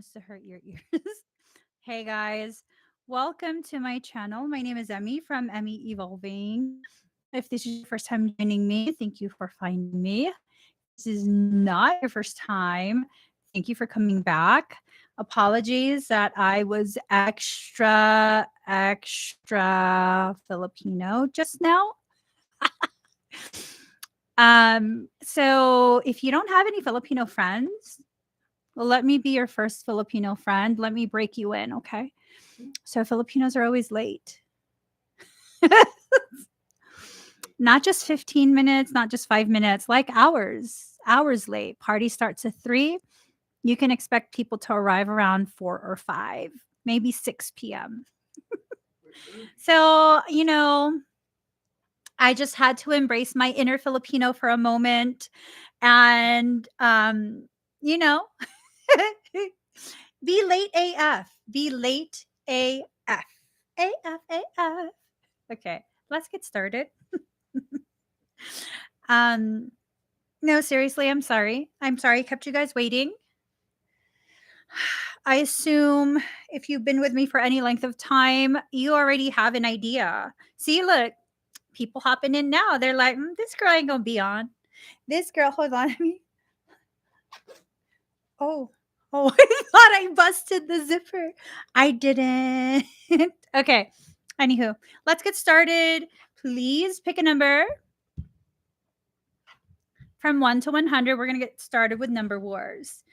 has to hurt your ears. Hey guys, welcome to my channel. My name is Emmy from Emmy Evolving. If this is your first time joining me, thank you for finding me. This is not your first time. Thank you for coming back. Apologies that I was extra Filipino just now. So if you don't have any Filipino friends, well, let me be your first Filipino friend. Let me break you in, okay? So Filipinos are always late. Not just 15 minutes, not just 5 minutes, like hours late. Party starts at 3. You can expect people to arrive around 4 or 5, maybe 6 p.m. So, I just had to embrace my inner Filipino for a moment and, you know, be late AF. Be late AF. AF, AF. Okay, let's get started. um, no, seriously, I'm sorry. I'm sorry I kept you guys waiting. I assume if you've been with me for any length of time, you already have an idea. See, look, people hopping in now. They're like, this girl ain't gonna be on. This girl, hold on. Oh, I thought I busted the zipper. I didn't. Okay. Anywho, let's get started. Please pick a number from 1 to 100. We're going to get started with number wars.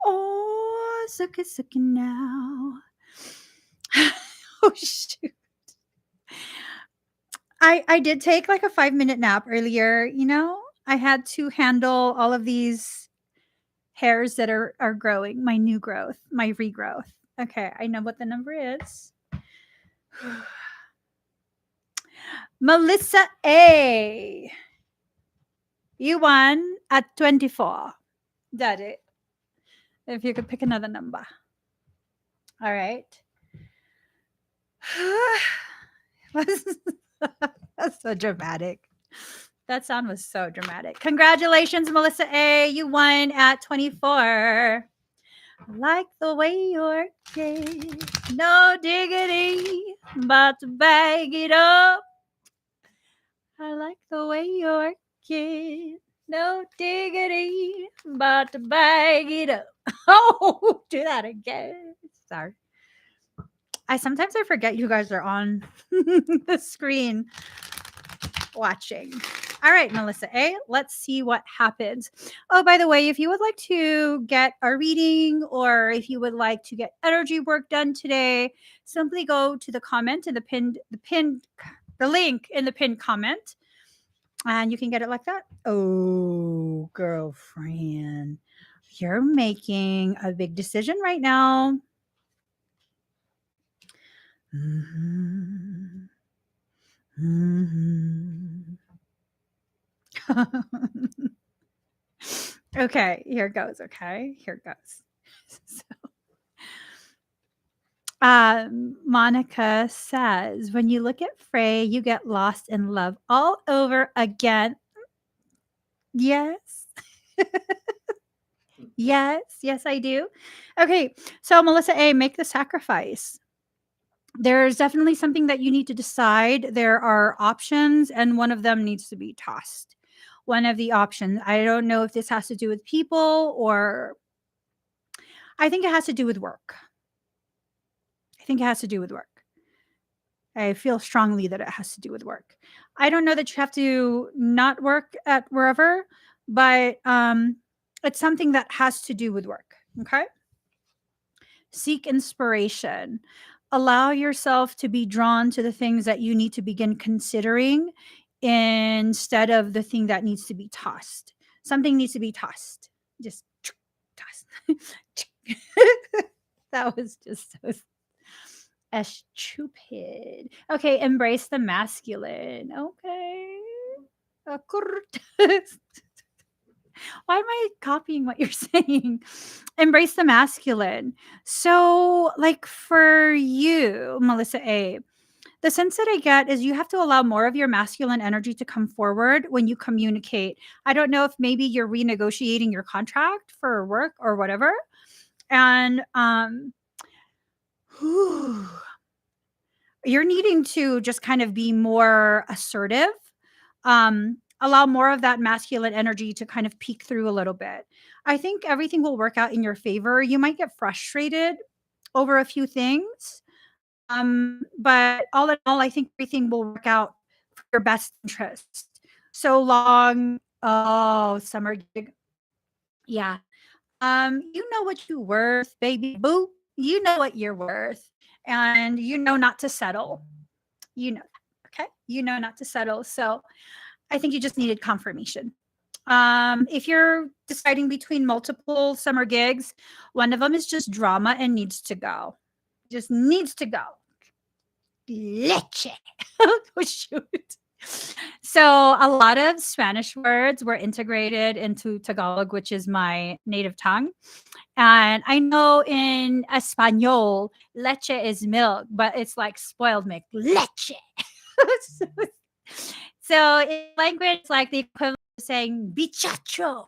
Oh, suck it now. Oh, shoot. I did take like a 5-minute nap earlier. I had to handle all of these hairs that are growing, my new growth, my regrowth. Okay, I know what the number is. Melissa A. You won at 24. Got it. If you could pick another number. All right. That's so dramatic. That sound was so dramatic. Congratulations, Melissa A. You won at 24. I like the way you're gay. No diggity, but to bag it up. I like the way you're gay. No diggity, but to bag it up. Oh, do that again. Sorry. Sometimes I forget you guys are on the screen watching. All right, Melissa A, let's see what happens. Oh, by the way, if you would like to get a reading or if you would like to get energy work done today, simply go to the comment in the link in the pinned comment and you can get it like that. Oh, girlfriend, you're making a big decision right now. Mm-hmm. Mm-hmm. Okay, here goes. Okay, here goes. Monica says, when you look at Frey, you get lost in love all over again. Yes. Yes, I do. Okay, so Melissa A, make the sacrifice. There's definitely something that you need to decide. There are options, and one of them needs to be tossed. One of the options. I don't know if this has to do with people or I think it has to do with work. I feel strongly that it has to do with work. I don't know that you have to not work at wherever, but it's something that has to do with work. Okay. Seek inspiration. Allow yourself to be drawn to the things that you need to begin considering instead of the thing that needs to be tossed. Something needs to be tossed. Just tossed. That was just so stupid. Okay, embrace the masculine. Okay. Why am I copying what you're saying? Embrace the masculine. So, like for you, Melissa A, the sense that I get is you have to allow more of your masculine energy to come forward when you communicate. I don't know if maybe you're renegotiating your contract for work or whatever, And you're needing to just kind of be more assertive, allow more of that masculine energy to kind of peek through a little bit. I think everything will work out in your favor. You might get frustrated over a few things, but all in all, I think everything will work out for your best interest. So long. Oh, summer gig. Yeah. You know what you're worth, baby boo. You know what you're worth, and you know not to settle. You know that. Okay. You know not to settle. So I think you just needed confirmation. If you're deciding between multiple summer gigs, one of them is just drama and needs to go. Just needs to go. Leche. Oh, shoot. So a lot of Spanish words were integrated into Tagalog, which is my native tongue. And I know in Espanol, leche is milk, but it's like spoiled milk. Leche. so, so in language, it's like the equivalent of saying bichacho,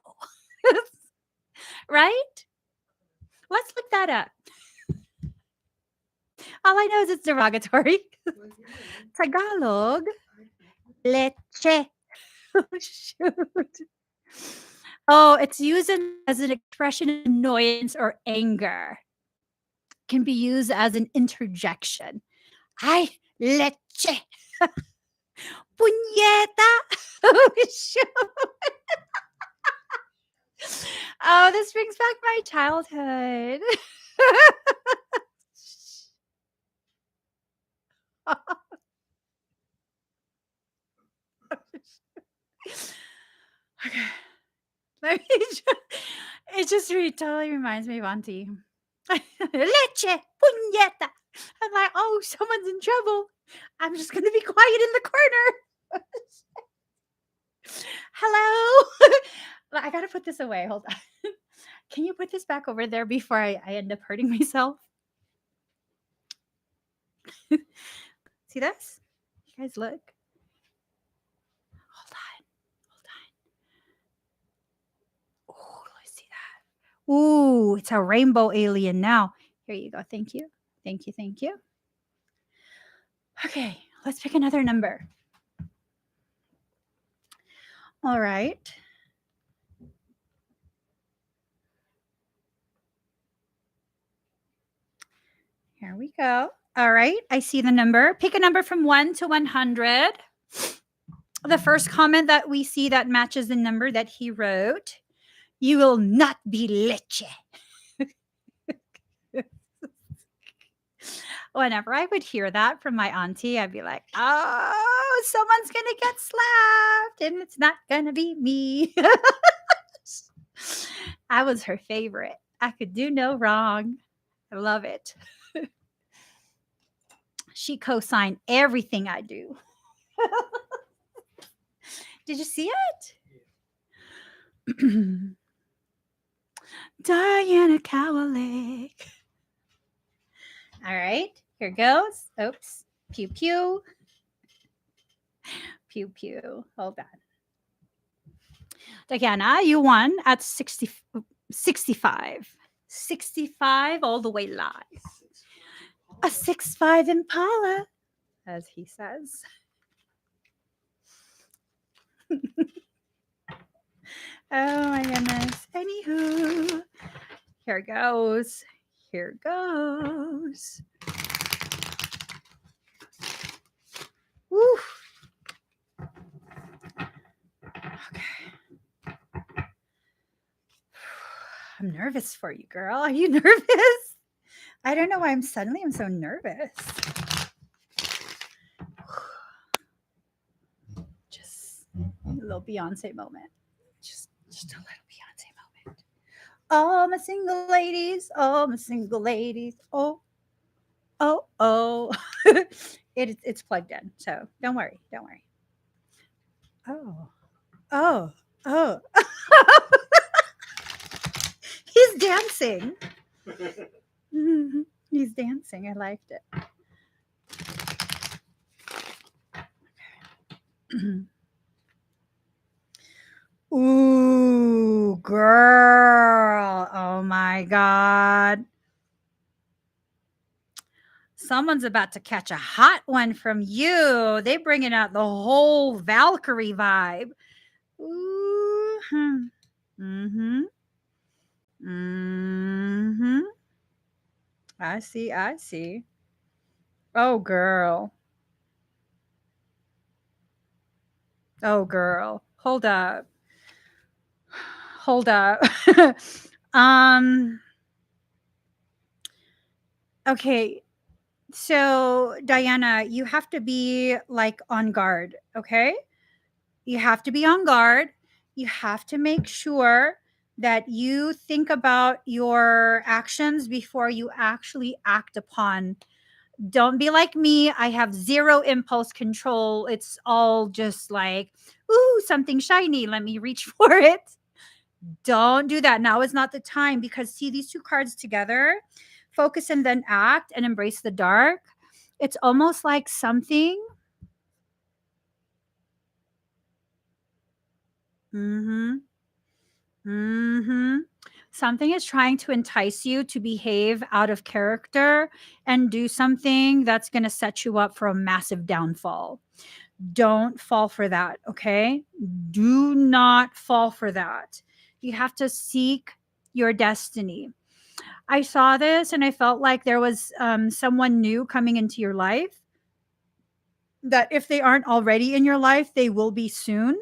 right? Let's look that up. All I know is it's derogatory. Tagalog, leche. Oh, shoot. Oh, it's used as an expression of annoyance or anger. Can be used as an interjection. Ay, leche. Puñeta. Oh, shoot. Oh, this brings back my childhood. Okay. Let me it just totally reminds me of Auntie. Leche, puñeta. I'm like, oh, someone's in trouble. I'm just going to be quiet in the corner. Hello? I got to put this away. Hold on. Can you put this back over there before I end up hurting myself? See this? You guys look. Hold on. Oh, let's see that. Ooh, it's a rainbow alien now. Here you go. Thank you. Thank you. Thank you. Okay, let's pick another number. All right. Here we go. All right. I see the number. Pick a number from 1 to 100. The first comment that we see that matches the number that he wrote, you will not be leche. Whenever I would hear that from my auntie, I'd be like, oh, someone's going to get slapped and it's not going to be me. I was her favorite. I could do no wrong. I love it. She co-signed everything I do. Did you see it? Diana Cowlick. All right, here goes. Oops. Pew, pew. Pew, pew. Hold on. Diana, you won at 65. 65 all the way live. A 6'5" Impala, as he says. Oh my goodness. Anywho, here goes. Here goes. Woo. Okay. I'm nervous for you, girl. Are you nervous? I don't know why I'm so nervous. Just a little Beyonce moment. Just a little Beyonce moment. All my single ladies, oh, oh, oh. It's plugged in, so don't worry. Oh. He's dancing. He's dancing. I liked it. Ooh, girl. Oh my God. Someone's about to catch a hot one from you. They bringing out the whole Valkyrie vibe. Ooh. Mm-hmm. Mm-hmm. I see. I see. Oh, girl. Oh, girl. Hold up. Hold up. um. Okay. So, Diana, you have to be like on guard. Okay. You have to be on guard. You have to make sure that you think about your actions before you actually act upon. Don't be like me. I have zero impulse control. It's all just like, ooh, something shiny. Let me reach for it. Don't do that. Now is not the time, because see these two cards together, focus and then act and embrace the dark. It's almost like something. Mm-hmm. Mm-hmm. Something is trying to entice you to behave out of character and do something that's going to set you up for a massive downfall. Don't fall for that, okay? Do not fall for that. You have to seek your destiny. I saw this and I felt like there was someone new coming into your life, that if they aren't already in your life, they will be soon.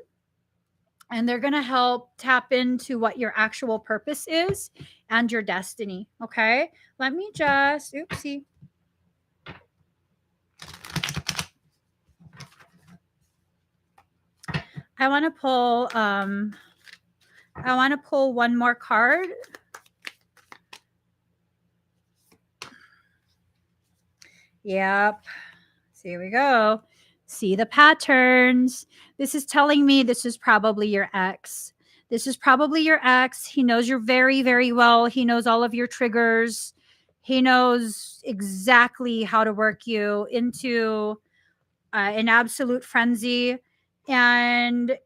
And they're going to help tap into what your actual purpose is and your destiny. Okay. Let me just, oopsie. I want to pull one more card. Yep. So here we go. See the patterns. This is telling me this is probably your ex. This is probably your ex. He knows you very, very well. He knows all of your triggers. He knows exactly how to work you into an absolute frenzy. And,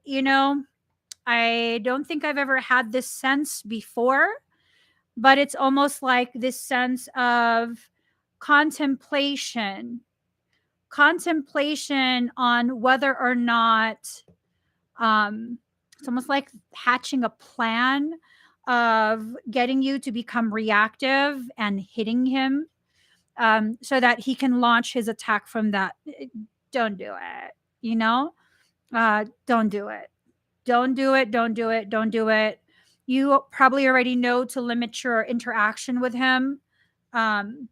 I don't think I've ever had this sense before, but it's almost like this sense of contemplation on whether or not it's almost like hatching a plan of getting you to become reactive and hitting him, so that he can launch his attack from that. Don't do it, don't do it. Don't do it. Don't do it. Don't do it. You probably already know to limit your interaction with him. Um,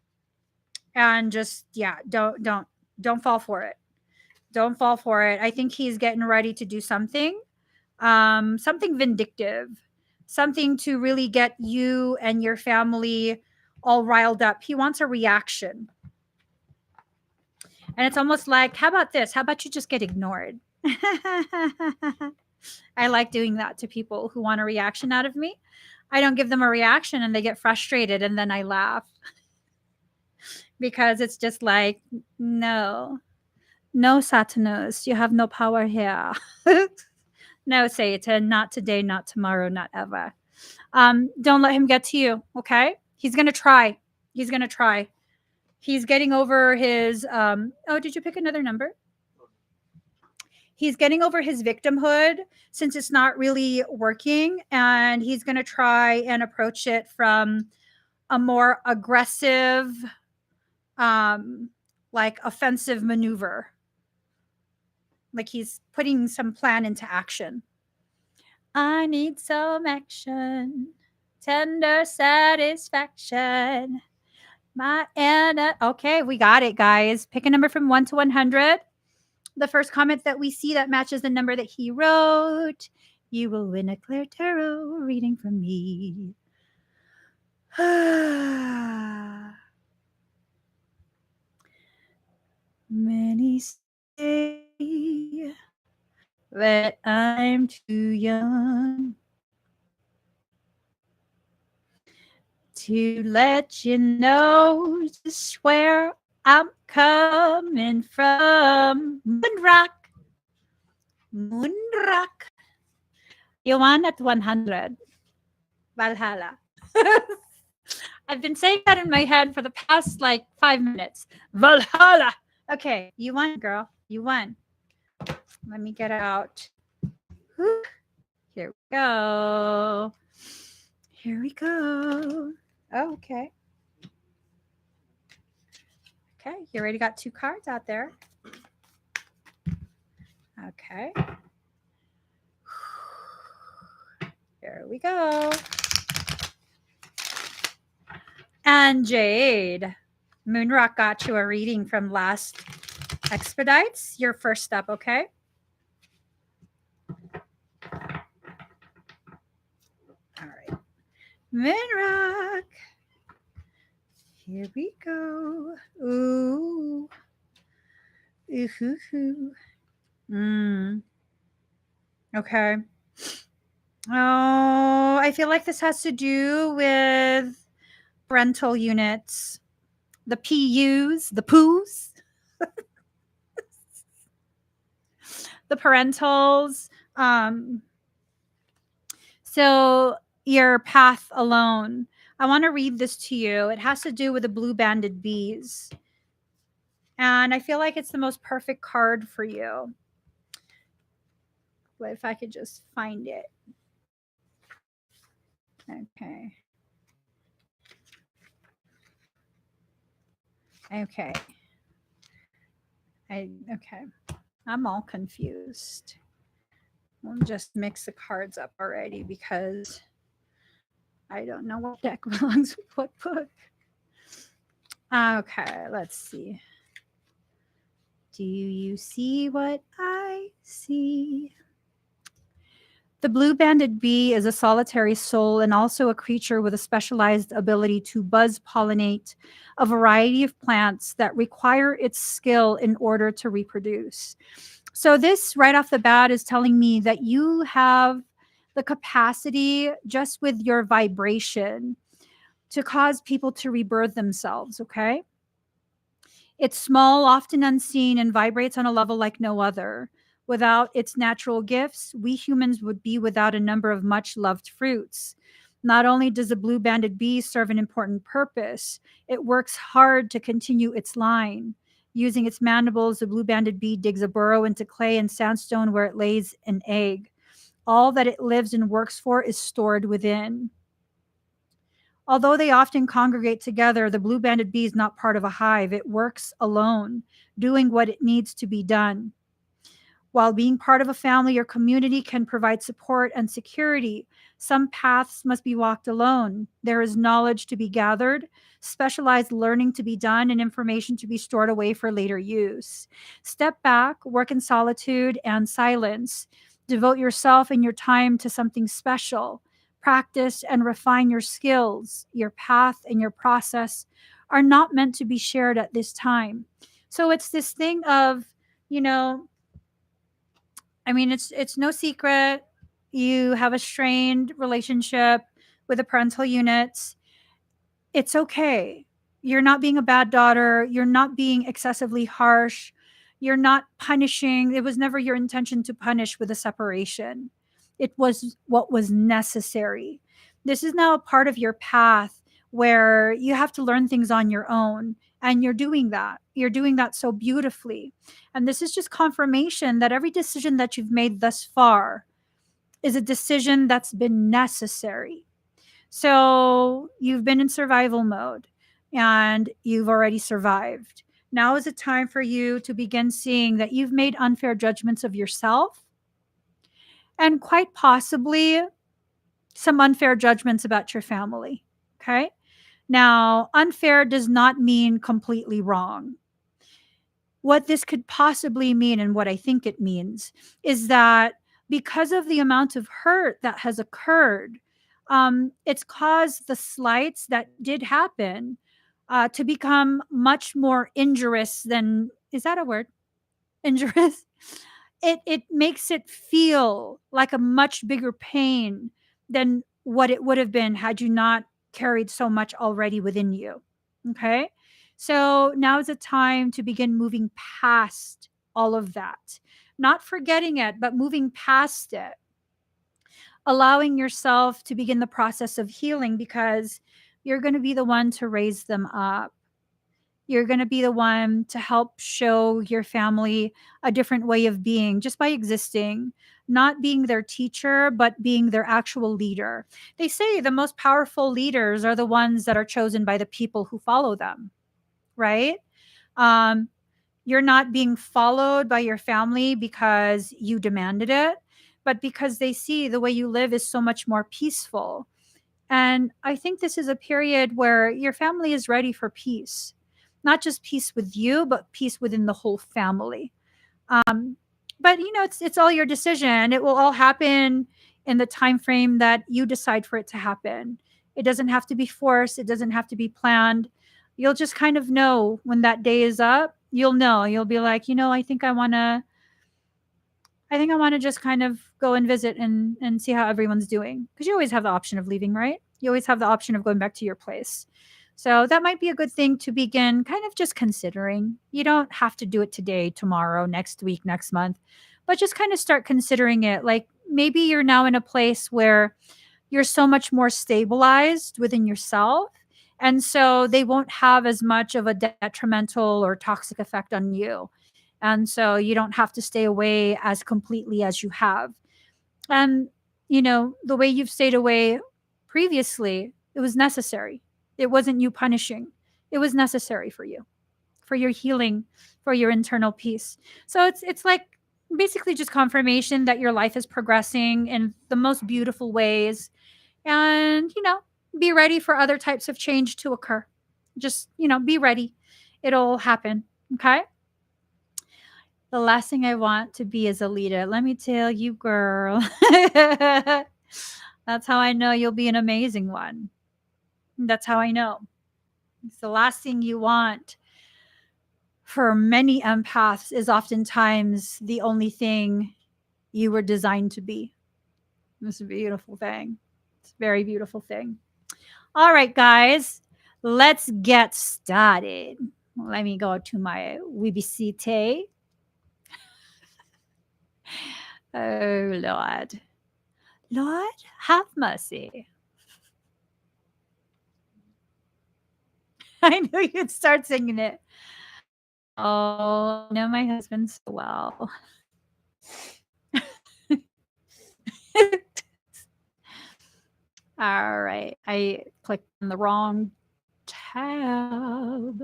and just, yeah, don't fall for it. Don't fall for it. I think he's getting ready to do something, something vindictive, something to really get you and your family all riled up. He wants a reaction. And it's almost like, how about this? How about you just get ignored? I like doing that to people who want a reaction out of me. I don't give them a reaction and they get frustrated, and then I laugh because it's just like, no, no, Satanas, you have no power here. No, Satan, not today, not tomorrow, not ever. Don't let him get to you, okay? He's going to try. He's going to try. He's getting over his, oh, did you pick another number? He's getting over his victimhood since it's not really working, and he's going to try and approach it from a more aggressive, like offensive maneuver. Like he's putting some plan into action. I need some action, tender satisfaction. Okay, we got it, guys. Pick a number from 1 to 100. The first comment that we see that matches the number that he wrote, you will win a Claire Tarot reading from me. Many say that I'm too young to let you know just where I'm coming from. Moonrock. You won at 100. Valhalla. I've been saying that in my head for the past like 5 minutes. Valhalla. Okay, you won, girl. You won. Let me get out. Whew. Here we go. Here we go. Oh, okay. Okay, you already got 2 cards out there. Okay. Here we go. And Jade, Moonrock got you a reading from last Expedites. Your first step, okay? All right. Moonrock. Here we go. Ooh. Ooh. Okay. Oh, I feel like this has to do with parental units, the PUs, the POOs, the parentals. So your path alone. I want to read this to you. It has to do with the blue-banded bees. And I feel like it's the most perfect card for you. But if I could just find it. Okay. Okay. Okay. I'm all confused. We'll just mix the cards up already because I don't know what deck belongs with what book. Okay, let's see. Do you see what I see? The blue-banded bee is a solitary soul and also a creature with a specialized ability to buzz pollinate a variety of plants that require its skill in order to reproduce. So this right off the bat is telling me that you have the capacity just with your vibration to cause people to rebirth themselves, okay? It's small, often unseen, and vibrates on a level like no other. Without its natural gifts, we humans would be without a number of much loved fruits. Not only does the blue banded bee serve an important purpose, it works hard to continue its line. Using its mandibles, the blue banded bee digs a burrow into clay and sandstone where it lays an egg. All that it lives and works for is stored within. Although they often congregate together, the blue banded bee is not part of a hive. It works alone, doing what it needs to be done. While being part of a family or community can provide support and security, some paths must be walked alone. There is knowledge to be gathered, specialized learning to be done, and information to be stored away for later use. Step back, work in solitude and silence. Devote yourself and your time to something special. Practice and refine your skills. Your path and your process are not meant to be shared at this time. So it's this thing of, you know, I mean, it's no secret you have a strained relationship with the parental units. It's okay. You're not being a bad daughter. You're not being excessively harsh. You're not punishing. It was never your intention to punish with a separation. It was what was necessary. This is now a part of your path where you have to learn things on your own. And you're doing that. You're doing that so beautifully. And this is just confirmation that every decision that you've made thus far is a decision that's been necessary. So you've been in survival mode and you've already survived. Now is a time for you to begin seeing that you've made unfair judgments of yourself and quite possibly some unfair judgments about your family. Okay. Now, unfair does not mean completely wrong. What this could possibly mean, and what I think it means, is that because of the amount of hurt that has occurred, it's caused the slights that did happen to become much more injurious than, is that a word? Injurious? It makes it feel like a much bigger pain than what it would have been had you not carried so much already within you. Okay. So now is a time to begin moving past all of that, not forgetting it, but moving past it, allowing yourself to begin the process of healing because You're going to be the one to raise them up. You're going to be the one to help show your family a different way of being just by existing, not being their teacher, but being their actual leader. They say the most powerful leaders are the ones that are chosen by the people who follow them, right? Um, you're not being followed by your family because you demanded it, but because they see the way you live is so much more peaceful. And I think this is a period where your family is ready for peace, not just peace with you, but peace within the whole family. Um, but it's all your decision. It will all happen in the time frame that you decide for it to happen. It doesn't have to be forced. It doesn't have to be planned. You'll just kind of know when that day is up. You'll know. You'll be like, I think I want to just kind of go and visit and see how everyone's doing. Because you always have the option of leaving, right? You always have the option of going back to your place. So that might be a good thing to begin kind of just considering. You don't have to do it today, tomorrow, next week, next month, but just kind of start considering it. Like maybe you're now in a place where you're so much more stabilized within yourself. And so they won't have as much of a detrimental or toxic effect on you. And so you don't have to stay away as completely as you have. And, the way you've stayed away previously, it was necessary. It wasn't you punishing, it was necessary for your healing, for your internal peace. So it's like basically just confirmation that your life is progressing in the most beautiful ways. And, be ready for other types of change to occur. Just, be ready. It'll happen. Okay. The last thing I want to be is a leader. Let me tell you, girl. That's how I know you'll be an amazing one. That's how I know. It's the last thing you want for many empaths is oftentimes the only thing you were designed to be. It's a beautiful thing. It's a very beautiful thing. All right, guys, let's get started. Let me go to my Wibisite. Oh, Lord. Lord, have mercy. I knew you'd start singing it. Oh, I know my husband so well. All right. I clicked on the wrong tab.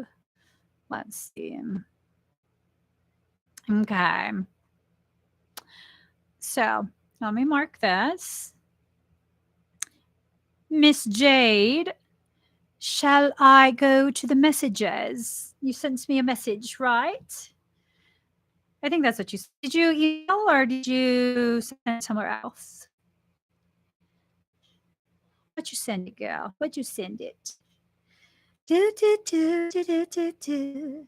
Let's see. Okay. So let me mark this. Miss Jade, shall I go to the messages? You sent me a message, right? I think that's what you said. Did you email or did you send it somewhere else? What'd you send it, girl? What'd you send it? Do, do, do, do, do, do, do.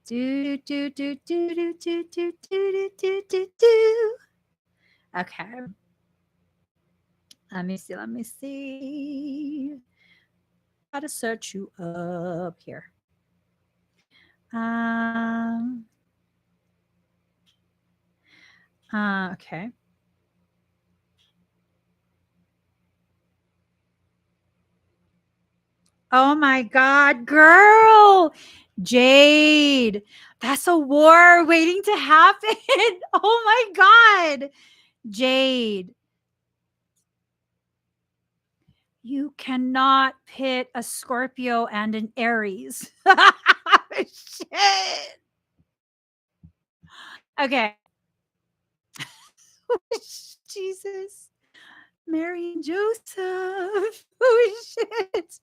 Do, do, do, do, do, do, do, do, do, do, do. Okay. Let me see. Let me see. How to search you up here. Okay. Oh my God, girl. Jade, that's a war waiting to happen. Oh my God. Jade, you cannot pit a Scorpio and an Aries. Shit. Okay. Jesus. Mary and Joseph. Oh shit.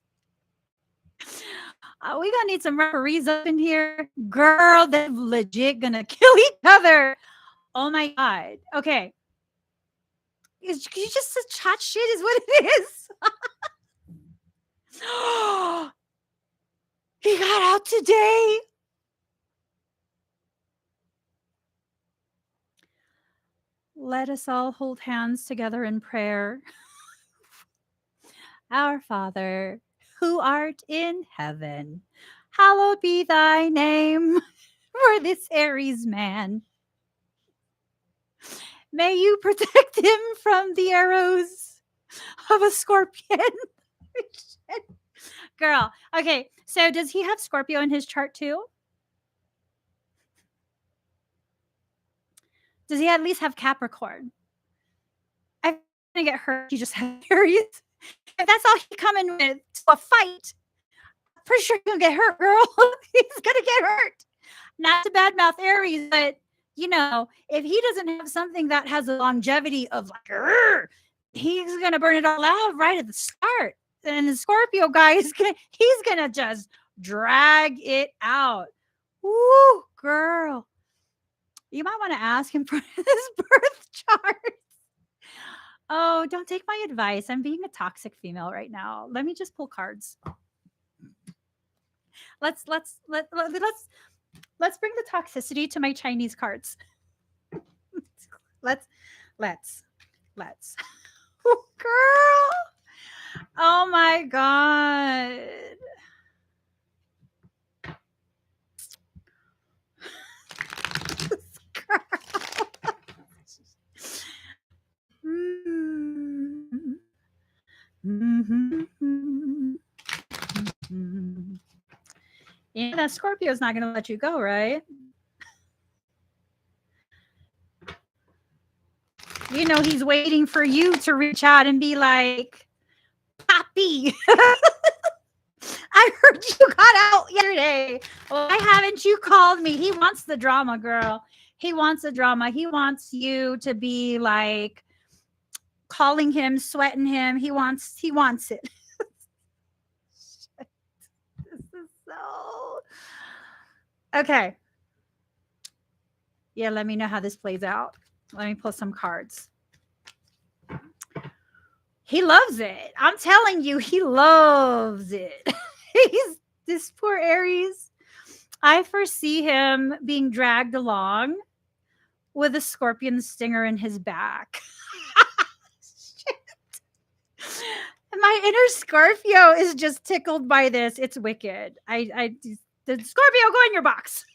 We gonna need some referees up in here. Girl, they're legit gonna kill each other. Oh my God. Okay. You just chat shit is what it is. He got out today. Let us all hold hands together in prayer. Our Father, who art in heaven, hallowed be thy name. For this Aries man May you protect him from the arrows of a scorpion. Girl. Okay, so does he have Scorpio in his chart too? Does he at least have Capricorn? I'm gonna get hurt. He just has Aries. If that's all he coming with to a fight, I'm pretty sure he's gonna get hurt, girl. He's gonna get hurt. Not to badmouth Aries, but you know, if he doesn't have something that has a longevity of like, he's gonna burn it all out right at the start. And the Scorpio guy he's gonna just drag it out. Woo, girl. You might want to ask him for his birth chart. Oh, don't take my advice. I'm being a toxic female right now. Let me just pull cards. Let's bring the toxicity to my Chinese cards. let's. Oh, girl. Oh my god. Yeah, that Scorpio's not going to let you go, right? You know, he's waiting for you to reach out and be like, Poppy, I heard you got out yesterday. Why haven't you called me? He wants the drama, girl. He wants the drama. He wants you to be like calling him, sweating him. He wants it. This is so okay. Yeah, let me know how this plays out. Let me pull some cards. He loves it. I'm telling you, he loves it. He's this poor Aries. I foresee him being dragged along with a scorpion stinger in his back. My inner Scorpio is just tickled by this. It's wicked. The Scorpio, go in your box.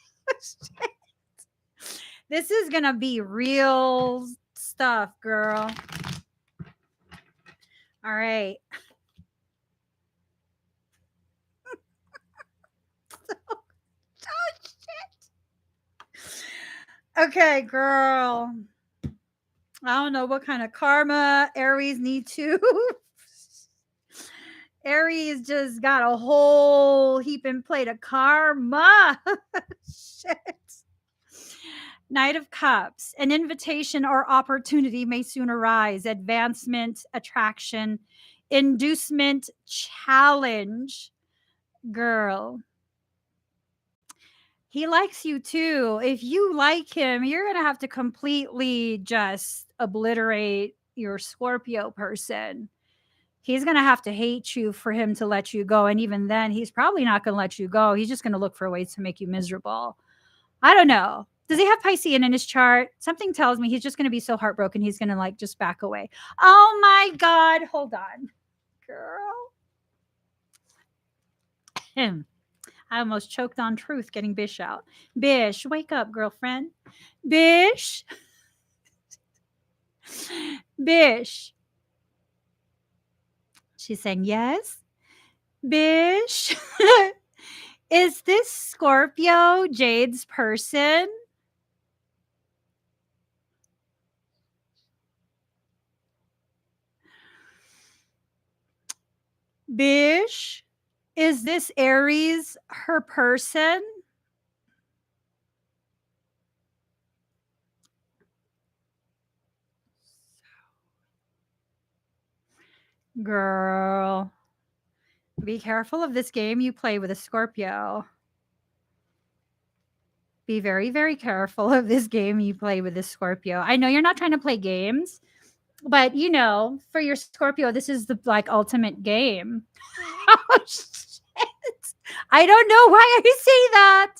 This is gonna be real stuff, girl. All right. Oh shit. Okay, girl. I don't know what kind of karma Aries need to. Aries just got a whole heaping plate of karma. Shit. Knight of Cups. An invitation or opportunity may soon arise. Advancement, attraction, inducement, challenge. Girl. He likes you too. If you like him, you're going to have to completely just obliterate your Scorpio person. He's going to have to hate you for him to let you go. And even then, he's probably not going to let you go. He's just going to look for ways to make you miserable. I don't know. Does he have Piscean in his chart? Something tells me he's just going to be so heartbroken. He's going to like just back away. Oh my God. Hold on. Girl. I almost choked on truth getting Bish out. Bish, wake up, girlfriend. Bish. Bish. She's saying, yes. Bish. Is this Scorpio Jade's person? Bish. Is this Aries her person? Girl. Be careful of this game you play with a Scorpio. Be very, very careful of this game you play with a Scorpio. I know you're not trying to play games, but you know, for your Scorpio, this is the like ultimate game. Oh shit. I don't know why I say that.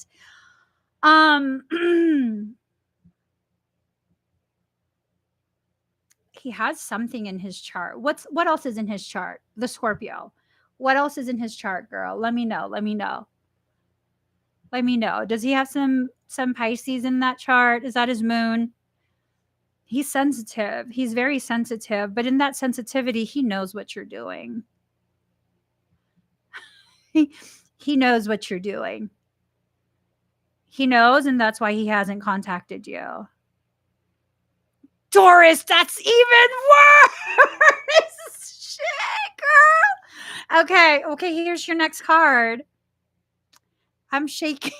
He has something in his chart. What else is in his chart? The Scorpio. What else is in his chart, girl? Let me know. Let me know. Let me know. Does he have some Pisces in that chart? Is that his moon? He's sensitive. He's very sensitive, but in that sensitivity, he knows what you're doing. He knows what you're doing. He knows, and that's why he hasn't contacted you. Taurus, that's even worse. Shit, girl. Okay, here's your next card. I'm shaking.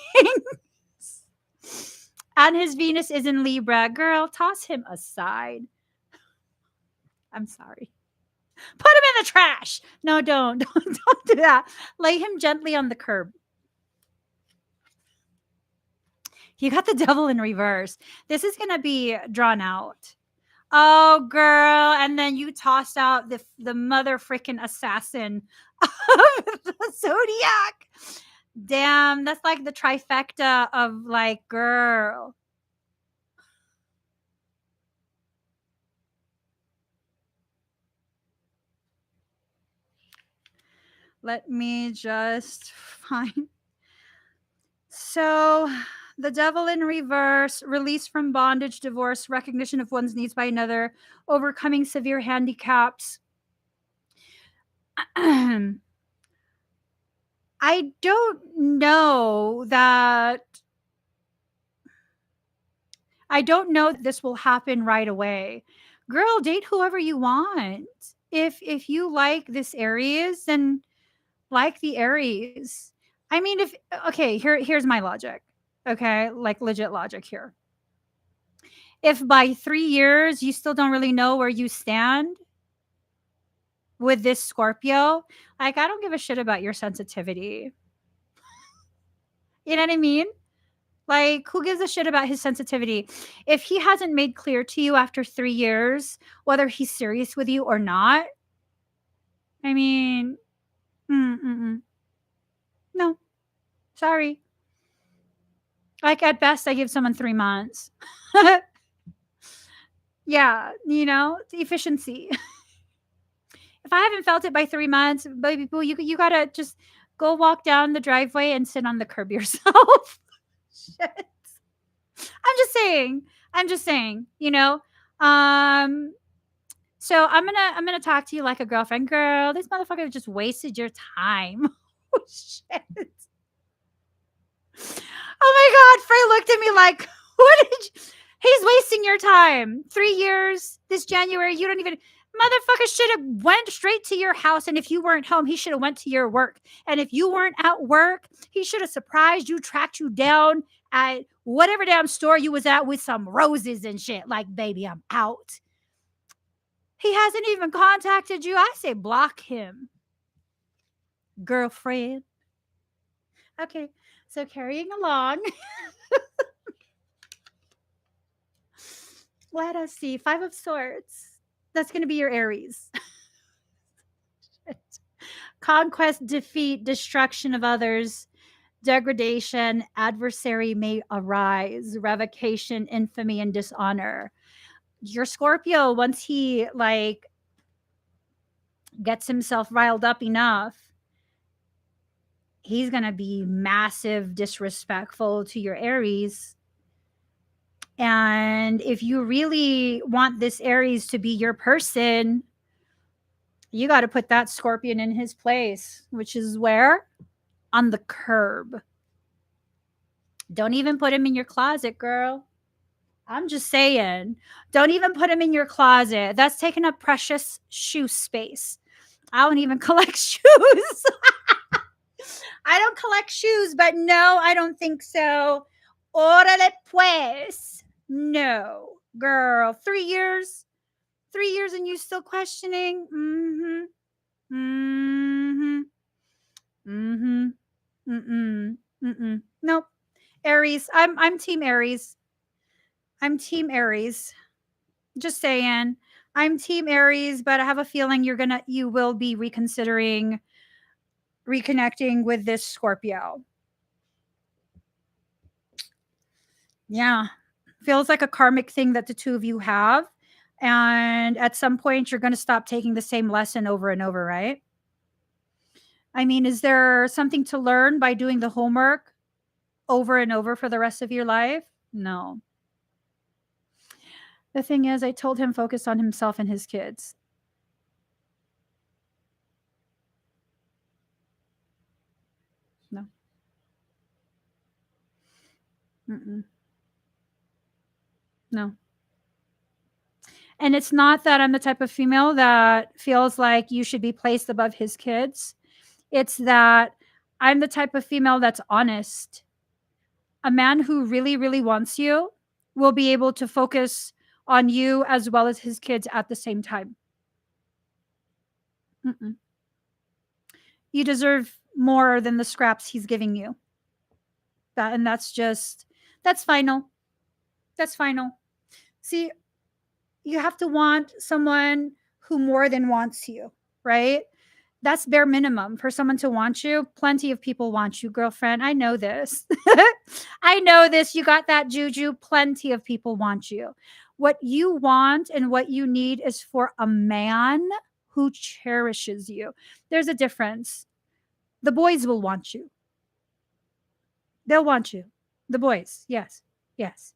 And his Venus is in Libra. Girl, toss him aside. I'm sorry. Put him in the trash. No, don't do that. Lay him gently on the curb. You got the devil in reverse. This is going to be drawn out. Oh, girl. And then you tossed out the mother freaking assassin of the zodiac. Damn, that's like the trifecta of like, girl. Let me just find. So, the devil in reverse, release from bondage, divorce, recognition of one's needs by another, overcoming severe handicaps. I don't know that this will happen right away. Girl, date whoever you want. If you like this Aries, then like the Aries. I mean, if okay, here's my logic. Okay, like legit logic here. If by 3 years you still don't really know where you stand with this Scorpio, like I don't give a shit about your sensitivity. You know what I mean? Like, who gives a shit about his sensitivity? If he hasn't made clear to you after 3 years whether he's serious with you or not, I mean, no, sorry. Like, at best, I give someone 3 months. Yeah, you know, efficiency. If I haven't felt it by 3 months, baby boo, you gotta just go walk down the driveway and sit on the curb yourself. Shit. I'm just saying, you know. So I'm gonna talk to you like a girlfriend. Girl, this motherfucker just wasted your time. Oh shit. Oh my god, Frey looked at me like, what did you, he's wasting your time. 3 years this January, you don't even motherfucker should have went straight to your house, and if you weren't home, he should have went to your work. And if you weren't at work, he should have surprised you, tracked you down at whatever damn store you was at with some roses and shit. Like, baby, I'm out. He hasn't even contacted you. I say block him. Girlfriend. Okay, so carrying along. Let us see. 5 of Swords. That's going to be your Aries. Conquest, defeat, destruction of others, degradation, adversary may arise, revocation, infamy, and dishonor. Your Scorpio, once he like gets himself riled up enough, he's going to be massive disrespectful to your Aries. And if you really want this Aries to be your person, you got to put that Scorpion in his place, which is where? On the curb. Don't even put him in your closet, girl. I'm just saying. Don't even put him in your closet. That's taking up precious shoe space. I don't even collect shoes. I don't collect shoes, but no, I don't think so. Órale pues. No, girl. 3 years. 3 years and you still questioning? Nope. Aries. I'm team Aries. I'm team Aries. Just saying. I'm team Aries, but I have a feeling you will be reconsidering reconnecting with this Scorpio. Yeah. Feels like a karmic thing that the two of you have. And at some point, you're going to stop taking the same lesson over and over, right? I mean, is there something to learn by doing the homework over and over for the rest of your life? No. The thing is, I told him focus on himself and his kids. No. Mm-mm. No. And it's not that I'm the type of female that feels like you should be placed above his kids. It's that I'm the type of female that's honest. A man who really, really wants you will be able to focus on you as well as his kids at the same time. Mm-mm. You deserve more than the scraps he's giving you. And that's final. That's final. See, you have to want someone who more than wants you, right? That's bare minimum for someone to want you. Plenty of people want you, girlfriend. I know this. I know this. You got that juju. Plenty of people want you. What you want and what you need is for a man who cherishes you. There's a difference. The boys will want you. They'll want you. The boys. Yes. Yes.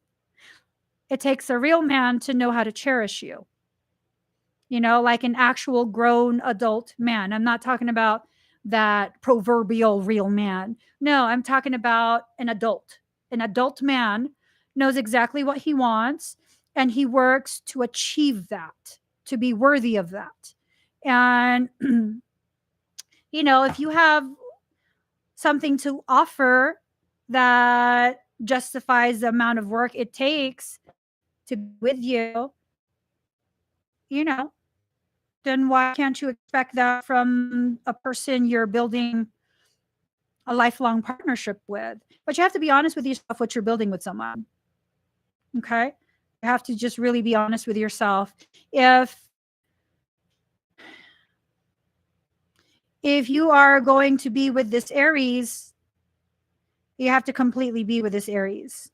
It takes a real man to know how to cherish you. Like an actual grown adult man. I'm not talking about that proverbial real man. No, I'm talking about an adult. An adult man knows exactly what he wants and he works to achieve that, to be worthy of that. And, if you have something to offer that justifies the amount of work it takes to be with you, you know, then why can't you expect that from a person you're building a lifelong partnership with? But you have to be honest with yourself what you're building with someone. Okay? You have to just really be honest with yourself. If you are going to be with this Aries, you have to completely be with this Aries.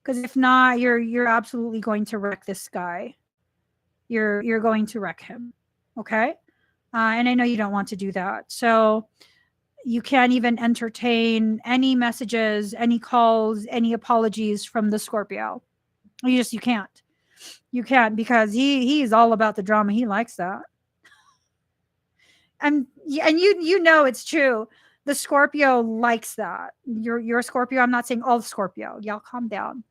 Because if not, you're absolutely going to wreck this guy. You're going to wreck him. Okay? And I know you don't want to do that. So you can't even entertain any messages, any calls, any apologies from the Scorpio. You can't. You can't because he's all about the drama. He likes that. And you know it's true. The Scorpio likes that. You're a Scorpio. I'm not saying all Scorpio. Y'all calm down.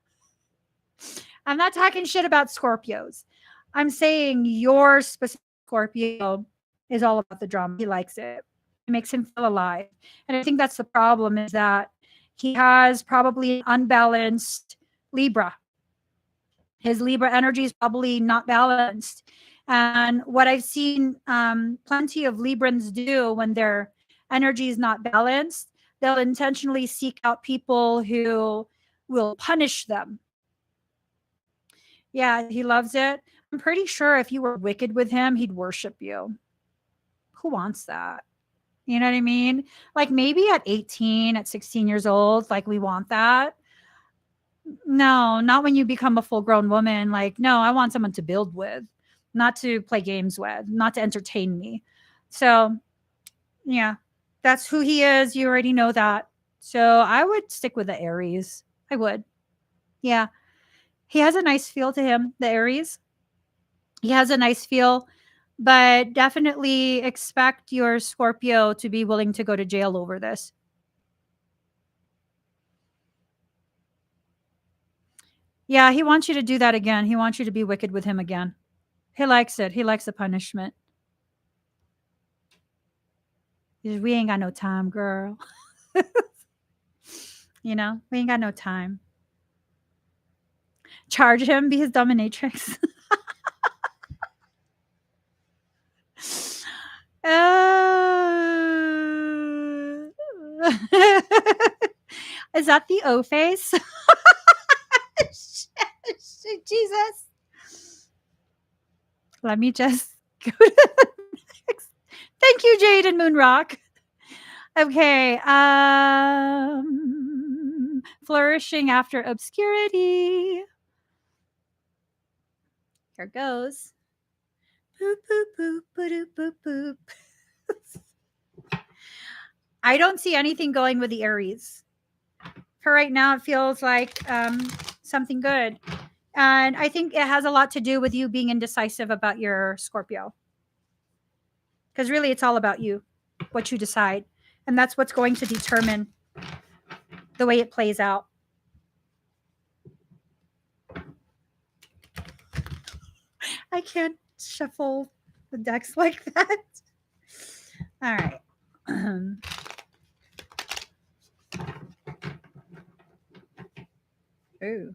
I'm not talking shit about Scorpios. I'm saying your specific Scorpio is all about the drama. He likes it. It makes him feel alive. And I think that's the problem is that he has probably an unbalanced Libra. His Libra energy is probably not balanced. And what I've seen plenty of Librans do when their energy is not balanced, they'll intentionally seek out people who will punish them. Yeah, he loves it. I'm pretty sure if you were wicked with him, he'd worship you. Who wants that? You know what I mean? Like maybe at 18, at 16 years old, like we want that. No, not when you become a full grown woman. Like, no, I want someone to build with, not to play games with, not to entertain me. So, yeah, that's who he is. You already know that. So I would stick with the Aries. I would. Yeah. He has a nice feel to him, the Aries. He has a nice feel, but definitely expect your Scorpio to be willing to go to jail over this. Yeah, he wants you to do that again. He wants you to be wicked with him again. He likes it. He likes the punishment. We ain't got no time, girl. We ain't got no time. Charge him, be his dominatrix. Is that the O face? Jesus. Let me just go to the next. Thank you, Jade and Moonrock. Okay. Flourishing after obscurity. Here goes. Boop, boop, boop, boop, boop, boop. I don't see anything going with the Aries. For right now, it feels like something good. And I think it has a lot to do with you being indecisive about your Scorpio. Because really, it's all about you, what you decide. And that's what's going to determine the way it plays out. I can't shuffle the decks like that. All right. Ooh.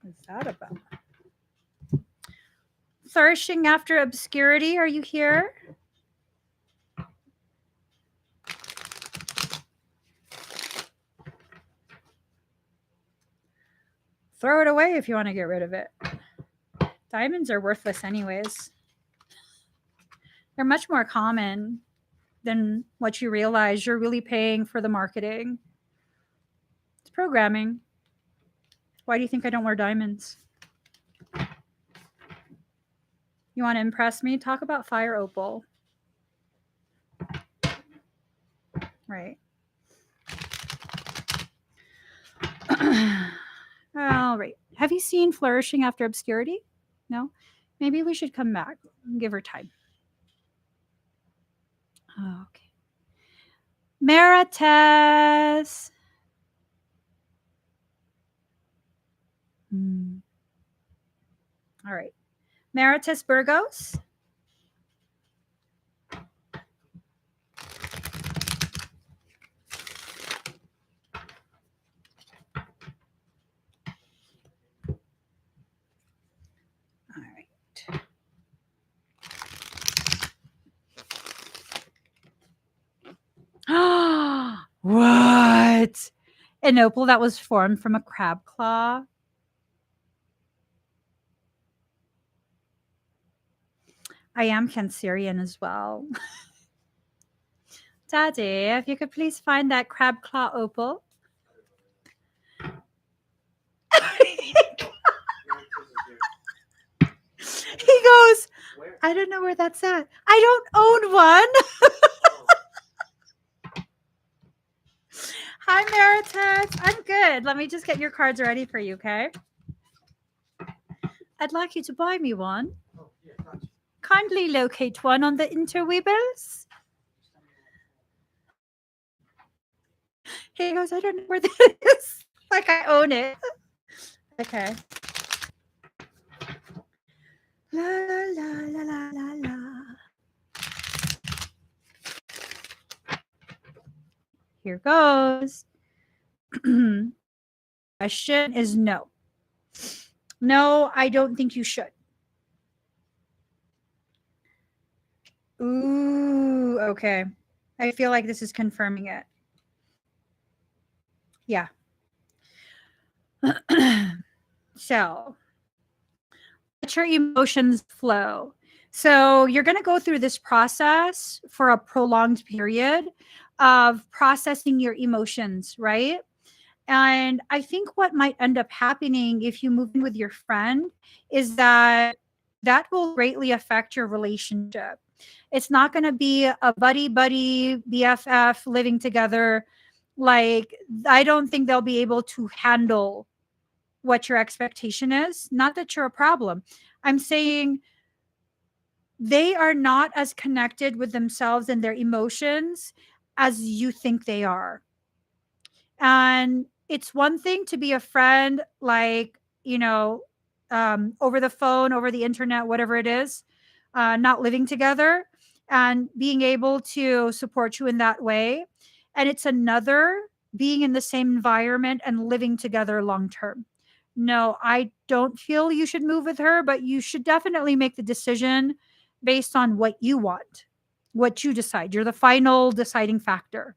What's that about? Flourishing after obscurity. Are you here? Throw it away if you want to get rid of it. Diamonds are worthless anyways. They're much more common than what you realize. You're really paying for the marketing. It's programming. Why do you think I don't wear diamonds? You want to impress me? Talk about fire opal. Right. All right. Have you seen Flourishing After Obscurity? No? Maybe we should come back and give her time. Okay. Marites. All right. Marites Burgos. All right. What? An opal that was formed from a crab claw. I am Cancerian as well. Daddy, if you could please find that crab claw opal. He goes, I don't know where that's at. I don't own one. Hi, Maritas. I'm good. Let me just get your cards ready for you, okay? I'd like you to buy me one. Oh, yeah, gotcha. Kindly locate one on the interweebles. He goes, I don't know where that is. Like I own it. Okay. La la la la la la. Here goes. Question is no. No, I don't think you should. Ooh, okay. I feel like this is confirming it. Yeah. So, let your emotions flow. So, you're going to go through this process for a prolonged period of processing your emotions, right? And I think what might end up happening if you move in with your friend is that that will greatly affect your relationship. It's not going to be a buddy BFF living together. Like, I don't think they'll be able to handle what your expectation is. Not that you're a problem. I'm saying they are not as connected with themselves and their emotions as you think they are. And it's one thing to be a friend, like, over the phone, over the internet, whatever it is, not living together and being able to support you in that way. And it's another being in the same environment and living together long term. No, I don't feel you should move with her, but you should definitely make the decision based on what you want, what you decide. You're the final deciding factor.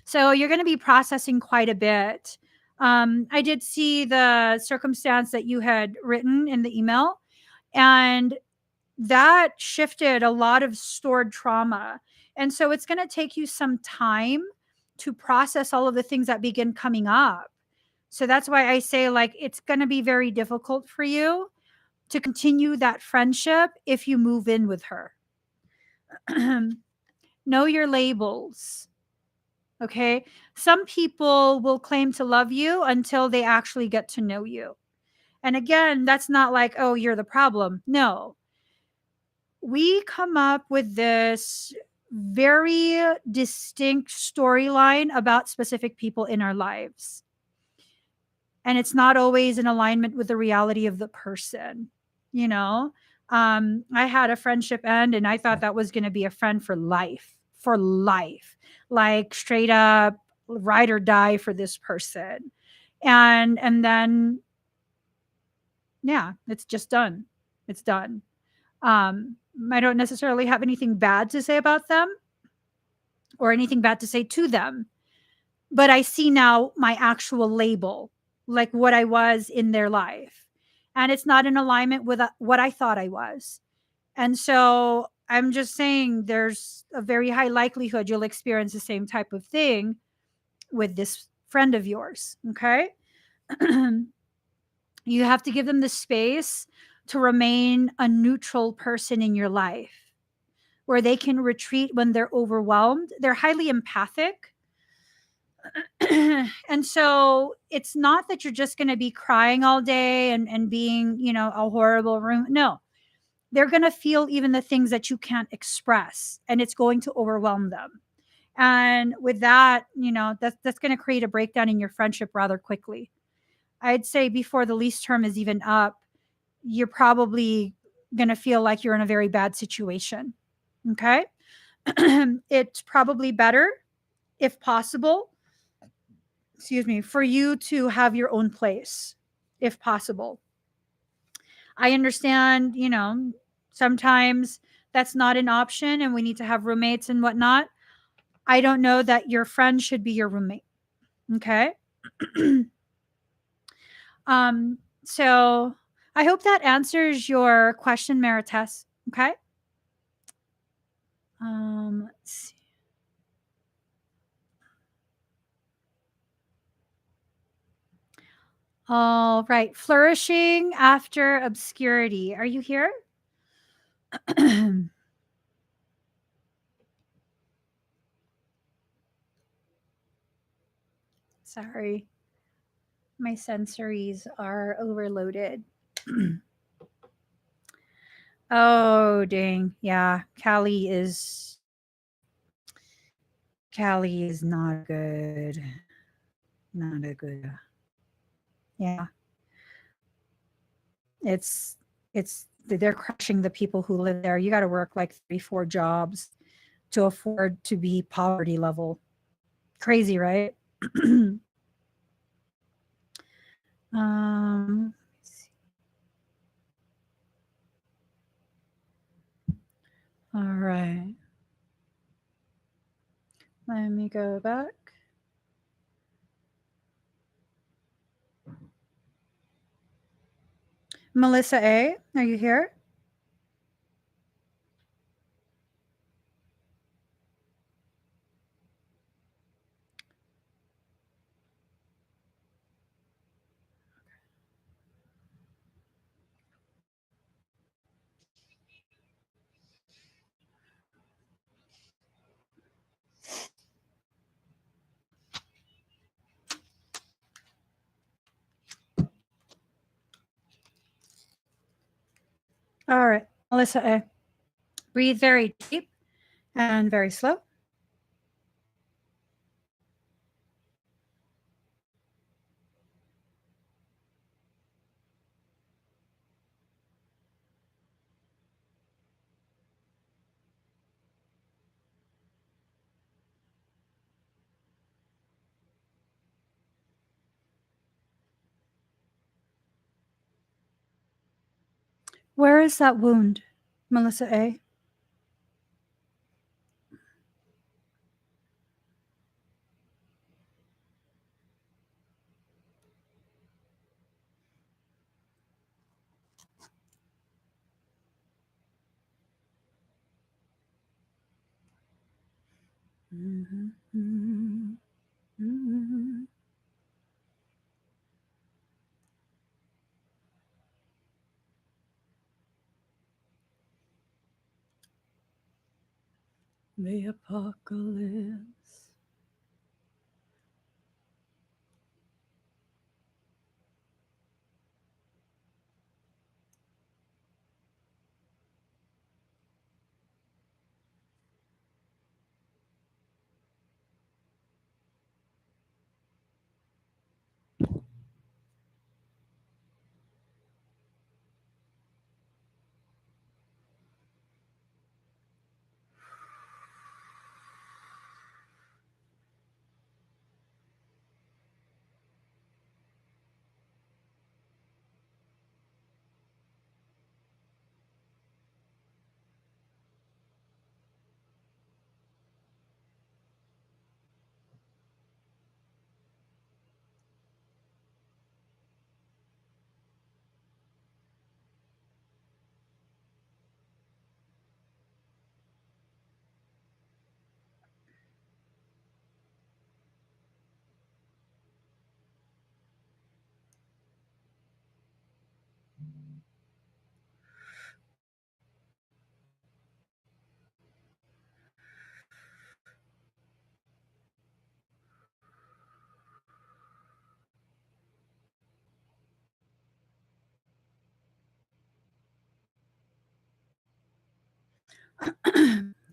So you're going to be processing quite a bit. I did see the circumstance that you had written in the email, and that shifted a lot of stored trauma. And so it's going to take you some time to process all of the things that begin coming up. So that's why I say, like, it's going to be very difficult for you to continue that friendship if you move in with her. Know your labels. Okay. Some people will claim to love you until they actually get to know you. And again, that's not like, oh, you're the problem. No, we come up with this very distinct storyline about specific people in our lives. And it's not always in alignment with the reality of the person, you know? I had a friendship end and I thought that was going to be a friend for life, like straight up ride or die for this person. And then, yeah, it's just done. It's done. I don't necessarily have anything bad to say about them or anything bad to say to them, but I see now my actual label, like what I was in their life. And it's not in alignment with what I thought I was. And so I'm just saying there's a very high likelihood you'll experience the same type of thing with this friend of yours. Okay. You have to give them the space to remain a neutral person in your life where they can retreat when they're overwhelmed. They're highly empathic. And so it's not that you're just going to be crying all day and being, a horrible room. No, they're going to feel even the things that you can't express, and it's going to overwhelm them. And with that, that's going to create a breakdown in your friendship rather quickly. I'd say before the lease term is even up, you're probably going to feel like you're in a very bad situation. Okay. It's probably better, if possible, excuse me, for you to have your own place, if possible. I understand, sometimes that's not an option and we need to have roommates and whatnot. I don't know that your friend should be your roommate. Okay. So I hope that answers your question, Marites. Okay. Let's see. All right. Flourishing after obscurity. Are you here? Sorry. My sensories are overloaded. Oh, dang. Yeah. Callie is not good. Not a good. Yeah. They're crushing the people who live there. You got to work like 3, 4 jobs to afford to be poverty level. Crazy, right? Let's see. All right. Let me go back. Melissa A, are you here? All right, Melissa A. Breathe very deep and very slow. Where is that wound, Melissa A? Mm-hmm. Mm-hmm. The apocalypse.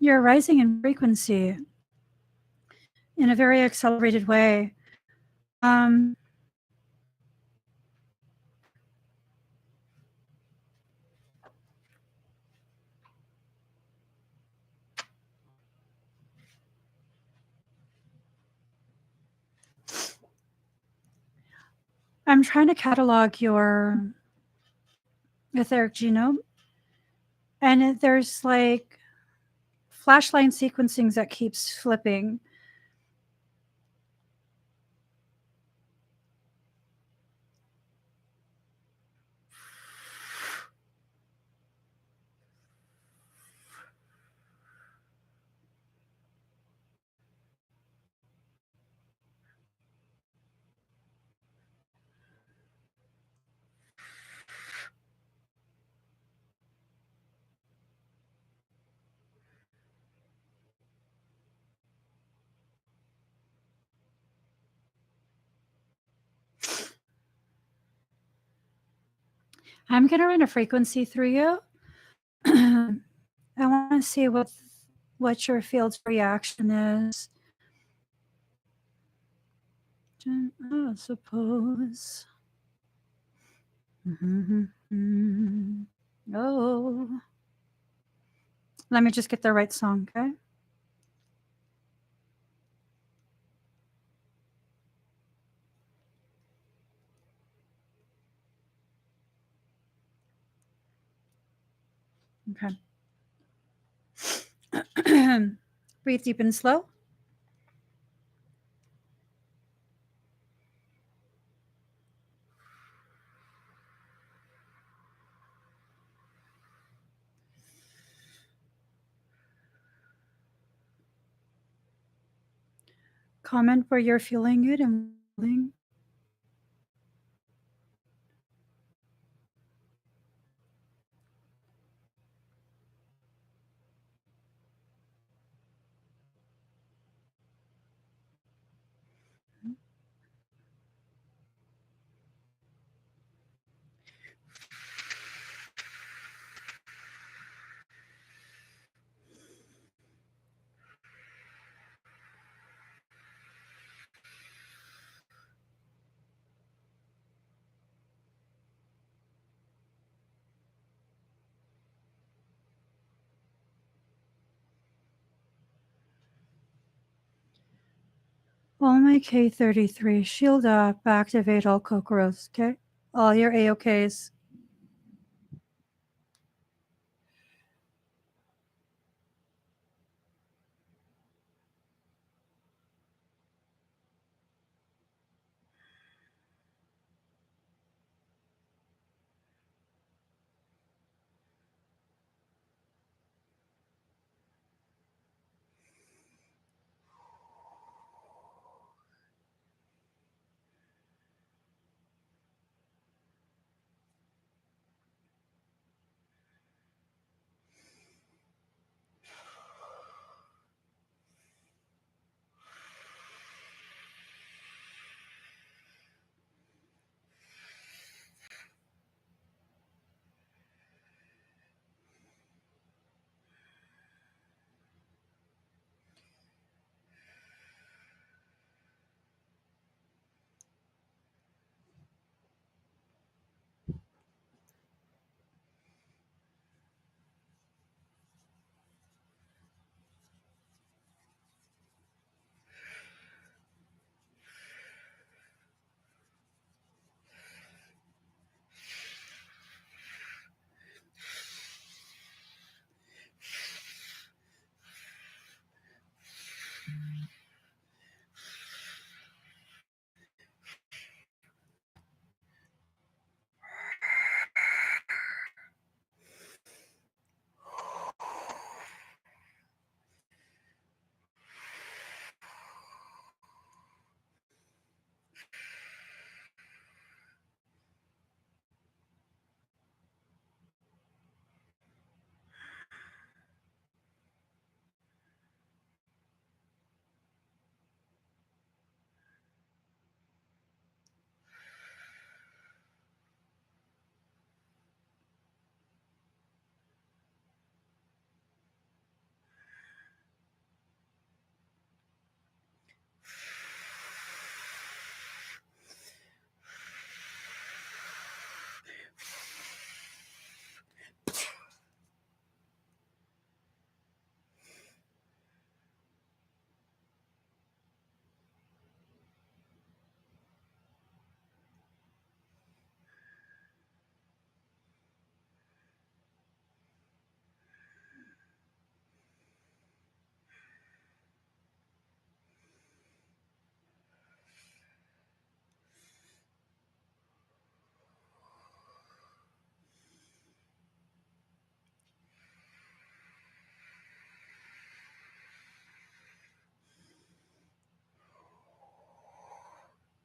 You're rising in frequency in a very accelerated way. I'm trying to catalog your etheric genome, and there's like flashline sequencings that keeps flipping. I'm going to run a frequency through you. I want to see what your field's reaction is. I suppose. Oh. Let me just get the right song, okay? Okay. Breathe deep and slow. Comment where you're feeling it and feeling. All my K33, shield up, activate all cockroaches, okay? All your AOKs.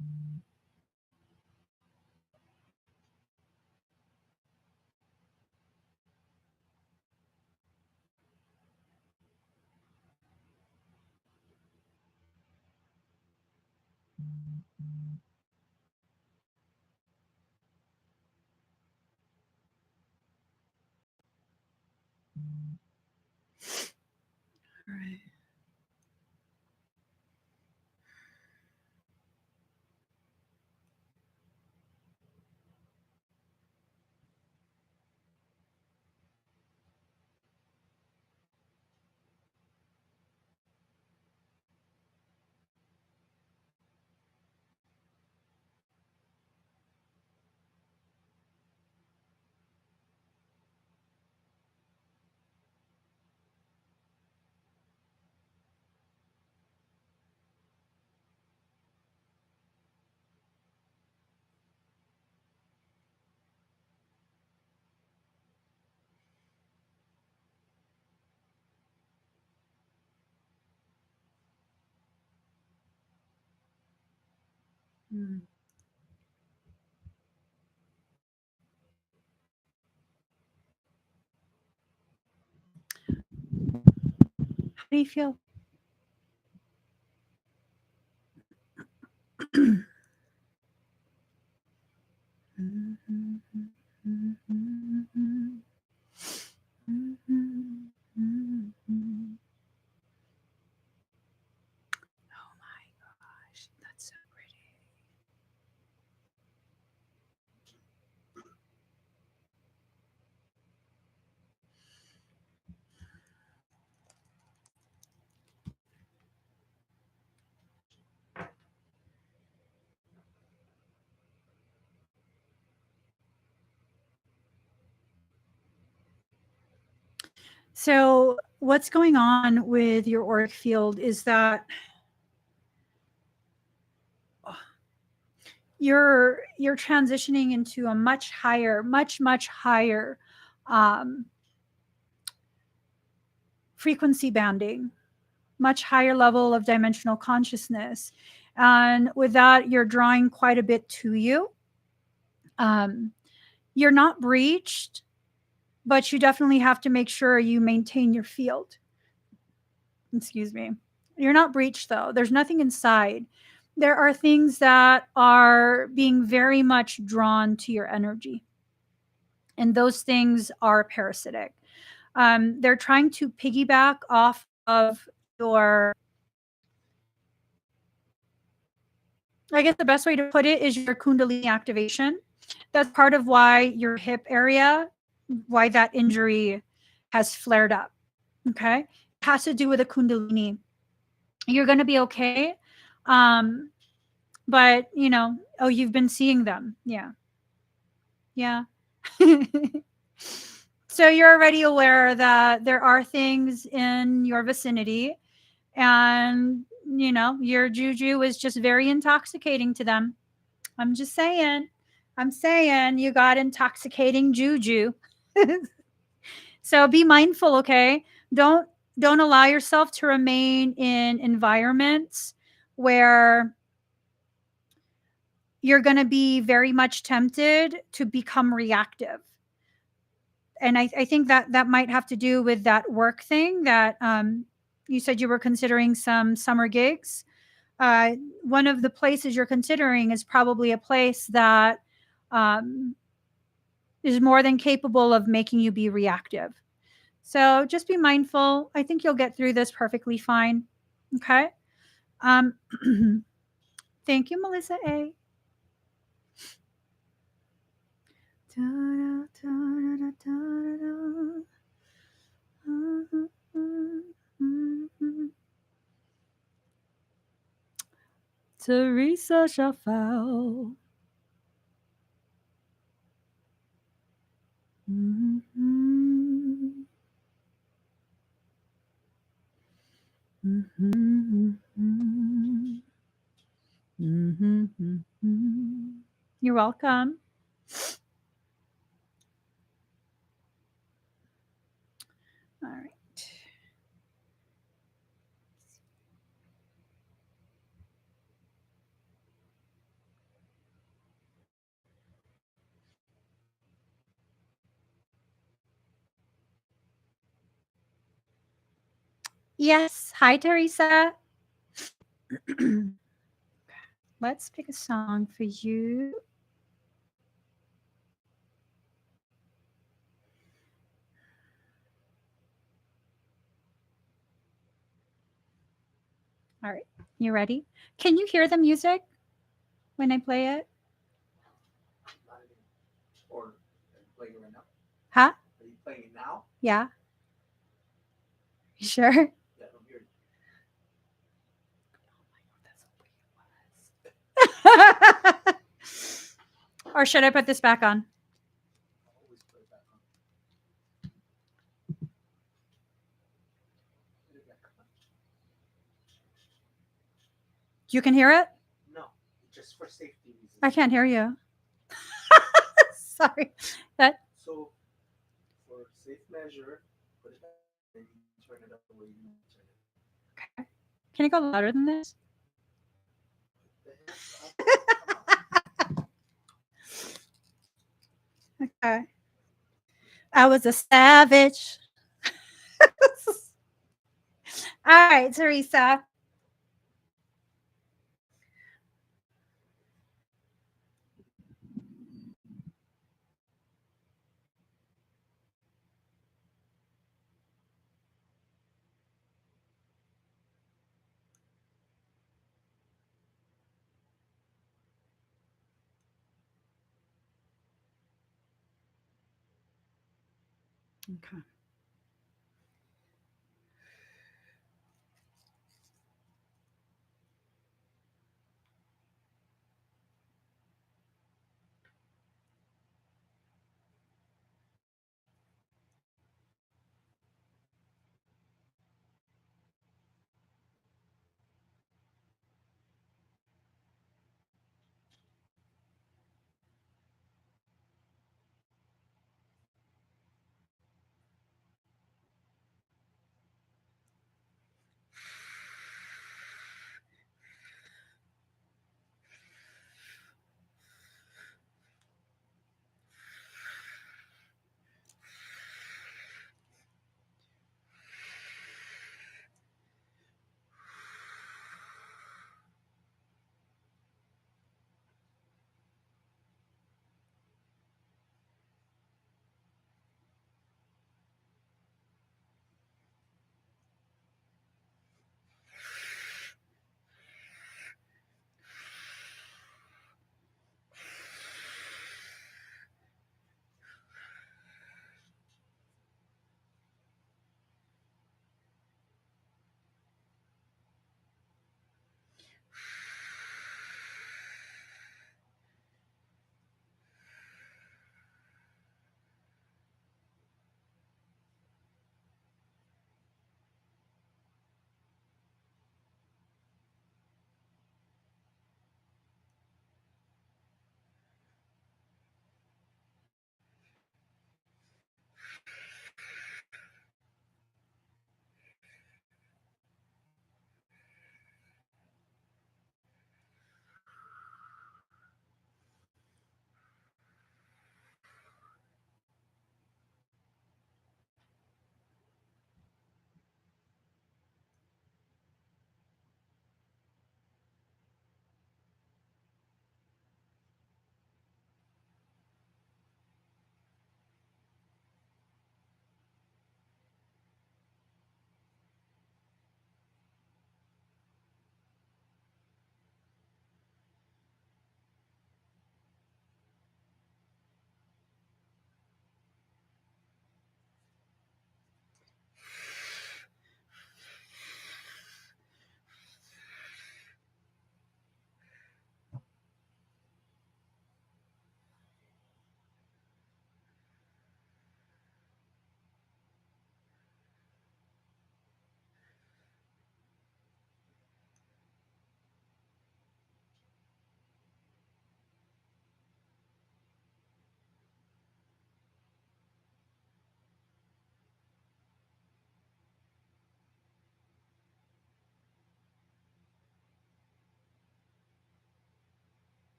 All right. Mm. How do you feel? Oh my gosh, that's so pretty. So, what's going on with your auric field is that you're transitioning into a much higher, much higher um, frequency banding, much higher level of dimensional consciousness, and with that, you're drawing quite a bit to you. Um, you're not breached, but you definitely have to make sure you maintain your field. Excuse me. You're not breached though. There's nothing inside. There are things that are being very much drawn to your energy, and those things are parasitic. They're trying to piggyback off of your, I guess the best way to put it is your Kundalini activation. That's part of why your hip area, why that injury has flared up. Okay. It has to do with the Kundalini. You're going to be okay. Um, but, oh, you've been seeing them. Yeah. Yeah. So you're already aware that there are things in your vicinity, and your juju is just very intoxicating to them. I'm just saying. I'm saying you got intoxicating juju. So be mindful, okay? Don't allow yourself to remain in environments where you're going to be very much tempted to become reactive. And I think that might have to do with that work thing that you said you were considering some summer gigs. One of the places you're considering is probably a place that um, is more than capable of making you be reactive. So just be mindful. I think you'll get through this perfectly fine. Okay. Um, thank you, Melissa A. Teresa Schaffel. You're welcome. All right. Yes. Hi, Teresa. Let's pick a song for you. All right. You ready? Can you hear the music when I play it? Or are you playing it right now? Huh? Are you playing it now? Yeah. You sure? Yeah, I don't hear you. Or should I put this back on? I'll always put it back on. Put it back on. You can hear it? No, just for safety reasons. I can't hear you. Sorry. That So, for safe measure, put it back and you turn it up the way you want to turn it. okay. Can you go louder than this? The heck? Come on. Okay. I was a savage. All right, Teresa. Okay.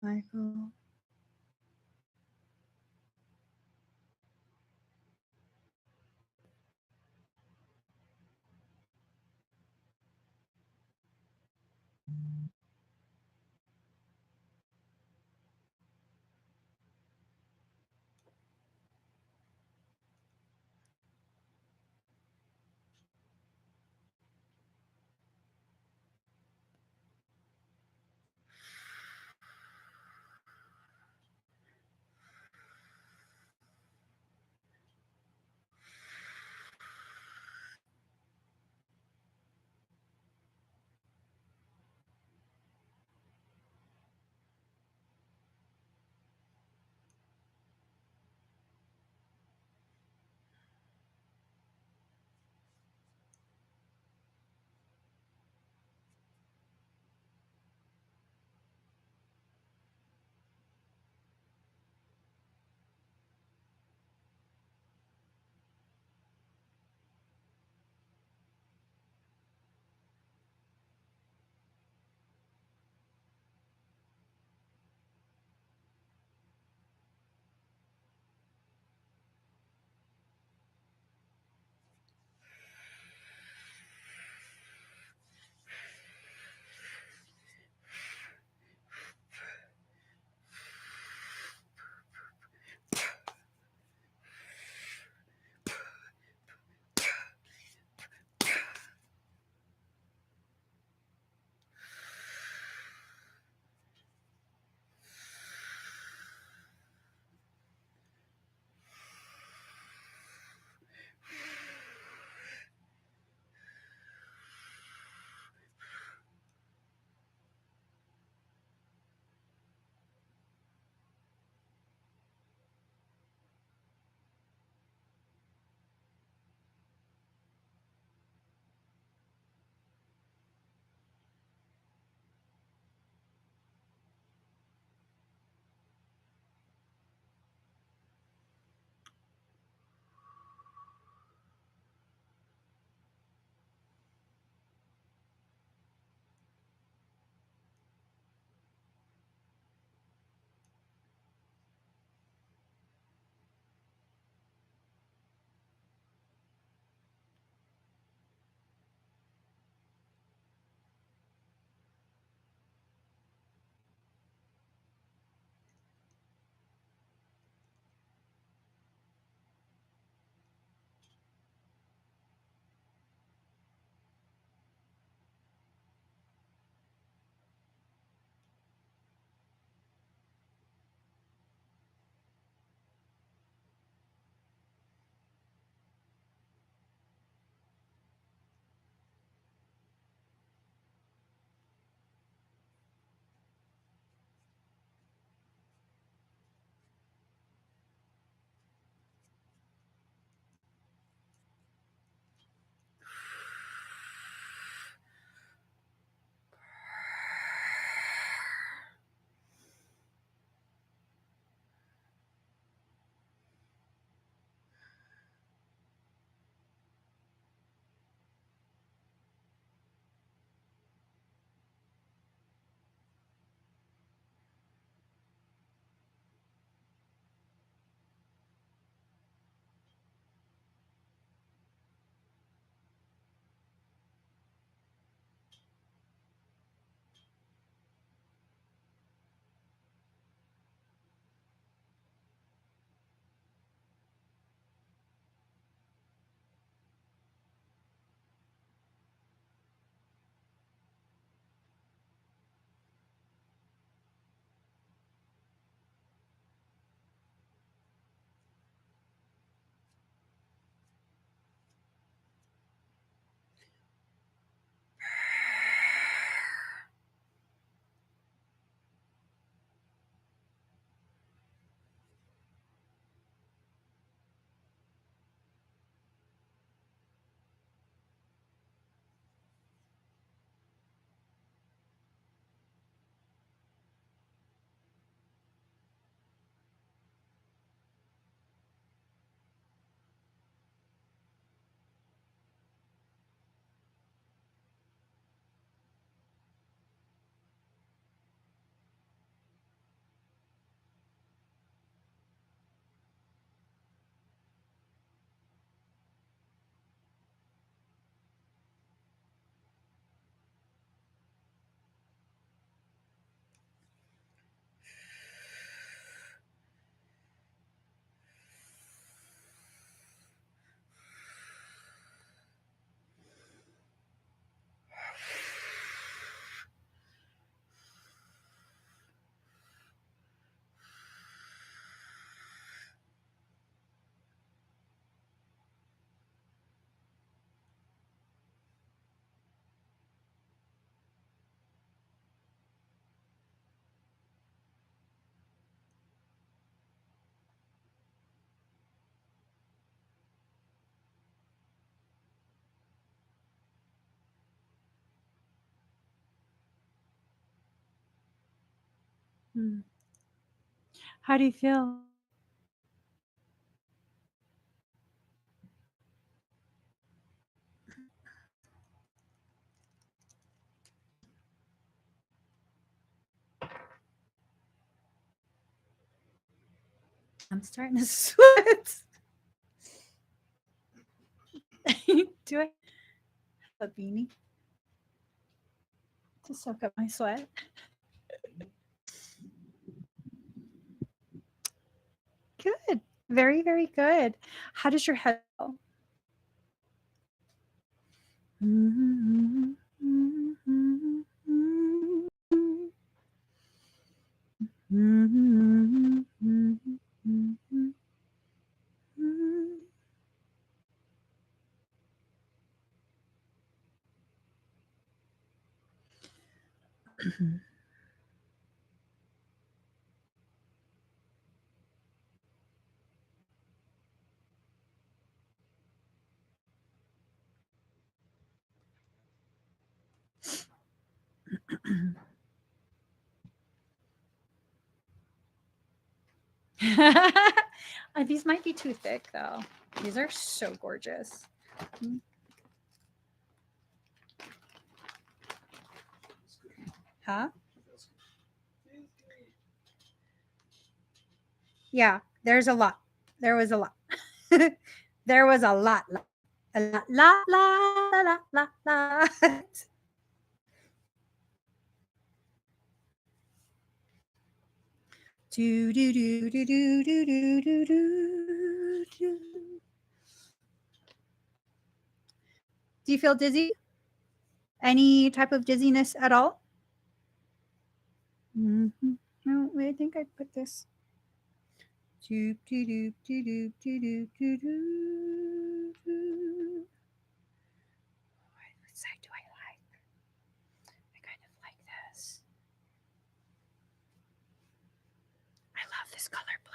Michael. Hmm. How do you feel? I'm starting to sweat. Do I have a beanie to soak up my sweat? Good. Very, very good. How does your head feel? These might be too thick though. These are so gorgeous. Huh? Yeah, there's a lot. There was a lot. There was a lot. A lot, la. Do do do do do do do do do. Do you feel dizzy? Any type of dizziness at all? Mm-hmm. No, I think I put this. Do do do do do do do do do. What side do I like? I kind of like this. I love this color blue.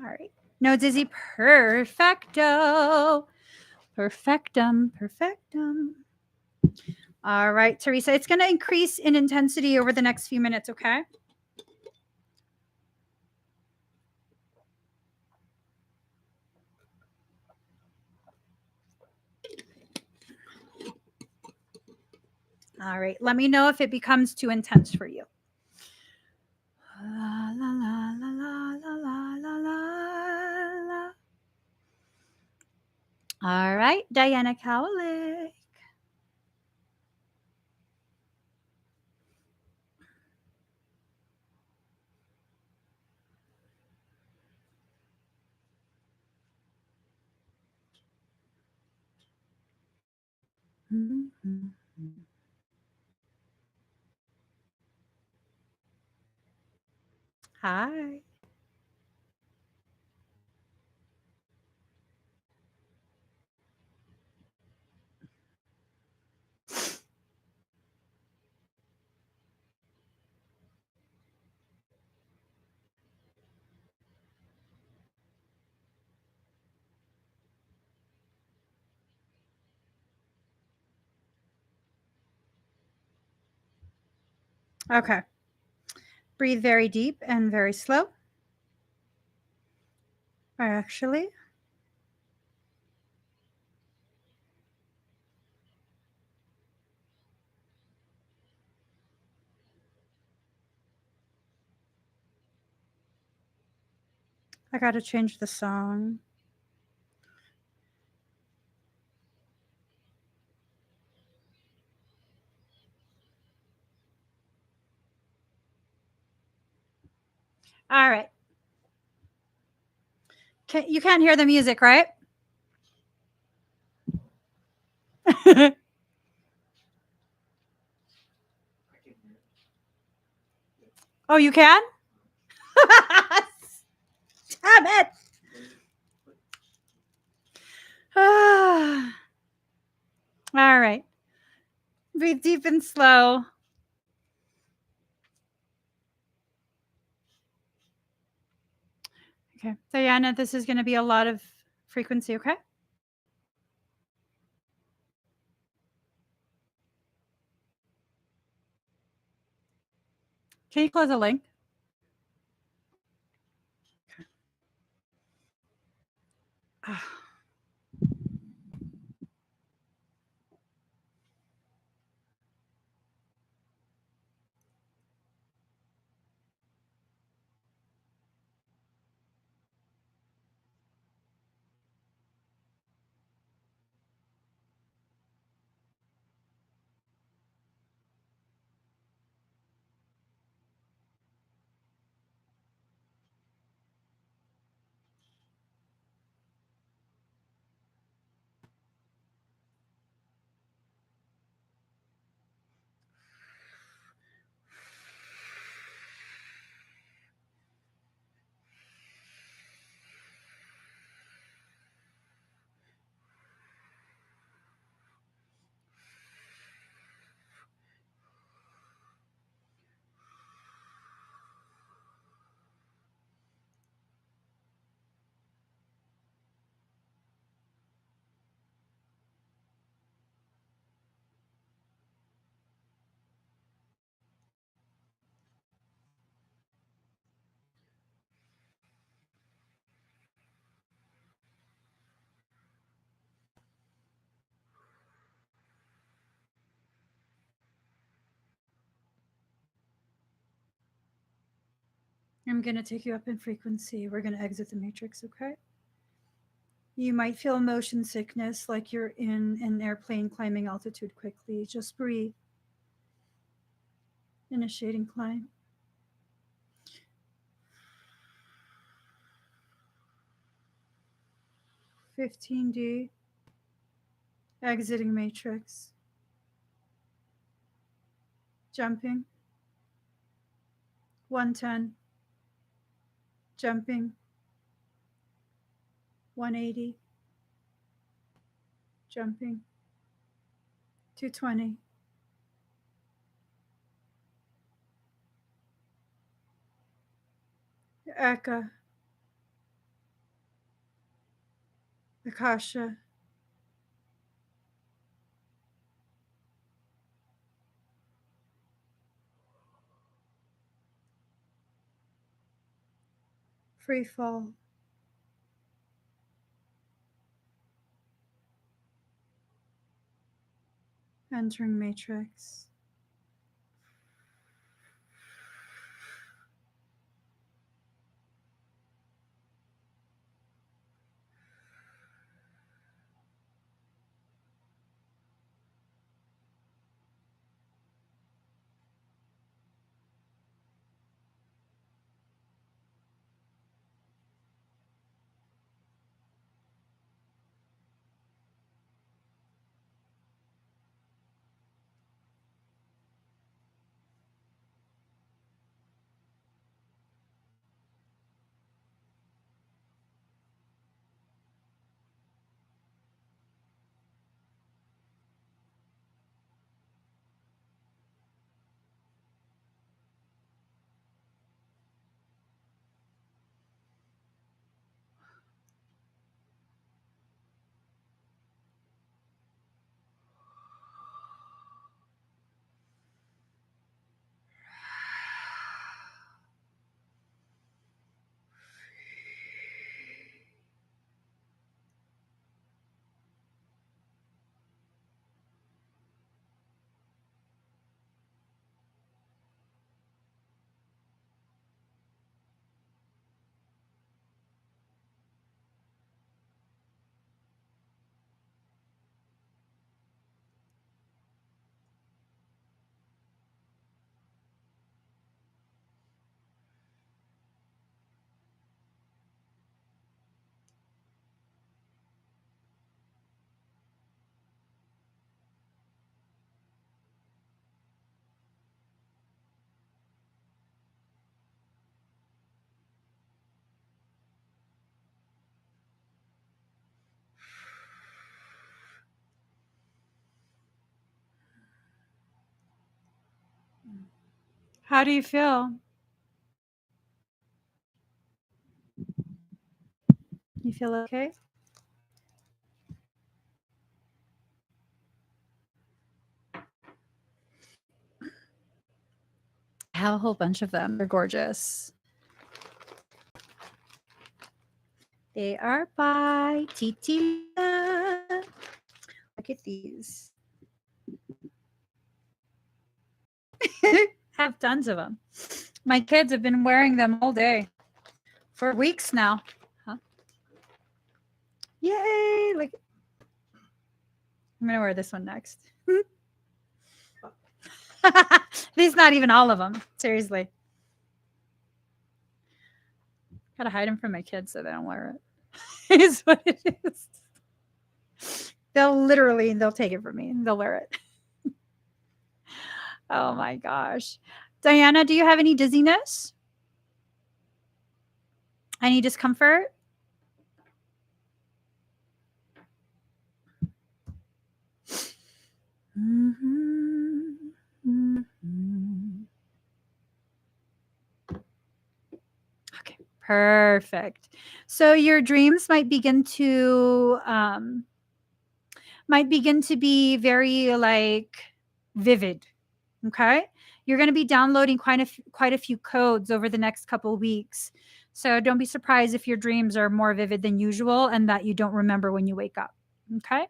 All right. No dizzy. Perfecto. Perfectum. All right, Teresa. It's going to increase in intensity over the next few minutes, okay? All right. Let me know if it becomes too intense for you. La, la, la, la, la, la, la, la. All right, Diana Cowlick. Mm-hmm. Hi. Okay. Breathe very deep and very slow. Actually, I got to change the song. All right. You can't hear the music, right? Oh, you can? Damn it. All right. Breathe deep and slow. Okay. Diana, this is going to be a lot of frequency, okay? Can you close the link? Ah. I'm going to take you up in frequency. We're going to exit the matrix, okay? You might feel motion sickness like you're in an airplane climbing altitude quickly. Just breathe. Initiating climb. 15D. Exiting matrix. Jumping. 110. Jumping. 180. Jumping. 220. Eka. Akasha. Free fall. Entering matrix. How do you feel? You feel okay? I have a whole bunch of them. They're gorgeous. They are by Titi Lisa. Look at these. Have tons of them. My kids have been wearing them all day for weeks now. Huh? Yay! Like, I'm gonna wear this one next. These not even all of them. Seriously. Gotta hide them from my kids so they don't wear it. Is what it is. They'll take it from me and they'll wear it. Oh my gosh. Diana, do you have any dizziness? Any discomfort? Mm-hmm. Mm-hmm. Okay, perfect. So your dreams might begin to be very like vivid. Okay, you're going to be downloading quite a few codes over the next couple of weeks. So don't be surprised if your dreams are more vivid than usual and that you don't remember when you wake up. Okay.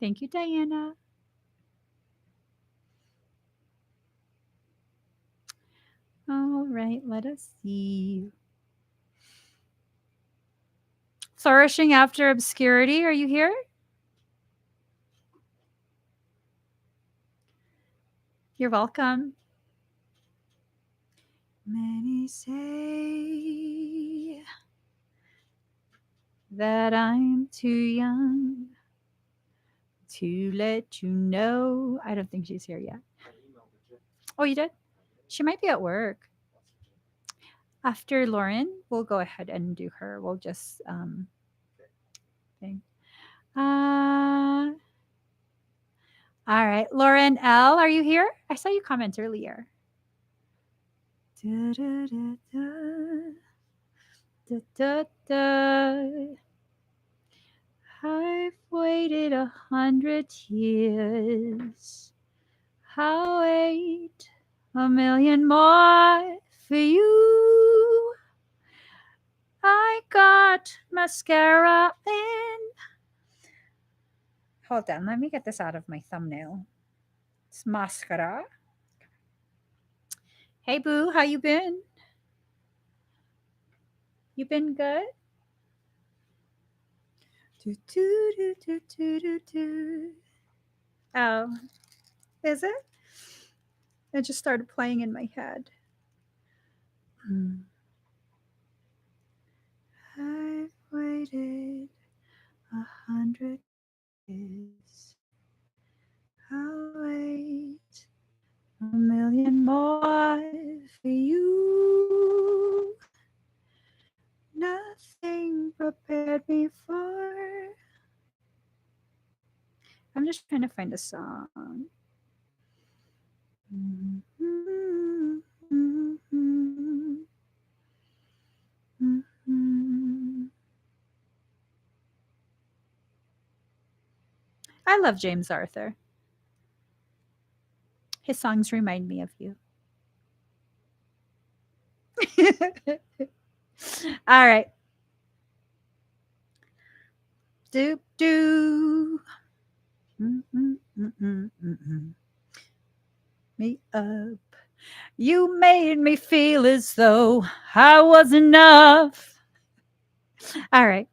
Thank you, Diana. All right, let us see. Flourishing after obscurity. Are you here? You're welcome. Many say that I'm too young to let you know. I don't think she's here yet. Oh, you did? She might be at work. After Lauren, we'll go ahead and do her. We'll just thing. Uh, all right, Lauren L, are you here? I saw you comment earlier. Da, da, da, da. Da, da, da. I've waited 100 years. I'll wait a million more for you. I got mascara in. Hold on, let me get this out of my thumbnail. It's mascara. Hey boo, how you been? You been good? Do, do, do, do, do, do, do. Oh, is it? It just started playing in my head. I've waited 100 years. I'll wait a million more for you. Nothing prepared me for. I'm just trying to find a song. Mm-hmm. Mm-hmm. Mm-hmm. I love James Arthur. His songs remind me of you. All right. Doop doo. Me up. You made me feel as though I was enough. All right.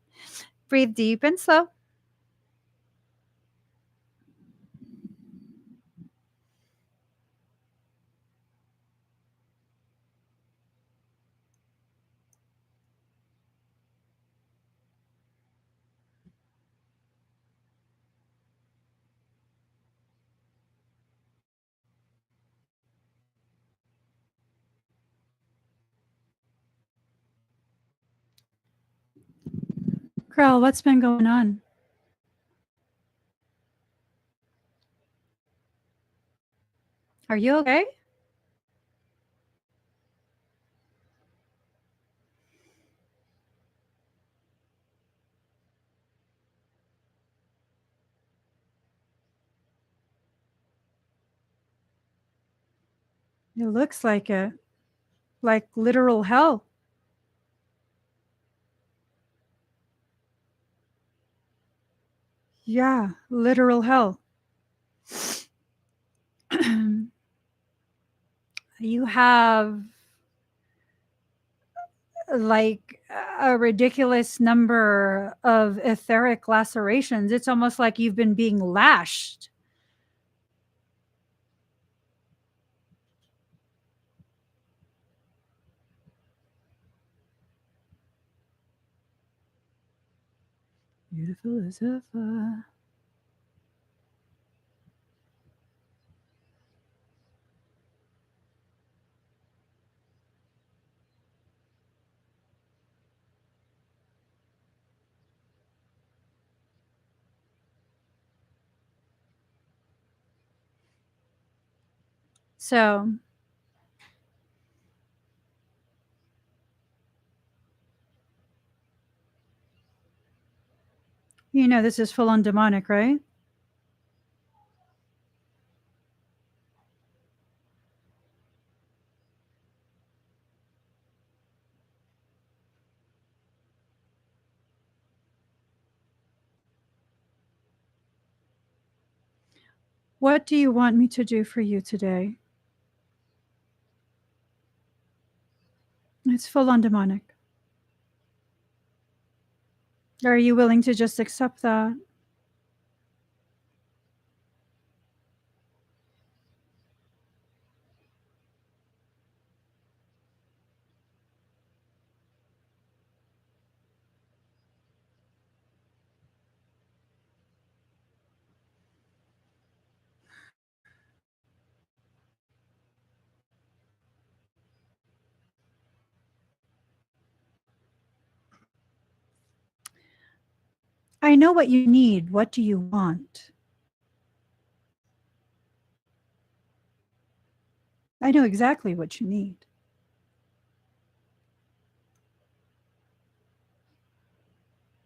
Breathe deep and slow. Girl, what's been going on? Are you okay? It looks like it. Like literal hell. Yeah, literal hell. You have like a ridiculous number of etheric lacerations. It's almost like you've been being lashed. Beautiful as ever. So, you know, this is full on demonic, right? What do you want me to do for you today? It's full on demonic. Are you willing to just accept that? I know what you need. What do you want? I know exactly what you need.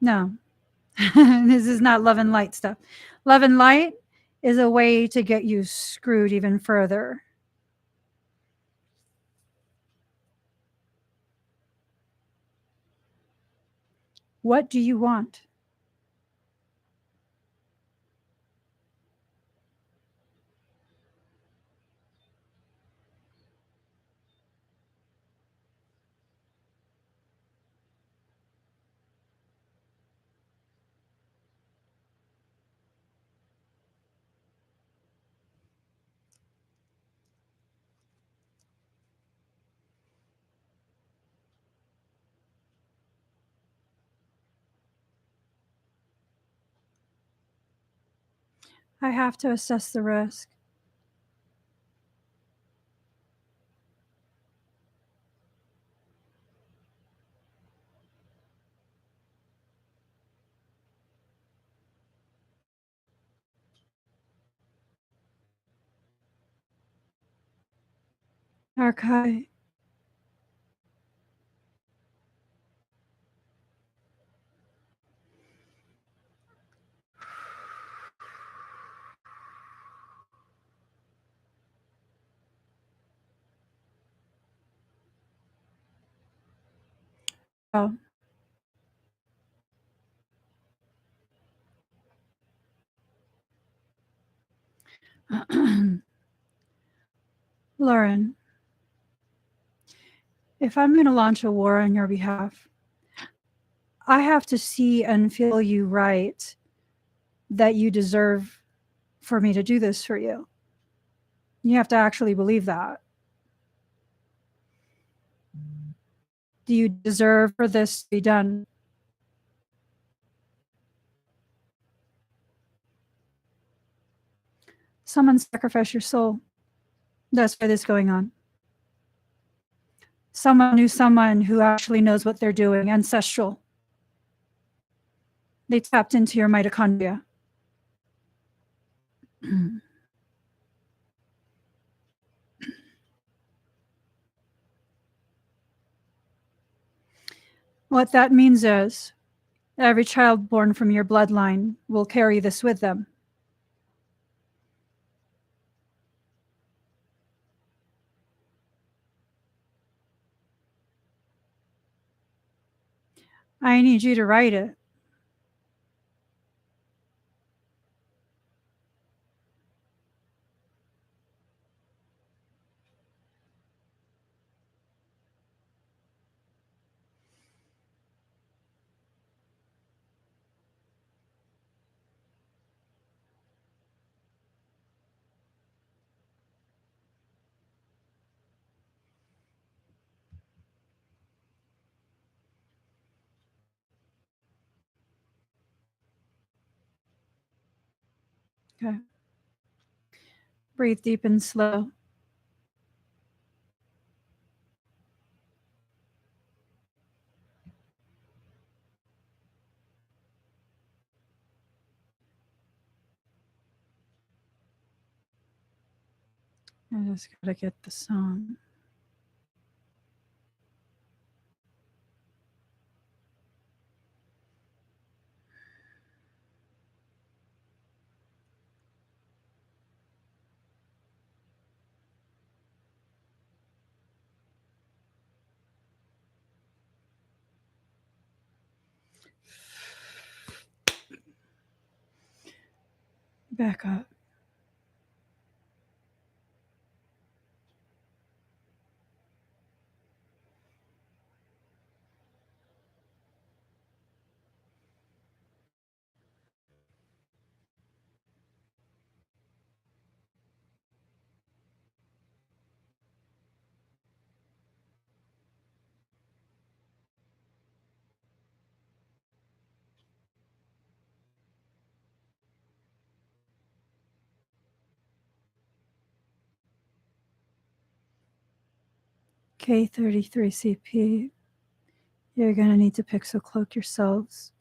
No, this is not love and light stuff. Love and light is a way to get you screwed even further. What do you want? I have to assess the risk. Archive. Oh. Lauren, if I'm going to launch a war on your behalf, I have to see and feel you right that you deserve for me to do this for you. You have to actually believe that. Do you deserve for this to be done? Someone sacrifice your soul. That's why this is going on. Someone knew someone who actually knows what they're doing, ancestral. They tapped into your mitochondria. What that means is every child born from your bloodline will carry this with them. I need you to write it. Okay. Breathe deep and slow. I just gotta get the song. Back up. K33CP, you're going to need to pixel cloak yourselves.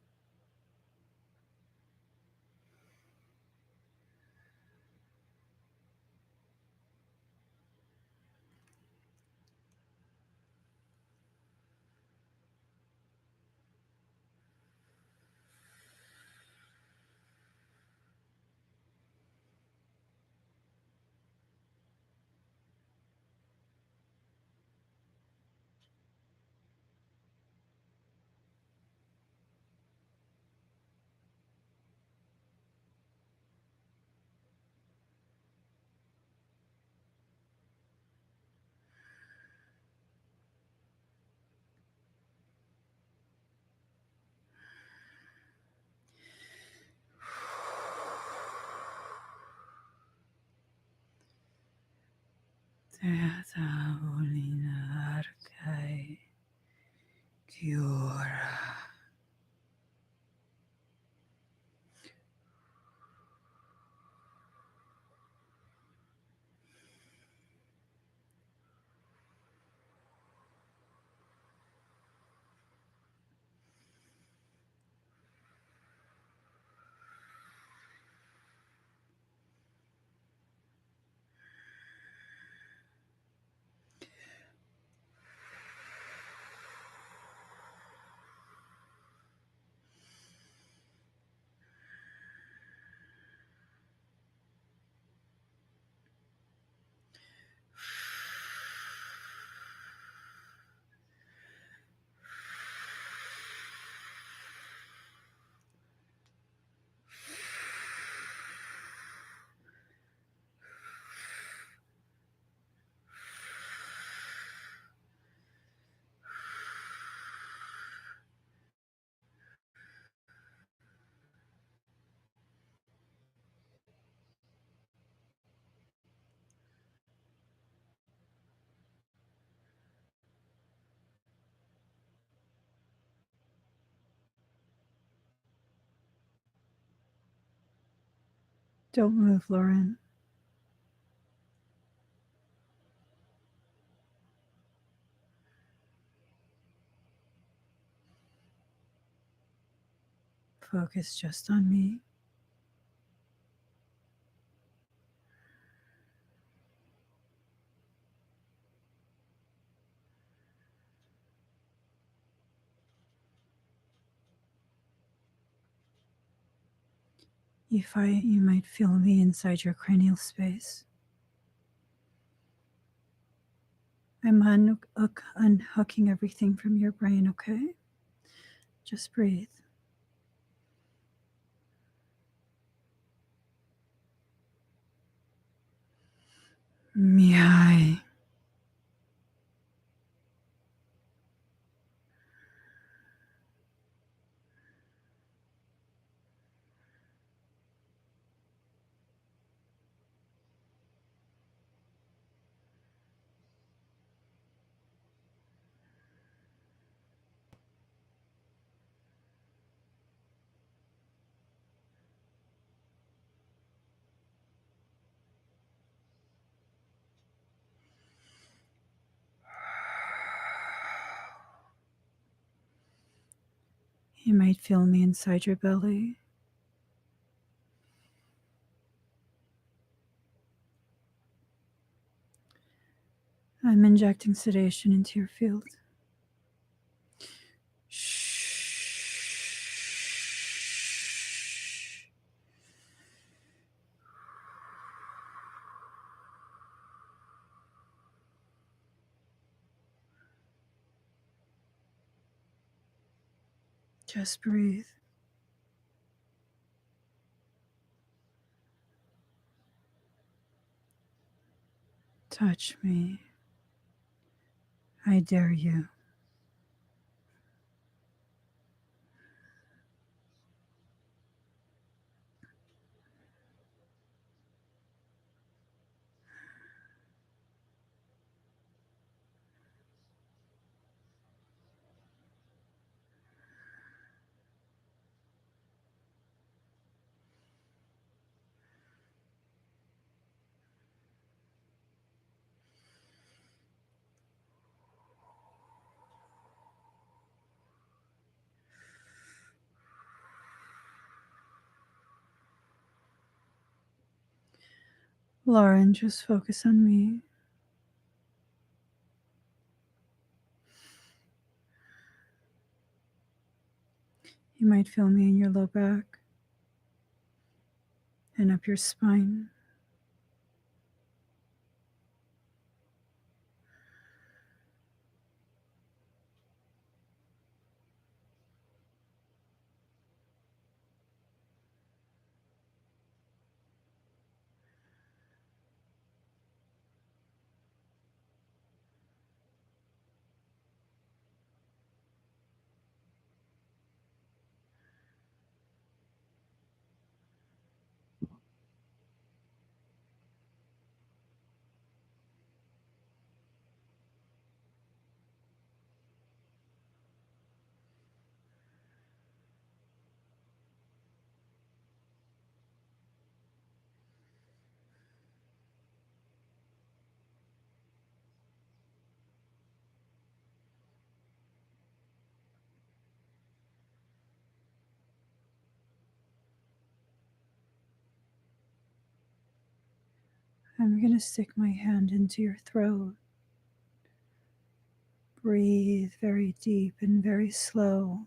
Don't move, Lauren. Focus just on me. You might feel me inside your cranial space. I'm unhooking everything from your brain, okay? Just breathe. Mihai. You might feel me inside your belly. I'm injecting sedation into your field. Shh. Just breathe. Touch me. I dare you. Lauren, just focus on me. You might feel me in your low back and up your spine. I'm going to stick my hand into your throat. Breathe very deep and very slow.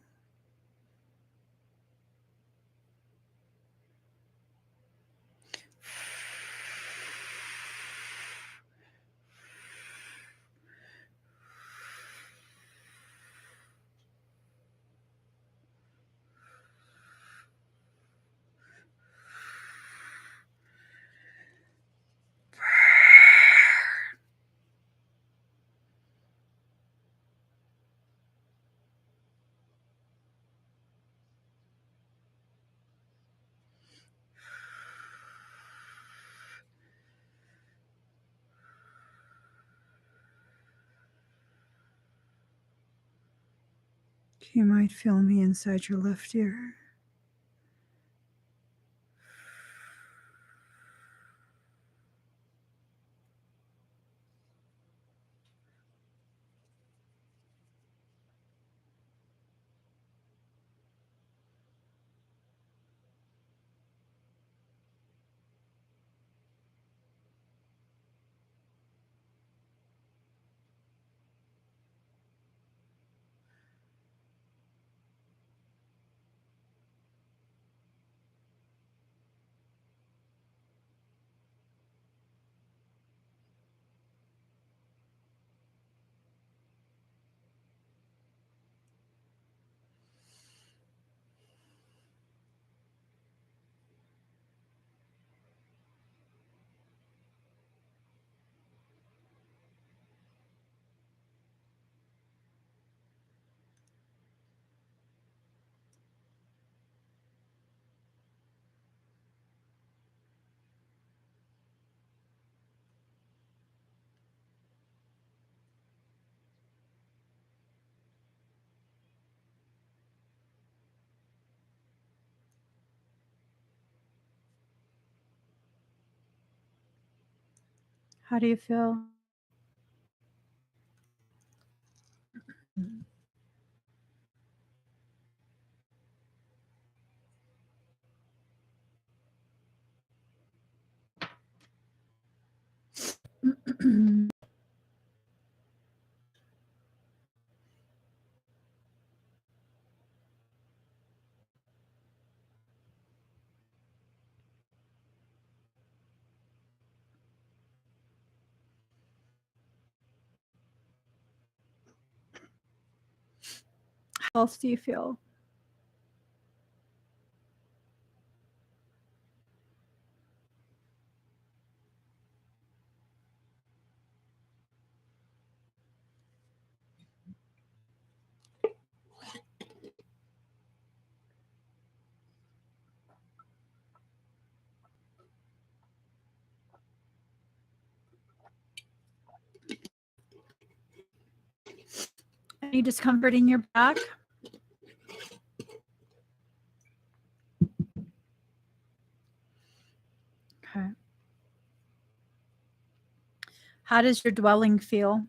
You might feel me inside your left ear. How do you feel? How else do you feel? Any discomfort in your back? Okay. How does your dwelling feel?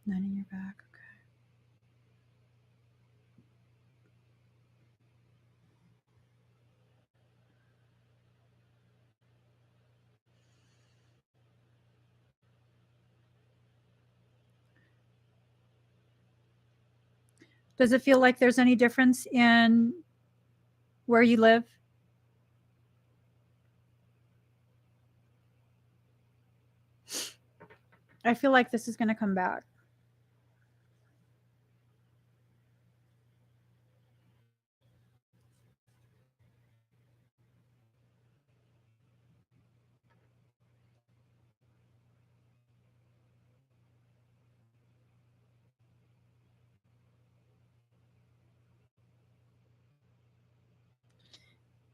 None in your back. Okay. Does it feel like there's any difference in where you live? I feel like this is going to come back.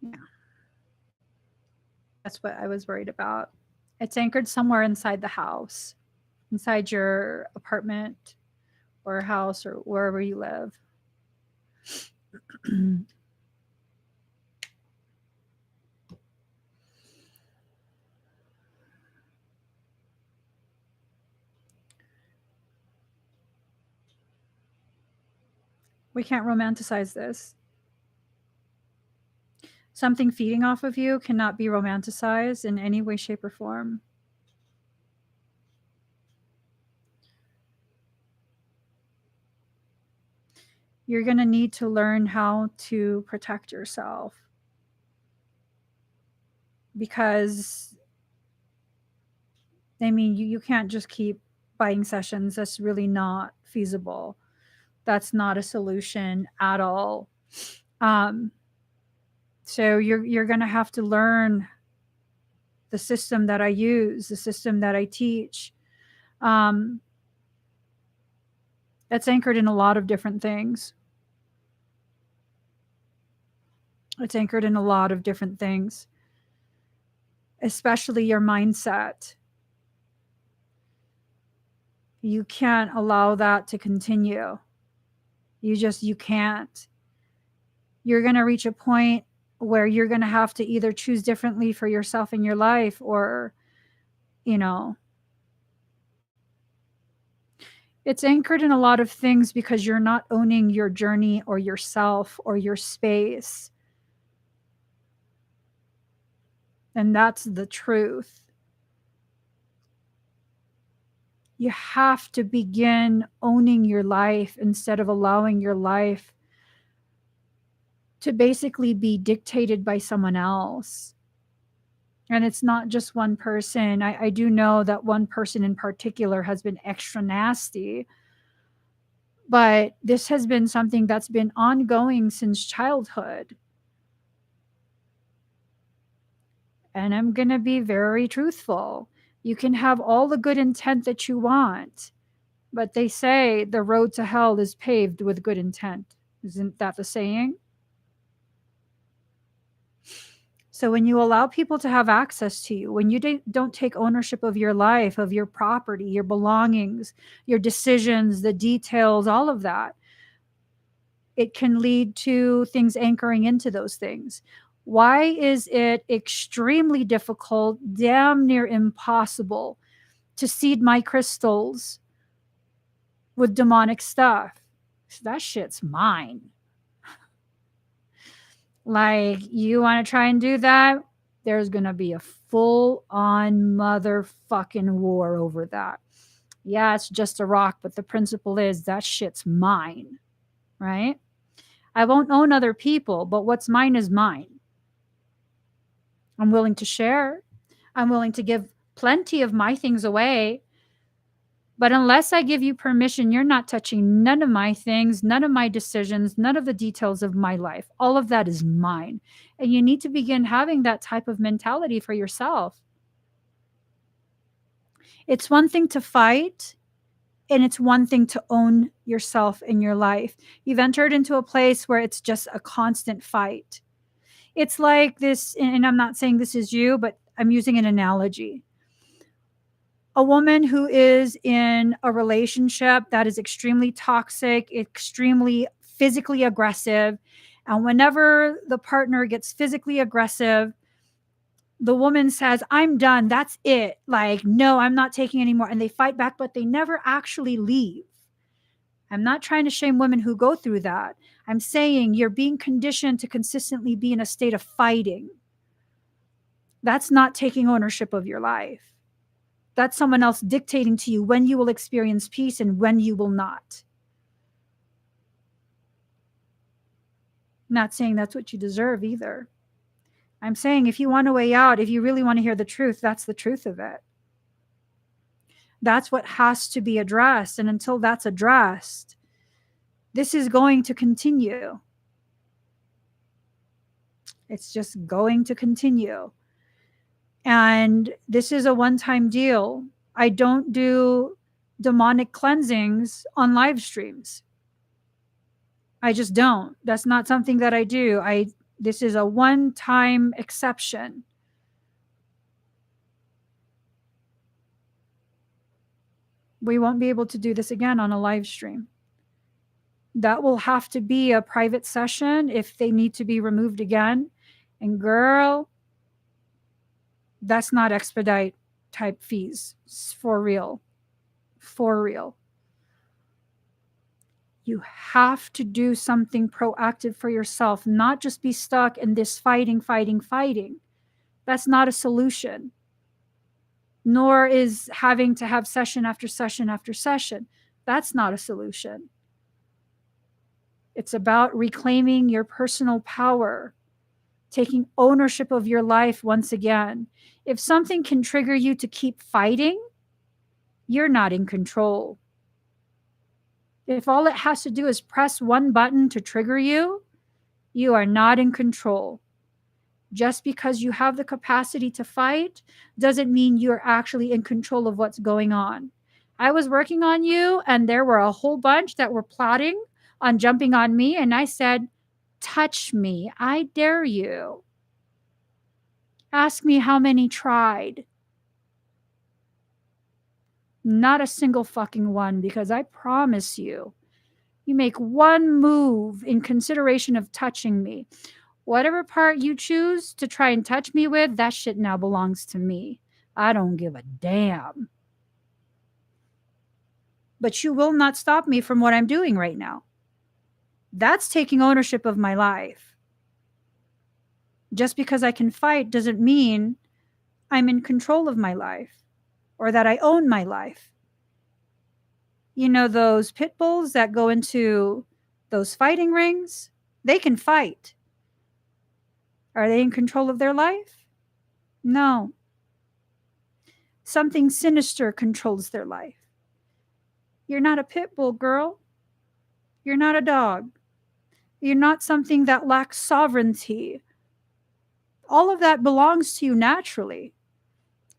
Yeah. That's what I was worried about. It's anchored somewhere inside the house, inside your apartment or house or wherever you live. We can't romanticize this. Something feeding off of you cannot be romanticized in any way, shape, or form. You're going to need to learn how to protect yourself because, I mean, you can't just keep buying sessions. That's really not feasible. That's not a solution at all. Um, so you're going to have to learn the system that I use, the system that I teach. Um, it's anchored in a lot of different things. It's anchored in a lot of different things, especially your mindset. You can't allow that to continue. You can't. You're going to reach a point where you're going to have to either choose differently for yourself in your life or, you know, it's anchored in a lot of things because you're not owning your journey or yourself or your space. And that's the truth. You have to begin owning your life instead of allowing your life to basically be dictated by someone else. And it's not just one person. I do know that one person in particular has been extra nasty, but this has been something that's been ongoing since childhood. And I'm going to be very truthful. You can have all the good intent that you want, but they say the road to hell is paved with good intent. Isn't that the saying? So when you allow people to have access to you, when you don't take ownership of your life, of your property, your belongings, your decisions, the details, all of that, it can lead to things anchoring into those things. Why is it extremely difficult, damn near impossible, to seed my crystals with demonic stuff? That shit's mine. Like, you want to try and do that? There's going to be a full on motherfucking war over that. Yeah, it's just a rock, but the principle is that shit's mine, right? I won't own other people, but what's mine is mine. I'm willing to share. I'm willing to give plenty of my things away. But unless I give you permission, you're not touching none of my things, none of my decisions, none of the details of my life. All of that is mine. And you need to begin having that type of mentality for yourself. It's one thing to fight, and it's one thing to own yourself in your life. You've entered into a place where it's just a constant fight. It's like this, and I'm not saying this is you, but I'm using an analogy. A woman who is in a relationship that is extremely toxic, extremely physically aggressive, and whenever the partner gets physically aggressive, the woman says, I'm done. That's it. Like, no, I'm not taking any more. And they fight back, but they never actually leave. I'm not trying to shame women who go through that. I'm saying you're being conditioned to consistently be in a state of fighting. That's not taking ownership of your life. That's someone else dictating to you when you will experience peace and when you will not. I'm not saying that's what you deserve either. I'm saying if you want a way out, if you really want to hear the truth, that's the truth of it. That's what has to be addressed. And until that's addressed, this is going to continue. It's just going to continue. And this is a one-time deal. I don't do demonic cleansings on live streams. I just don't. That's not something that I do. This is a one-time exception. We won't be able to do this again on a live stream. That will have to be a private session if they need to be removed again. And girl, that's not expedite type fees. It's for real. For real. You have to do something proactive for yourself, not just be stuck in this fighting. That's not a solution. Nor is having to have session after session after session. That's not a solution. It's about reclaiming your personal power, taking ownership of your life once again. If something can trigger you to keep fighting, you're not in control. If all it has to do is press one button to trigger you, you are not in control. Just because you have the capacity to fight doesn't mean you're actually in control of what's going on. I was working on you, and there were a whole bunch that were plotting on jumping on me, and I said, touch me. I dare you. Ask me how many tried. Not a single fucking one, because I promise you, you make one move in consideration of touching me. Whatever part you choose to try and touch me with, that shit now belongs to me. I don't give a damn. But you will not stop me from what I'm doing right now. That's taking ownership of my life. Just because I can fight doesn't mean I'm in control of my life or that I own my life. You know, those pit bulls that go into those fighting rings, they can fight. Are they in control of their life? No. Something sinister controls their life. You're not a pit bull, girl. You're not a dog. You're not something that lacks sovereignty. All of that belongs to you naturally.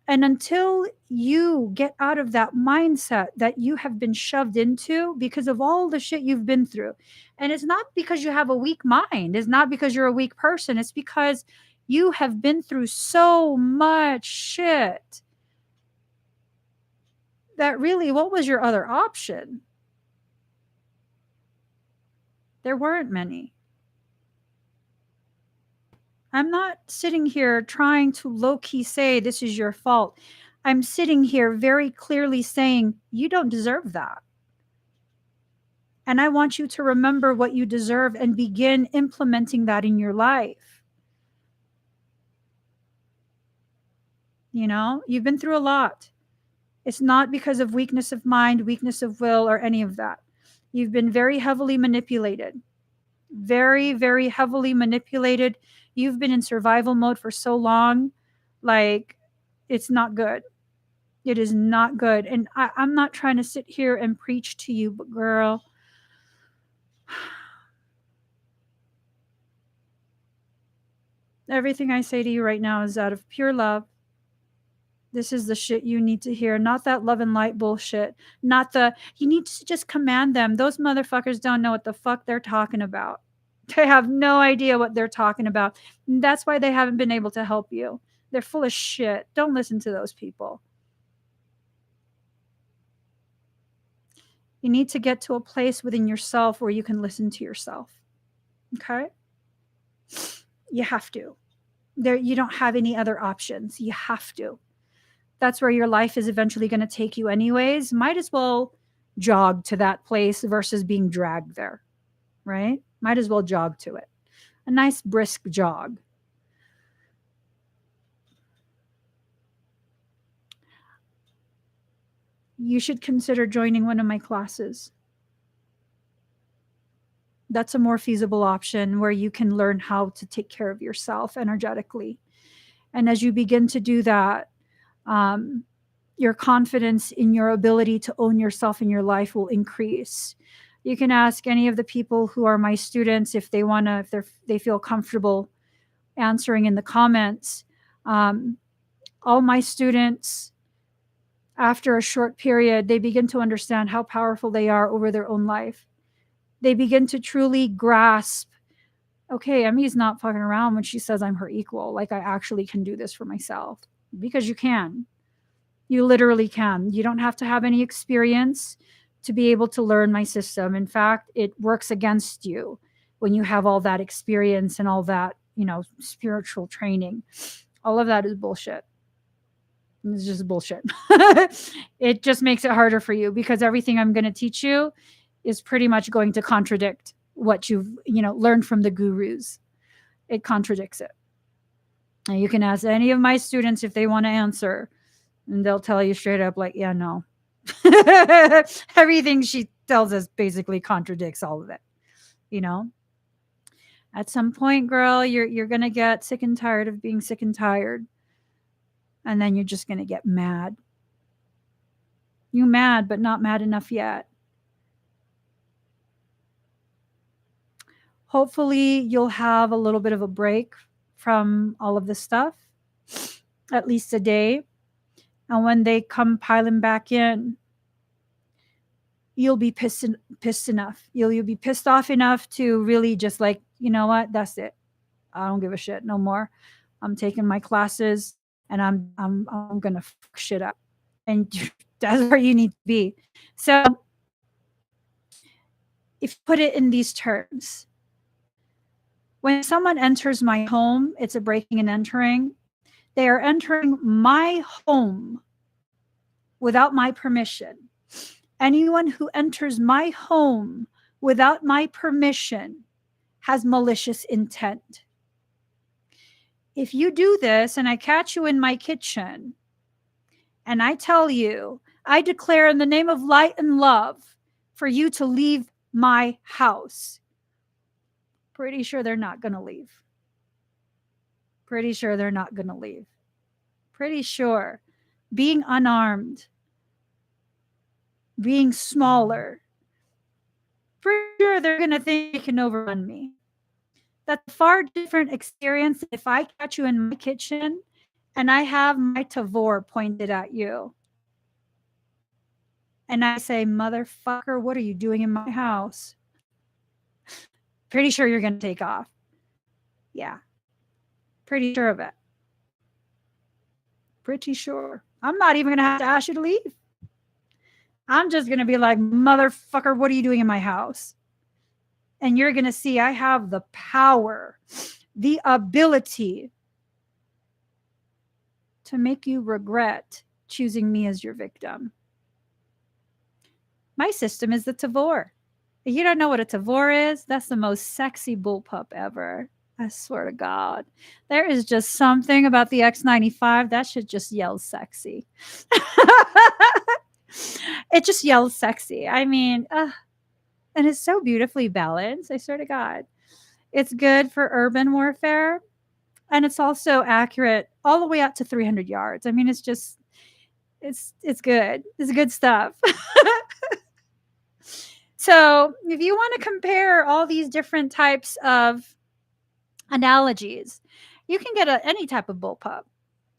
And until you get out of that mindset that you have been shoved into because of all the shit you've been through, and it's not because you have a weak mind, it's not because you're a weak person, it's because You have been through so much shit that really, what was your other option? There weren't many. I'm not sitting here trying to low key say this is your fault. I'm sitting here very clearly saying you don't deserve that. And I want you to remember what you deserve and begin implementing that in your life. You know, you've been through a lot. It's not because of weakness of mind, weakness of will, or any of that. You've been very heavily manipulated. Very, very heavily manipulated. You've been in survival mode for so long. Like, it's not good. It is not good. And I'm not trying to sit here and preach to you, but girl, everything I say to you right now is out of pure love. This is the shit you need to hear, not that love and light bullshit. Not the, you need to just command them. Those motherfuckers don't know what the fuck they're talking about. They have no idea what they're talking about. And that's why they haven't been able to help you. They're full of shit. Don't listen to those people. You need to get to a place within yourself where you can listen to yourself. Okay? You have to. There, you don't have any other options. You have to. That's where your life is eventually going to take you anyways. Might as well jog to that place versus being dragged there, right? Might as well jog to it. A nice brisk jog. You should consider joining one of my classes. That's a more feasible option where you can learn how to take care of yourself energetically. And as you begin to do that, your confidence in your ability to own yourself in your life will increase. You can ask any of the people who are my students if they want to, if they feel comfortable answering in the comments. All my students, after a short period, they begin to understand how powerful they are over their own life. They begin to truly grasp, okay, Emmie's not fucking around when she says I'm her equal. Like, I actually can do this for myself. Because you can. You literally can. You don't have to have any experience to be able to learn my system. In fact, it works against you when you have all that experience and all that, spiritual training. All of that is bullshit. It's just bullshit. It just makes it harder for you because everything I'm going to teach you is pretty much going to contradict what you've, learned from the gurus. It contradicts it. And you can ask any of my students if they want to answer, and they'll tell you straight up, like, yeah, no. Everything she tells us basically contradicts all of it. At some point, girl, you're gonna get sick and tired of being sick and tired, and then you're just gonna get mad. You mad, but not mad enough yet. Hopefully, you'll have a little bit of a break from all of this stuff, at least a day. And when they come piling back in, you'll be pissed enough. You'll be pissed off enough to really just like, you know what? That's it. I don't give a shit no more. I'm taking my classes and I'm gonna fuck shit up. And that's where you need to be. So if you put it in these terms, when someone enters my home, it's a breaking and entering. They are entering my home without my permission. Anyone who enters my home without my permission has malicious intent. If you do this and I catch you in my kitchen and I tell you, I declare in the name of light and love for you to leave my house, pretty sure they're not going to leave. Pretty sure they're not going to leave. Pretty sure being unarmed, being smaller, pretty sure they're going to think they can overrun me. That's a far different experience if I catch you in my kitchen and I have my Tavor pointed at you. And I say, motherfucker, what are you doing in my house? Pretty sure you're going to take off. Yeah. Pretty sure of it. Pretty sure. I'm not even going to have to ask you to leave. I'm just going to be like, motherfucker, what are you doing in my house? And you're going to see I have the power, the ability to make you regret choosing me as your victim. My system is the Tavor. If you don't know what a Tavor is, that's the most sexy bullpup ever. I swear to God. There is just something about the X95 that should just yell sexy. It just yells sexy. I mean, and it's so beautifully balanced. I swear to God. It's good for urban warfare. And it's also accurate all the way out to 300 yards. I mean, it's just, it's good. It's good stuff. So if you want to compare all these different types of analogies, you can get any type of bullpup.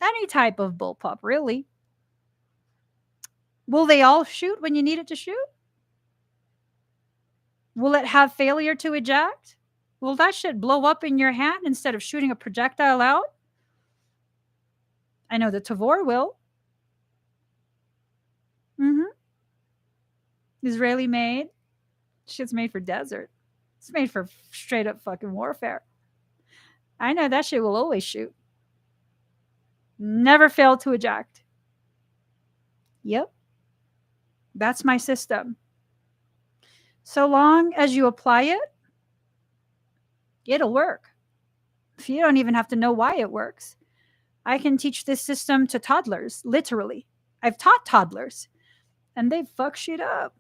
Any type of bullpup, really. Will they all shoot when you need it to shoot? Will it have failure to eject? Will that shit blow up in your hand instead of shooting a projectile out? I know the Tavor will. Mm-hmm. Israeli made. Shit's made for desert. It's made for straight up fucking warfare. I know that shit will always shoot. Never fail to eject. Yep. That's my system. So long as you apply it, it'll work. If you don't even have to know why it works. I can teach this system to toddlers, literally. I've taught toddlers, and they fuck shit up.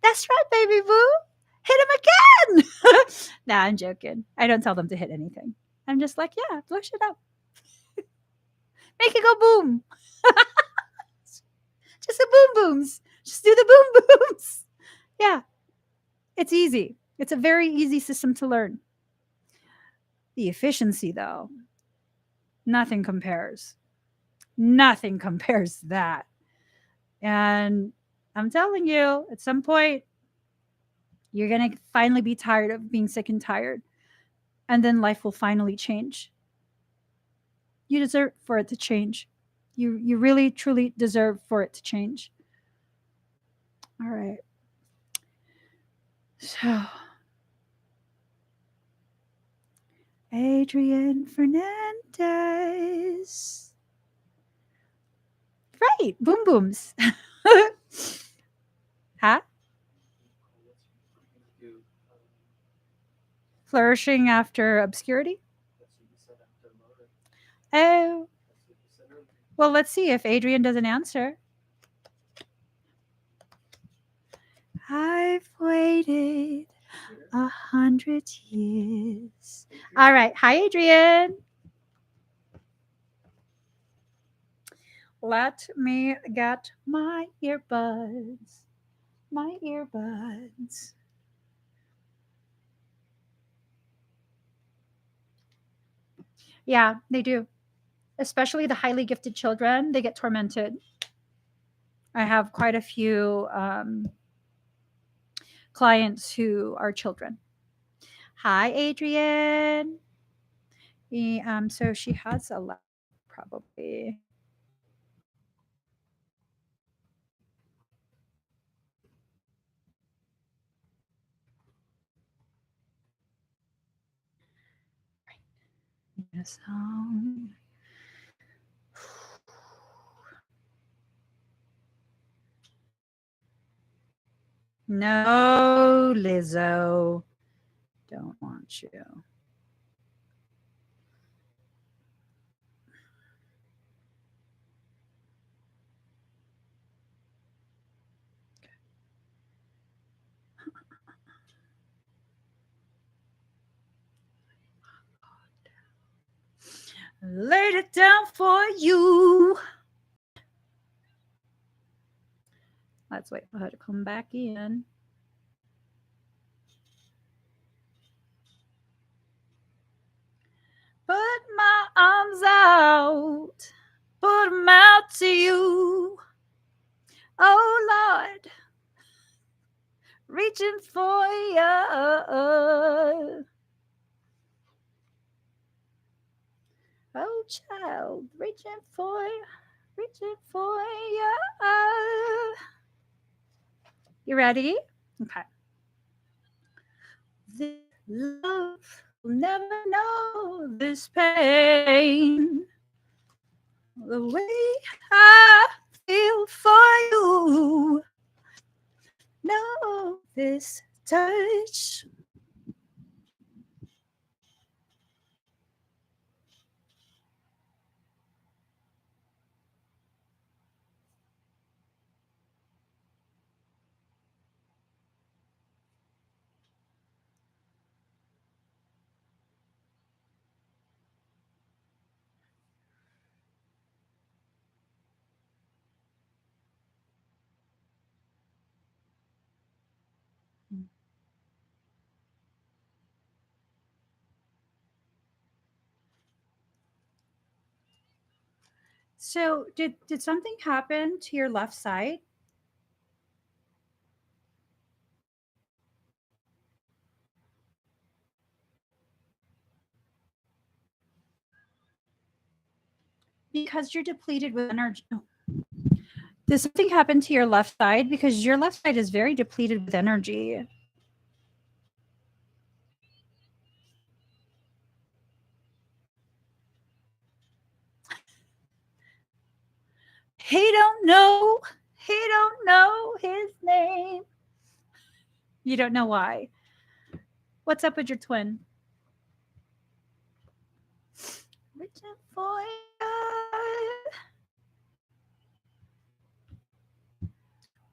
That's right, baby boo. Hit him again. Nah, I'm joking. I don't tell them to hit anything. I'm just like, yeah, blow shit up. Make it go boom. Just the boom booms. Just do the boom booms. Yeah, it's easy. It's a very easy system to learn. The efficiency, though, nothing compares. Nothing compares to that. And I'm telling you, at some point, you're going to finally be tired of being sick and tired. And then life will finally change. You deserve for it to change. You really, truly deserve for it to change. All right. So, Adrian Fernandez. Right. Boom booms. Huh? Flourishing after obscurity? Oh. Well, let's see if Adrian doesn't answer. I've waited 100 years. All right. Hi, Adrian. Let me get my earbuds. My earbuds. Yeah, they do. Especially the highly gifted children, they get tormented. I have quite a few clients who are children. Hi, Adrian. So she has a laptop, probably. Yes. No, Lizzo. Don't want you. Laid it down for you. Let's wait for her to come back in. Put my arms out, put them out to you. Oh Lord, reaching for you. Oh, child, reaching for you. You ready? Okay. This love will never know this pain. The way I feel for you. No, this touch. So, did something happen to your left side? Because you're depleted with energy. Did something happen to your left side? Because your left side is very depleted with energy. He don't know. He don't know his name. You don't know why. What's up with your twin? Reaching for you.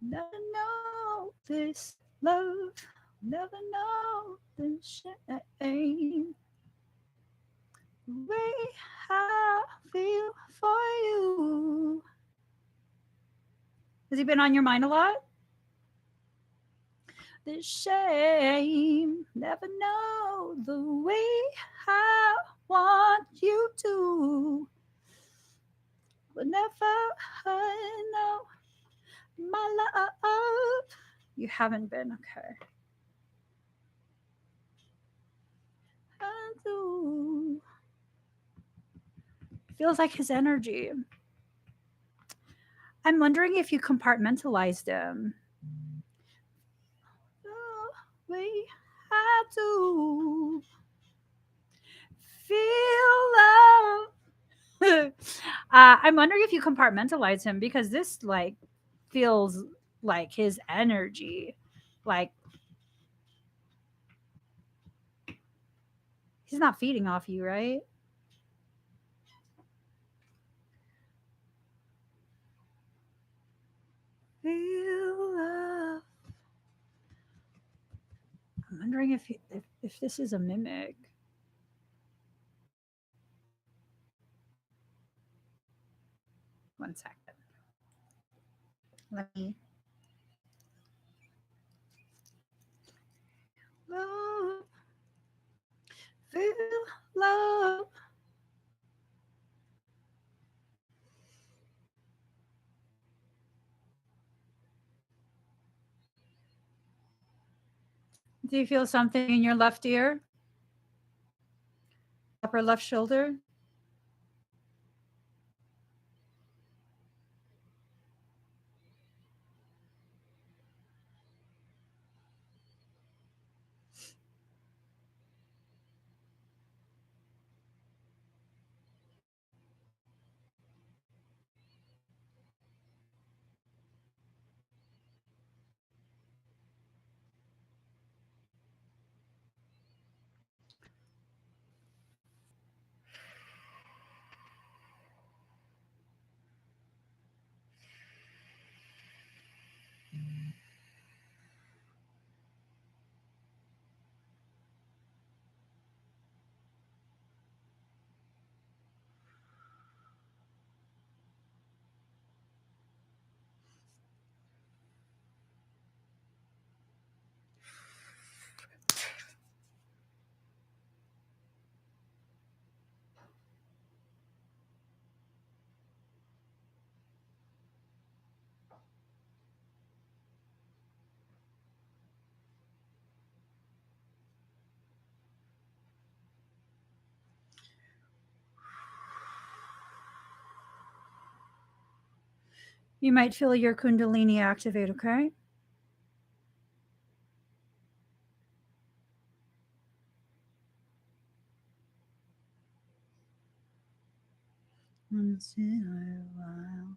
Never know this love. Never know this shame. The way I feel for you. Has he been on your mind a lot? This shame. Never know the way I want you to. Will never know my love. You haven't been, okay. I do. Feels like his energy. I'm wondering if you compartmentalized him. Oh, we had to feel love. I'm wondering if you compartmentalize him because this like feels like his energy. Like he's not feeding off you, right? Feel love. I'm wondering if this is a mimic. One second. Let me love. Feel love. Do you feel something in your left ear? Upper left shoulder? You might feel your Kundalini activate, okay? Once in a while.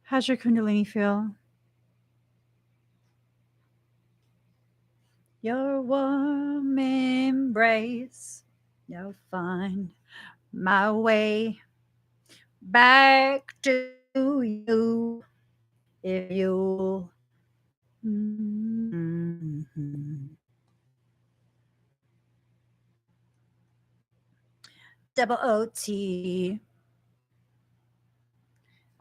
How's your Kundalini feel? Your warm embrace. You'll find my way back to you if you'll. Mhm. Double OT.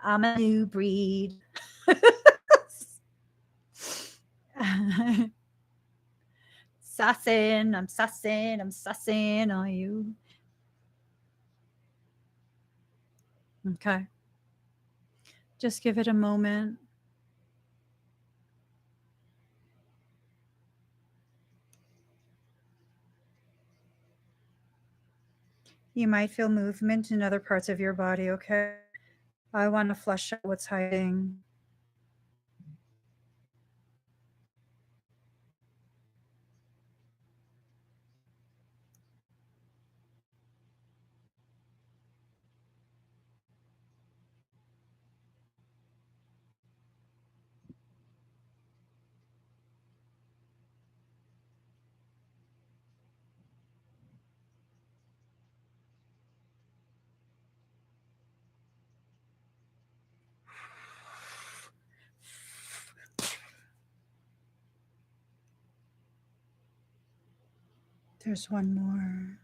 I'm a new breed. I'm sussing on you. Okay. Just give it a moment. You might feel movement in other parts of your body, okay? I want to flush out what's hiding. There's one more.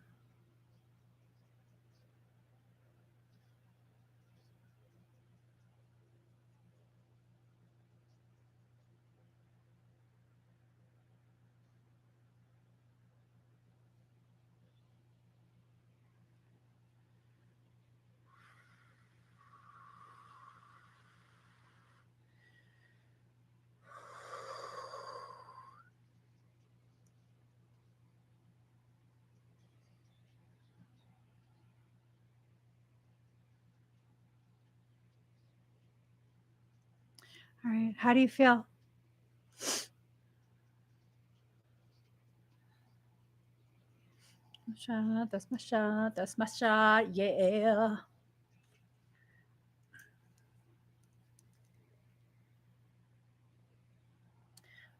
All right. How do you feel? Shot. That's my shot. That's my shot. Yeah.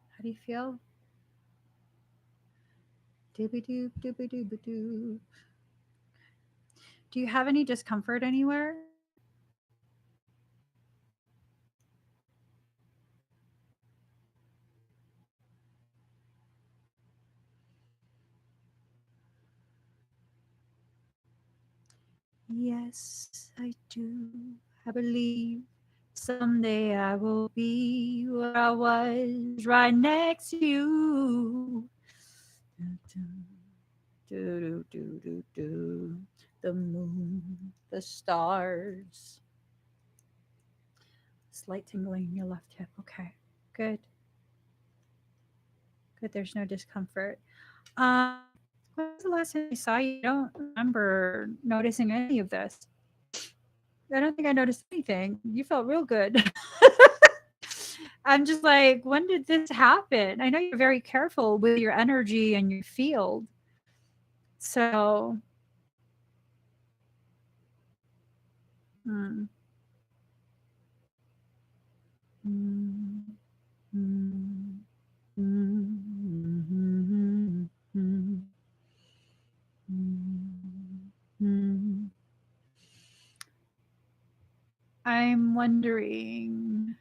How do you feel? Dooby doop, dooby dooby doo. Do you have any discomfort anywhere? Yes, I do. I believe someday I will be where I was, right next to you. Do, do, do, do, do. The moon, the stars. Slight tingling in your left hip. Okay, good. Good. There's no discomfort. Um, when was the last time I saw you? I don't remember noticing any of this. I don't think I noticed anything. You felt real good. I'm just like, when did this happen? I know you're very careful with your energy and your field. So, mm, mm, mm, mm, mm, mm, mm. I'm wondering.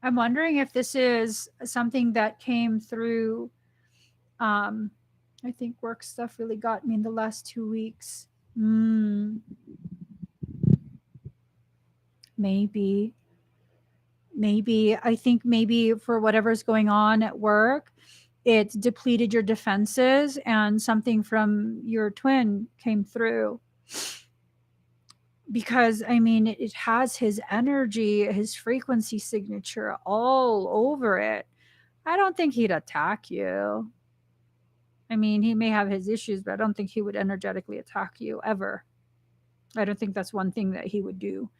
I'm wondering if this is something that came through. Um, I think work stuff really got me in the last 2 weeks. Mm, maybe, I think maybe for whatever's going on at work, it depleted your defenses and something from your twin came through. Because I mean, it has his energy, his frequency signature all over it. I don't think he'd attack you. I mean, he may have his issues, but I don't think he would energetically attack you ever. I don't think that's one thing that he would do.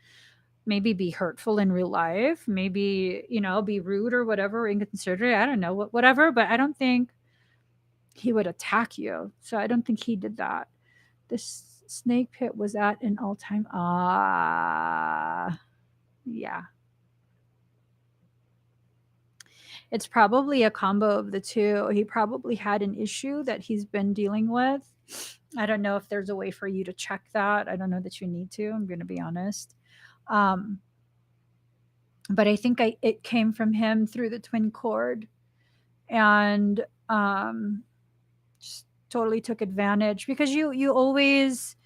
Maybe be hurtful in real life, maybe, be rude or whatever, inconsiderate. I don't know, whatever, but I don't think he would attack you. So I don't think he did that. This snake pit was at an all time. Yeah. It's probably a combo of the two. He probably had an issue that he's been dealing with. I don't know if there's a way for you to check that. I don't know that you need to. I'm going to be honest. Um, but I think it came from him through the twin cord, and just totally took advantage because you always,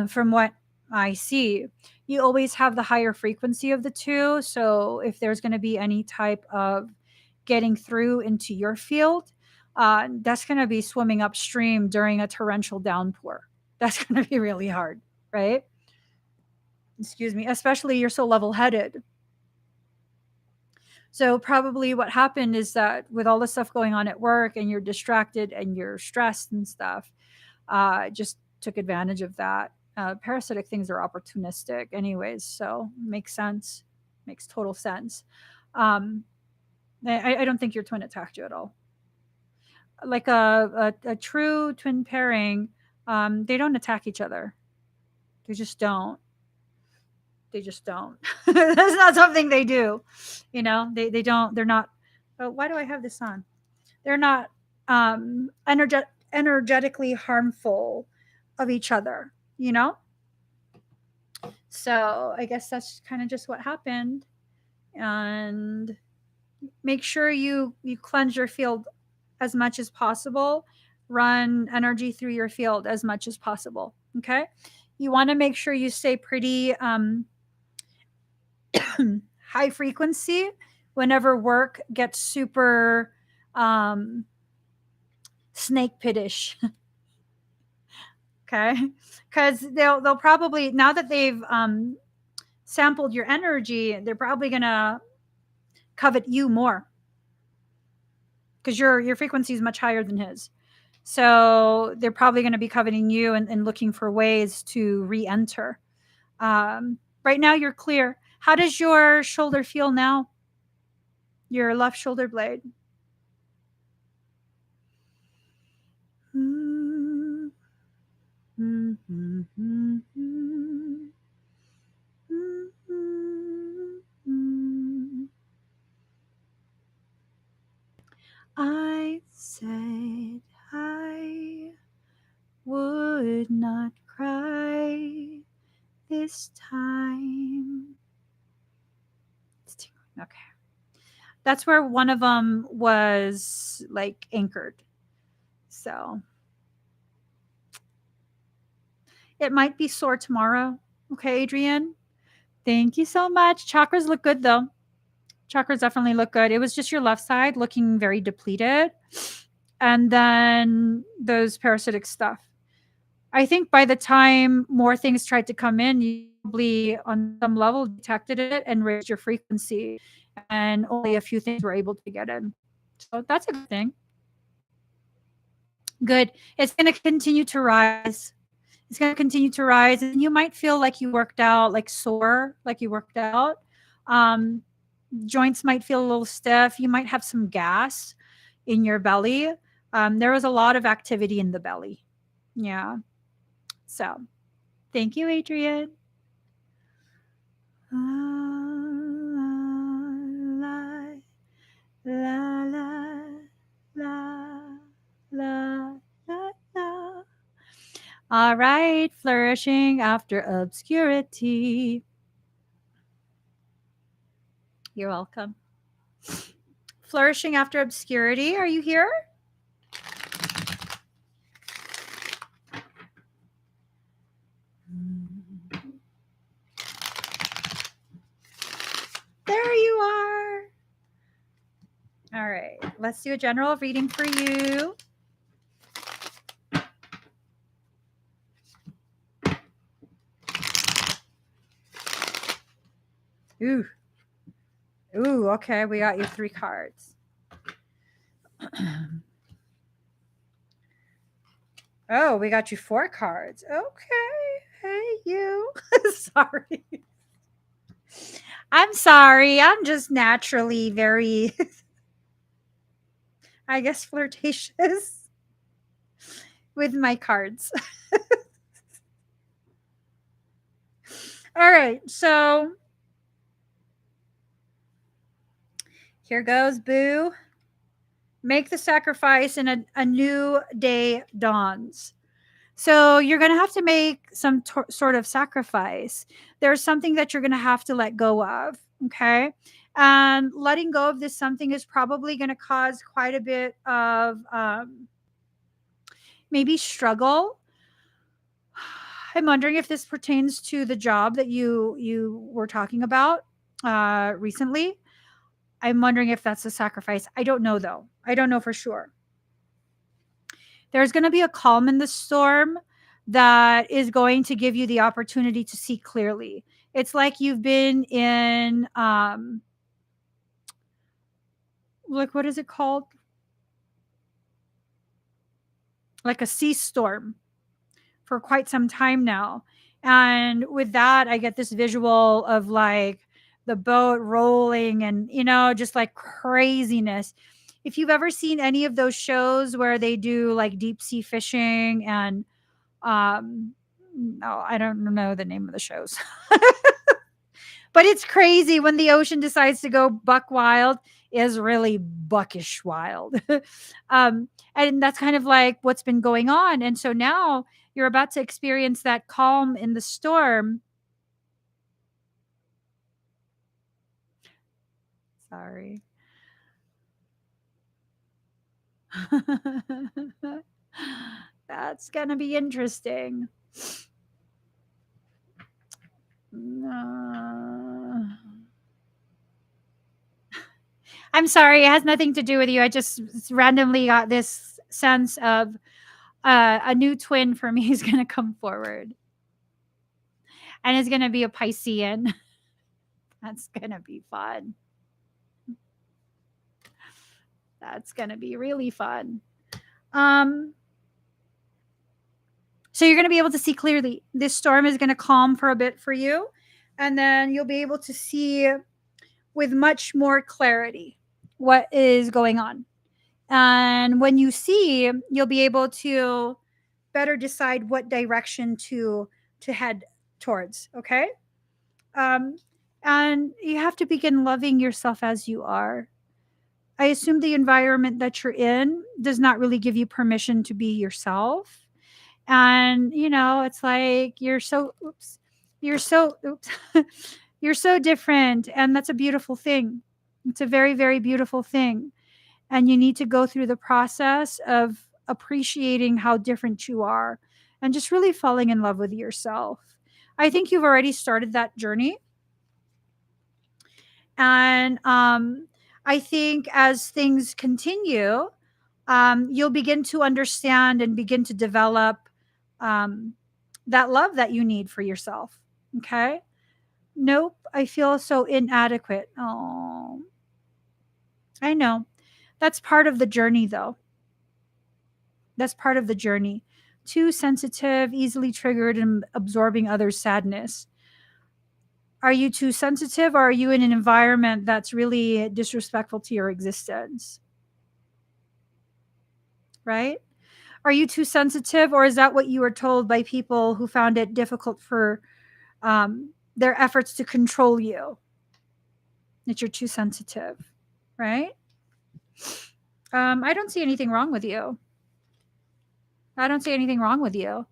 from what I see, you always have the higher frequency of the two. So if there's going to be any type of getting through into your field, that's going to be swimming upstream during a torrential downpour. That's going to be really hard, right? Excuse me, especially you're so level headed. So, probably what happened is that with all the stuff going on at work and you're distracted and you're stressed and stuff, just took advantage of that. Parasitic things are opportunistic, anyways, so makes sense. Makes total sense. Um, I don't think your twin attacked you at all. Like a true twin pairing, they don't attack each other. They just don't. They just don't. That's not something they do. They don't. They're not. Oh, why do I have this on? They're not energetically harmful of each other. So I guess that's kind of just what happened. And make sure you cleanse your field as much as possible. Run energy through your field as much as possible. Okay. You want to make sure you stay pretty high frequency whenever work gets super um, snake pittish. Okay, because they'll probably, now that they've sampled your energy, they're probably gonna covet you more because your frequency is much higher than his. So they're probably going to be coveting you and looking for ways to re-enter. Right now you're clear. How does your shoulder feel now? Your left shoulder blade. I said I would not cry this time. Okay. That's where one of them was like anchored. So it might be sore tomorrow. Okay, Adrian. Thank you so much. Chakras look good though. Chakras definitely look good. It was just your left side looking very depleted. And then those parasitic stuff. I think by the time more things tried to come in, you probably on some level detected it and raised your frequency. And only a few things were able to get in. So that's a good thing. Good. It's going to continue to rise. It's going to continue to rise. And you might feel like you worked out, like sore, like you worked out. Joints might feel a little stiff. You might have some gas in your belly. There was a lot of activity in the belly. Yeah. So thank you, Adrian. La, la, la, la, la, la. All right, flourishing after obscurity. You're welcome. Flourishing after obscurity, are you here? There you are. All right, let's do a general reading for you. Ooh. Ooh, okay, we got you 3 cards. Oh, we got you 4 cards. Okay. Hey, you. Sorry. I'm sorry. I'm just naturally very, I guess, flirtatious with my cards. All right. So here goes, boo. Make the sacrifice and a new day dawns. So you're going to have to make some sort of sacrifice. There's something that you're going to have to let go of. Okay. And letting go of this something is probably going to cause quite a bit of maybe struggle. I'm wondering if this pertains to the job that you were talking about recently. I'm wondering if that's a sacrifice. I don't know though. I don't know for sure. There's going to be a calm in the storm that is going to give you the opportunity to see clearly. It's like you've been in like, what is it called? Like a sea storm for quite some time now. And with that, I get this visual of like the boat rolling and, just like craziness. If you've ever seen any of those shows where they do like deep sea fishing and, no, I don't know the name of the shows. But it's crazy when the ocean decides to go buck wild, is really buckish wild. And that's kind of like what's been going on. And so now you're about to experience that calm in the storm. Sorry. That's going to be interesting. I'm sorry. It has nothing to do with you. I just randomly got this sense of a new twin for me is going to come forward. And it's going to be a Piscean. That's going to be fun. That's going to be really fun. So you're going to be able to see clearly. This storm is going to calm for a bit for you. And then you'll be able to see with much more clarity what is going on. And when you see, you'll be able to better decide what direction to head towards. Okay. And you have to begin loving yourself as you are. I assume the environment that you're in does not really give you permission to be yourself. And, it's like you're so, you're so different. And that's a beautiful thing. It's a very, very beautiful thing. And you need to go through the process of appreciating how different you are and just really falling in love with yourself. I think you've already started that journey. And I think as things continue, you'll begin to understand and begin to develop that love that you need for yourself. Okay. Nope. I feel so inadequate. Oh, I know. That's part of the journey, though. That's part of the journey. Too sensitive, easily triggered, and absorbing others' sadness. Are you too sensitive, or are you in an environment that's really disrespectful to your existence? Right? Are you too sensitive, or is that what you were told by people who found it difficult for their efforts to control you? That you're too sensitive, right? I don't see anything wrong with you. I don't see anything wrong with you.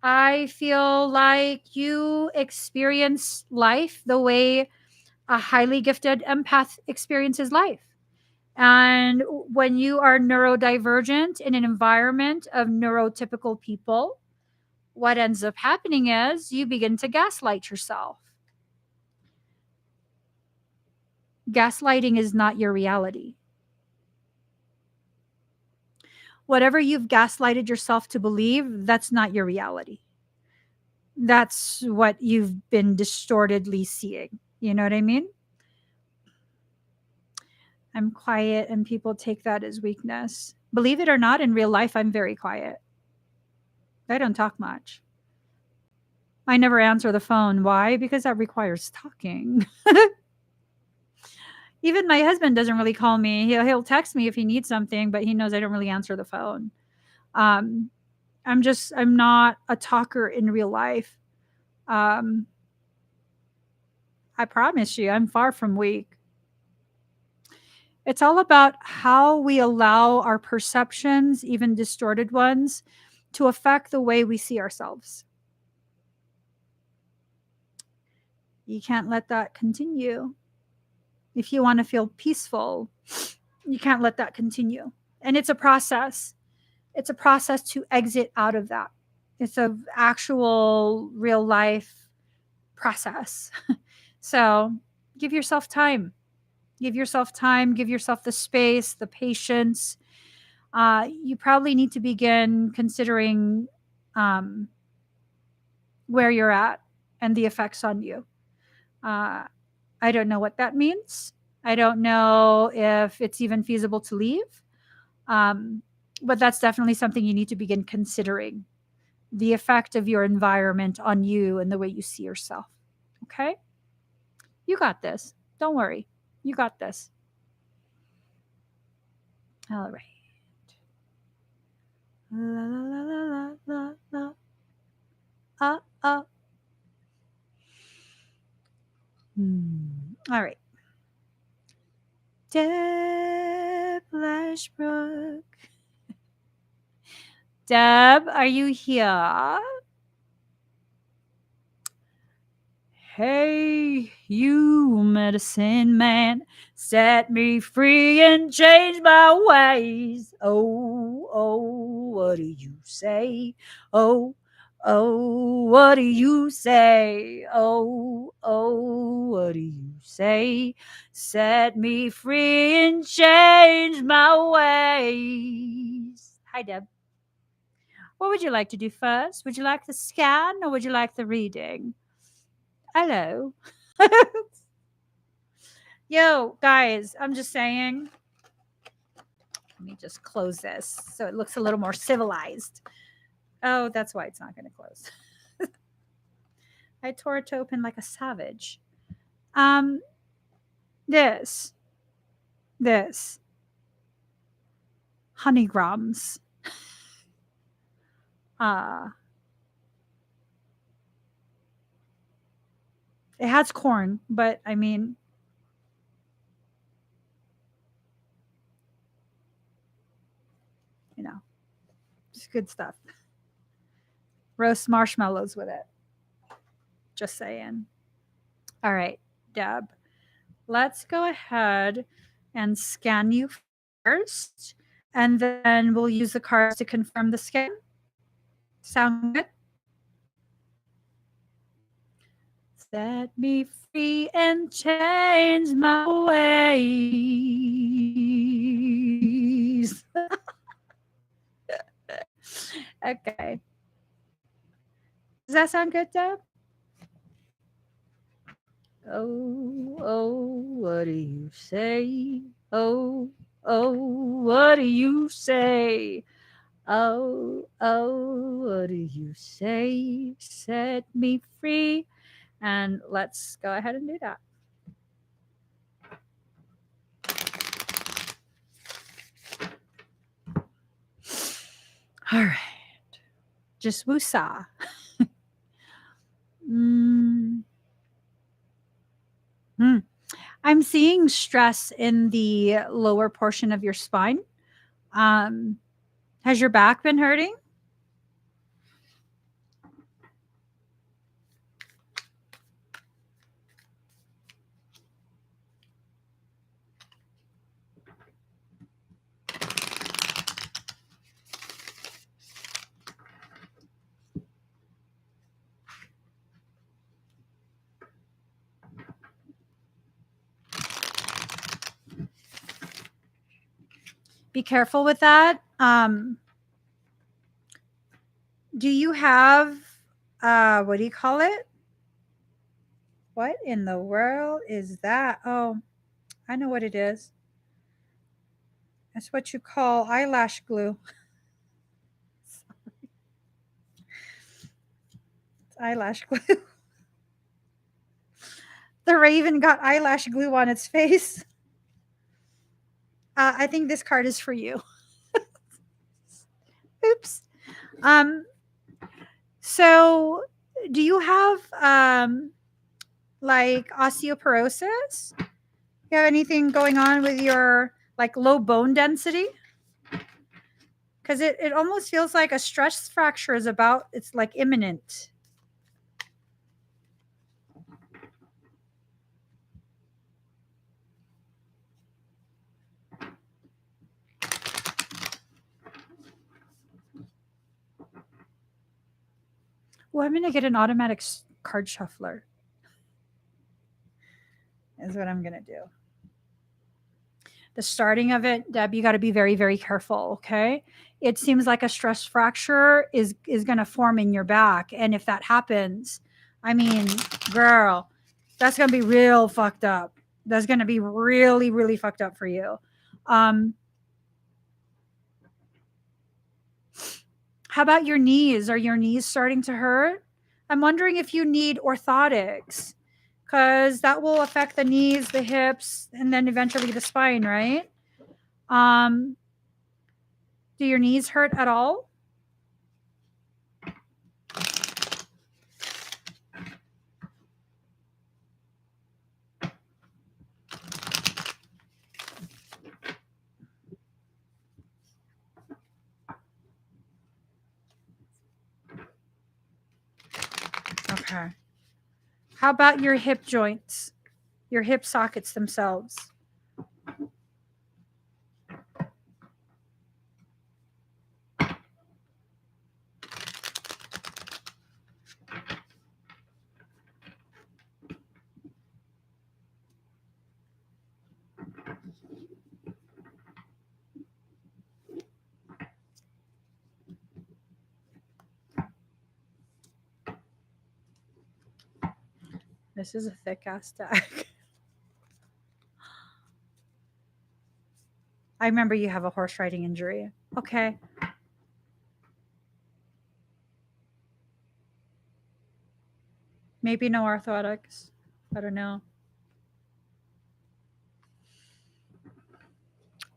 I feel like you experience life the way a highly gifted empath experiences life. And when you are neurodivergent in an environment of neurotypical people, what ends up happening is you begin to gaslight yourself. Gaslighting is not your reality. whatever you've gaslighted yourself to believe, that's not your reality. That's what you've been distortedly seeing. You know what I mean? I'm quiet and people take that as weakness. Believe it or not, in real life, I'm very quiet. I don't talk much. I never answer the phone. Why? Because that requires talking. Even my husband doesn't really call me. He'll text me if he needs something, but he knows I don't really answer the phone. I'm not a talker in real life. Um, I promise you, I'm far from weak. It's all about how we allow our perceptions, even distorted ones, to affect the way we see ourselves. You can't let that continue. If you want to feel peaceful, you can't let that continue. And it's a process. It's a process to exit out of that. It's an actual real life process. So give yourself time. Give yourself time. Give yourself the space, the patience. You probably need to begin considering um, where you're at and the effects on you. Uh, I don't know what that means. I don't know if it's even feasible to leave. Um, but that's definitely something you need to begin considering, the effect of your environment on you and the way you see yourself. Okay? You got this. Don't worry. You got this. All right. La, la, la, la, la, la. All right. Deb Lashbrook. Deb, are you here? Hey, you medicine man, set me free and change my ways. Oh, oh, what do you say? Oh, oh, what do you say? Oh, oh, what do you say? Set me free and change my ways. Hi, Deb. What would you like to do first? Would you like the scan or would you like the reading? Hello. Yo, guys, I'm just saying. Let me just close this so it looks a little more civilized. Oh, that's why it's not going to close. I tore it open like a savage. Um, this, honeygrams. Uh, it has corn, but I mean, you know, it's good stuff. Roast marshmallows with it. Just saying. All right, Deb, let's go ahead and scan you first, and then we'll use the cards to confirm the scan. Sound good? Set me free and change my ways. Okay. Does that sound good, Deb? Oh, oh, what do you say? Oh, oh, what do you say? Oh, oh, what do you say? Set me free. And let's go ahead and do that. All right. Just woosah. I'm seeing stress in the lower portion of your spine. Has your back been hurting? Be careful with that. Um, do you have what do you call it? What in the world is that? Oh, I know what it is. That's what you call eyelash glue. It's eyelash glue. The raven got eyelash glue on its face. I think this card is for you. Oops. Um, so do you have like osteoporosis? You have anything going on with your like low bone density? Because it almost feels like a stress fracture is about, it's like imminent. Well, I'm going to get an automatic card shuffler, is what I'm going to do. The starting of it, Deb, you got to be very, very careful, okay? It seems like a stress fracture is going to form in your back. And if that happens, I mean, girl, that's going to be real fucked up. That's going to be really, really fucked up for you. Um, how about your knees? Are your knees starting to hurt? I'm wondering if you need orthotics because that will affect the knees, the hips, and then eventually the spine, right? Um, do your knees hurt at all? Okay. How about your hip joints, your hip sockets themselves? This is a thick ass deck. I remember you have a horse riding injury. Okay. Maybe no orthotics. I don't know.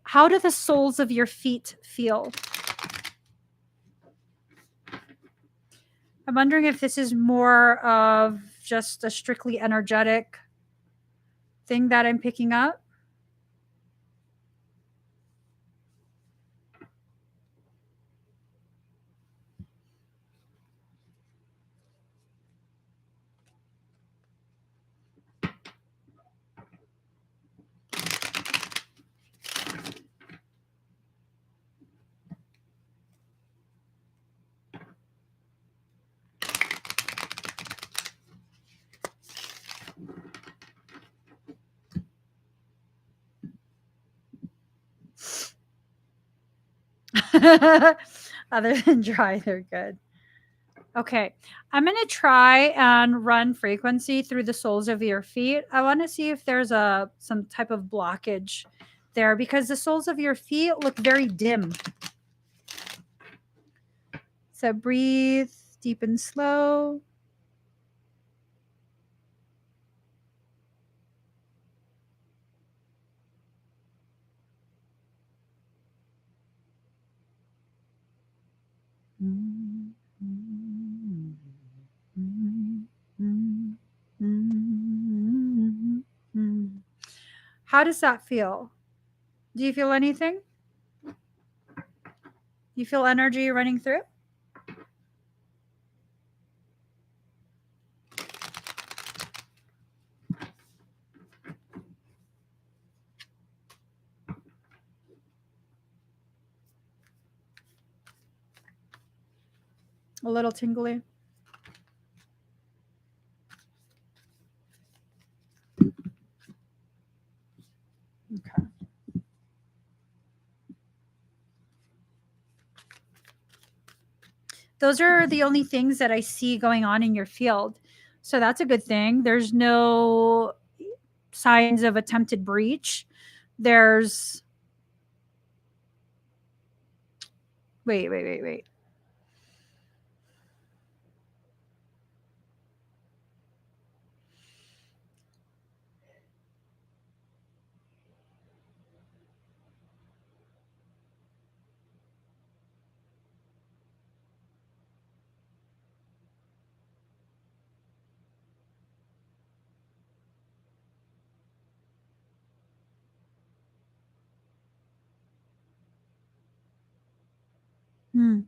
How do the soles of your feet feel? I'm wondering if this is more of just a strictly energetic thing that I'm picking up. Other than dry, they're good. Okay, I'm going to try and run frequency through the soles of your feet. I want to see if there's some type of blockage there because the soles of your feet look very dim. So breathe deep and slow. How does that feel? Do you feel anything? You feel energy running through? A little tingly? Okay. Those are the only things that I see going on in your field. So that's a good thing. There's no signs of attempted breach. There's wait. Hmm.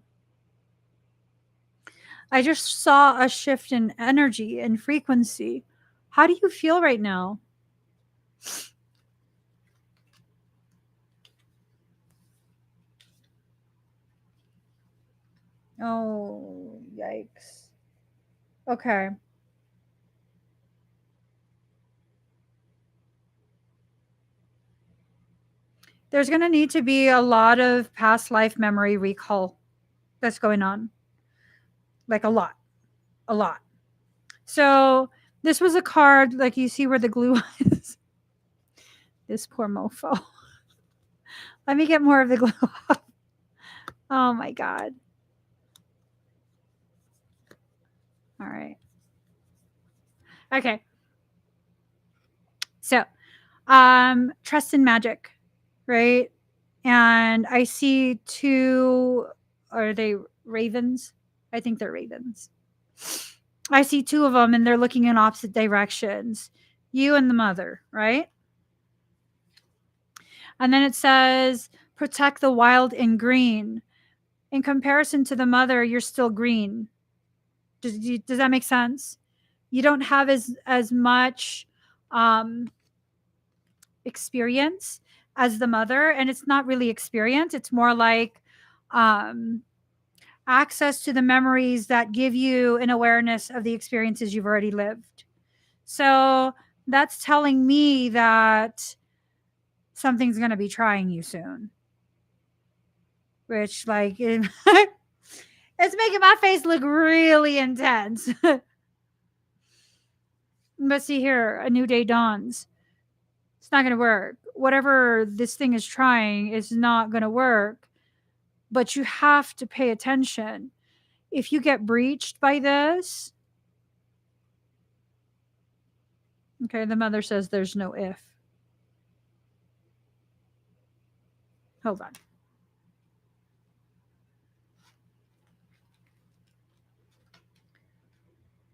I just saw a shift in energy and frequency. How do you feel right now? Oh, yikes. Okay. There's going to need to be a lot of past life memory recall that's going on. Like a lot. A lot. So, this was a card, like you see where the glue is. This poor mofo. Let me get more of the glue off. Oh my God. All right. Okay. So, trust in magic, right? And I see two, are they ravens? I think they're ravens. I see two of them and they're looking in opposite directions. You and the mother, right? And then it says, protect the wild and green. In comparison to the mother, you're still green. Does that make sense? You don't have as much um, experience as the mother, and it's not really experience. It's more like um, access to the memories that give you an awareness of the experiences you've already lived. So that's telling me that something's going to be trying you soon, which like it's making my face look really intense. But see here, a new day dawns. It's not going to work. Whatever this thing is trying is not going to work, but you have to pay attention. If you get breached by this, okay, the mother says there's no if. Hold on.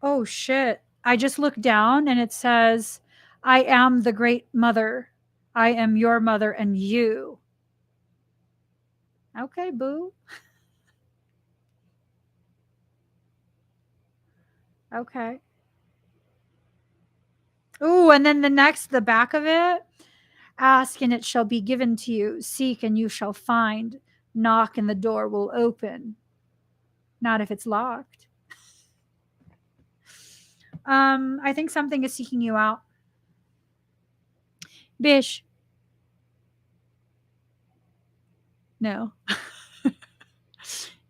Oh shit. I just looked down and it says, I am the great mother. I am your mother and you. Okay, boo. Okay. Ooh, and then the back of it, ask and it shall be given to you. Seek and you shall find. Knock and the door will open. Not if it's locked. I think something is seeking you out. Bish. No.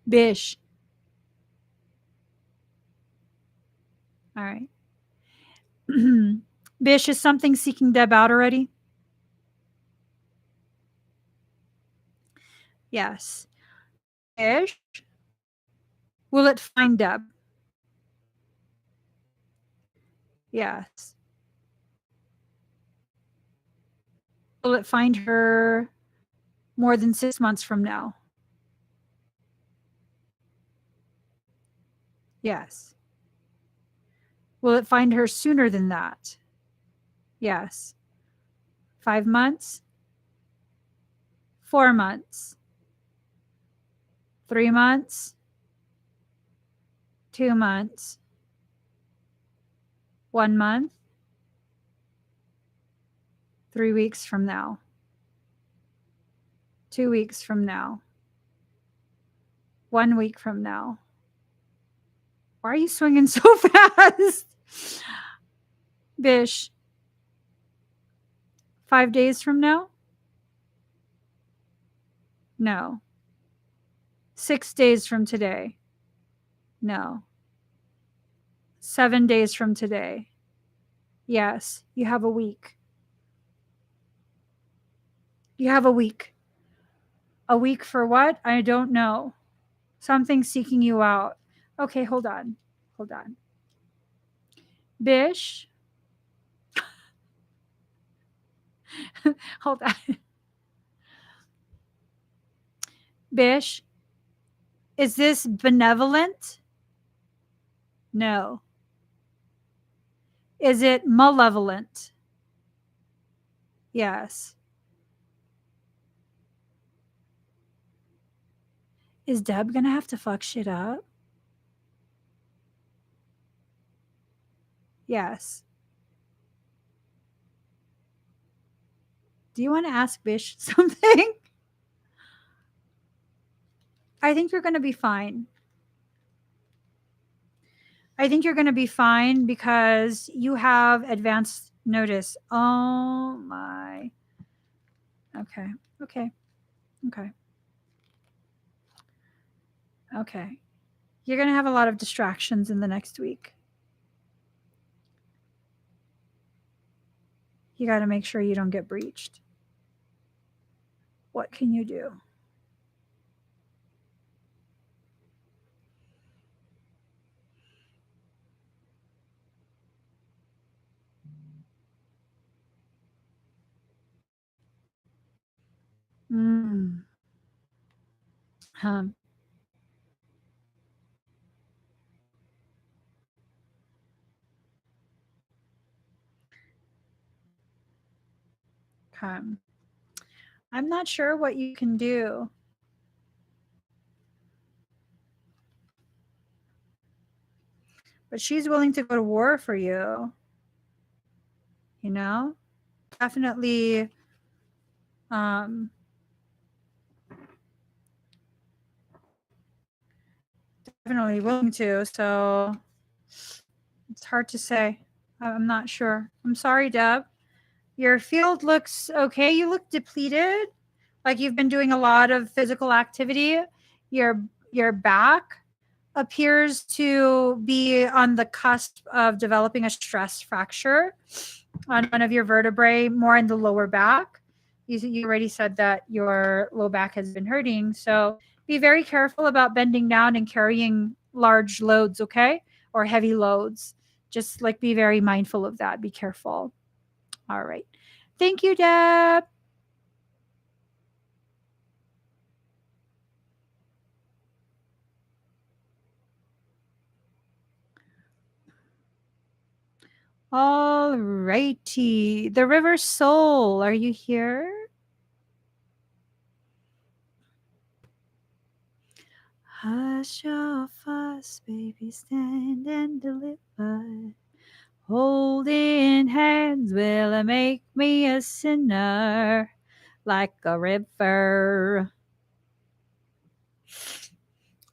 Bish. All right. Bish, is something seeking Deb out already? Yes. Bish, will it find Deb? Yes. Will it find her more than 6 months from now? Yes. Will it find her sooner than that? Yes. 5 months? 4 months? 3 months? 2 months? 1 month? 3 weeks from now? 2 weeks from now? 1 week from now? Why are you swinging so fast? Bish, 5 days from now? No. 6 days from today? No. 7 days from today. Yes, you have a week. You have a week. A week for what? I don't know. Something seeking you out. Okay, hold on. Hold on. Bish. Hold on. Bish. Is this benevolent? No. Is it malevolent? Yes. Is Deb gonna have to fuck shit up? Yes. Do you want to ask Bish something? I think you're gonna be fine. I think you're gonna be fine because you have advanced notice. Oh my. Okay. Okay. Okay. Okay. You're gonna have a lot of distractions in the next week. You got to make sure you don't get breached. What can you do? Mm. Um, um, I'm not sure what you can do. But she's willing to go to war for you, you know? Definitely um definitely willing to. So it's hard to say. I'm not sure. I'm sorry, Deb. Your field looks okay. You look depleted. Like you've been doing a lot of physical activity. Your your back appears to be on the cusp of developing a stress fracture on one of your vertebrae, more in the lower back. You already said that your low back has been hurting. So be very careful about bending down and carrying large loads, okay? Or heavy loads. Just like be very mindful of that. Be careful. All right. Thank you, Deb. All righty. The River Soul, are you here? Hush your fuss, baby, stand and deliver. Holding hands will make me a sinner like a river.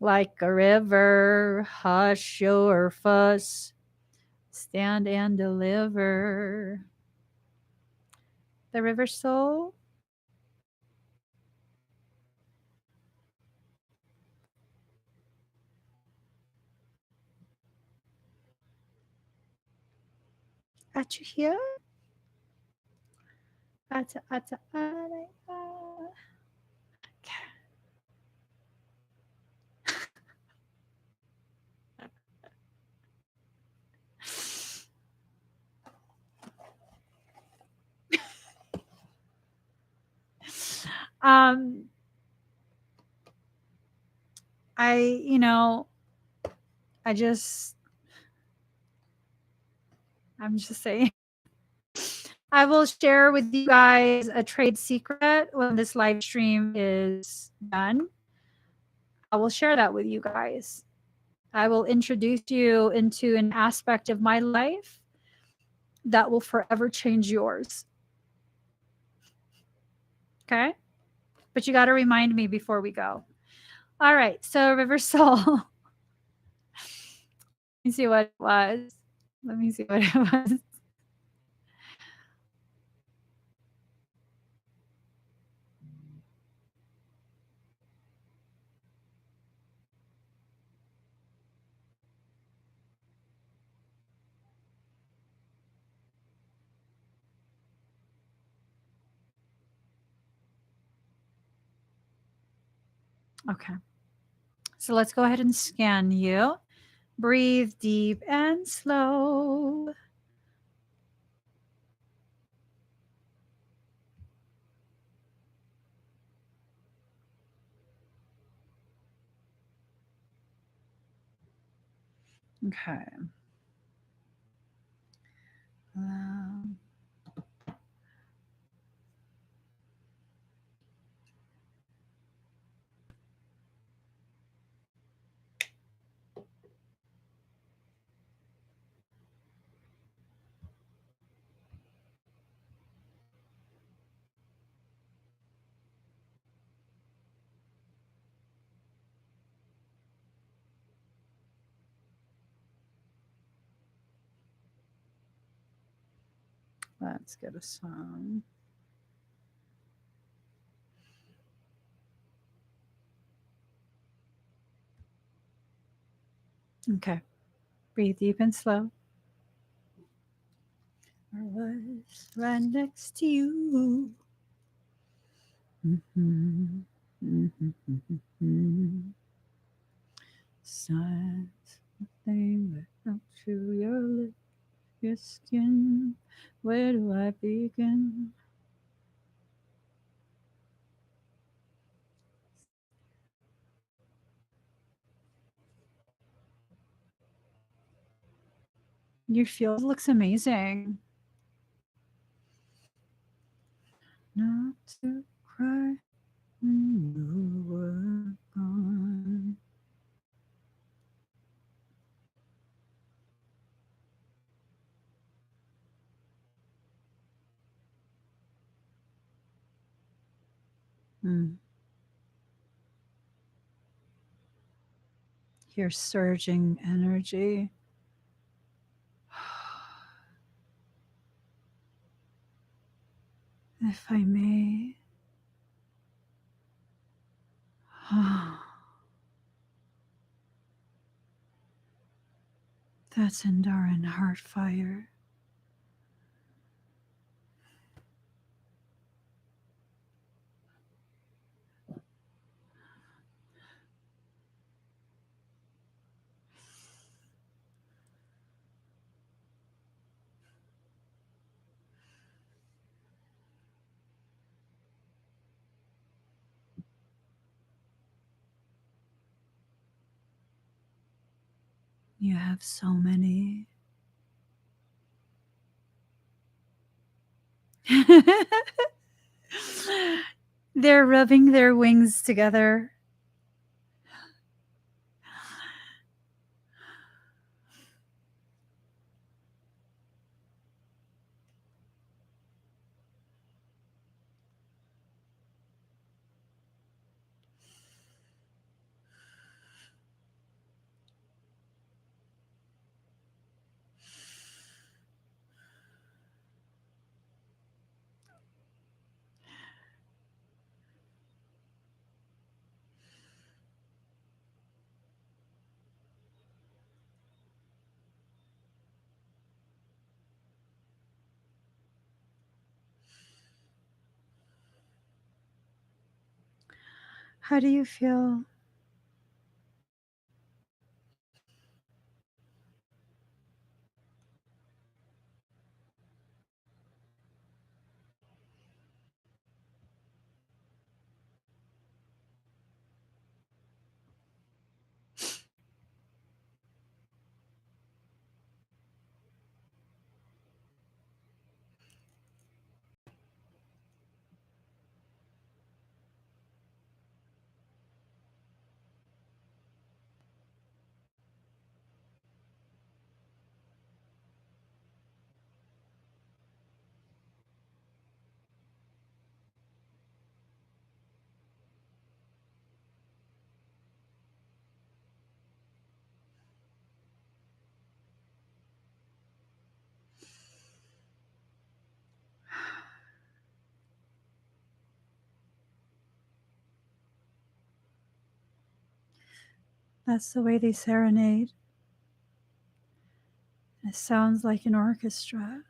Like a river, hush your fuss, stand and deliver. The River Soul. At you here? Ata, ata, ata, ata. Um, I, you know, I just, I'm just saying. I will share with you guys a trade secret when this live stream is done. I will share that with you guys. I will introduce you into an aspect of my life that will forever change yours. Okay? But you got to remind me before we go. All right. So, River Soul. Let me see what it was. Let me see what it was. Okay. So let's go ahead and scan you. Breathe deep and slow. Okay. Um, let's get a song. Okay. Breathe deep and slow. I was right next to you. Mm-hmm. Mm-hmm. Signs, nothing but out through your lips, your skin. Where do I begin? Your field looks amazing. Not to cry when you were gone. Mm. Your surging energy. If I may. That's Enduring Heart Fire. You have so many. They're rubbing their wings together. How do you feel? That's the way they serenade. It sounds like an orchestra.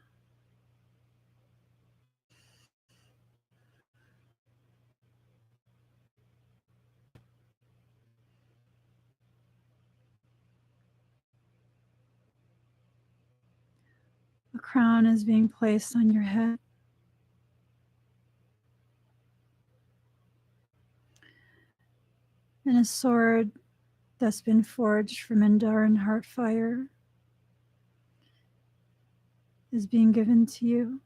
crown is being placed on your head. And a sword that's been forged from Enduran heart fire is being given to you.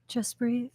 Just breathe.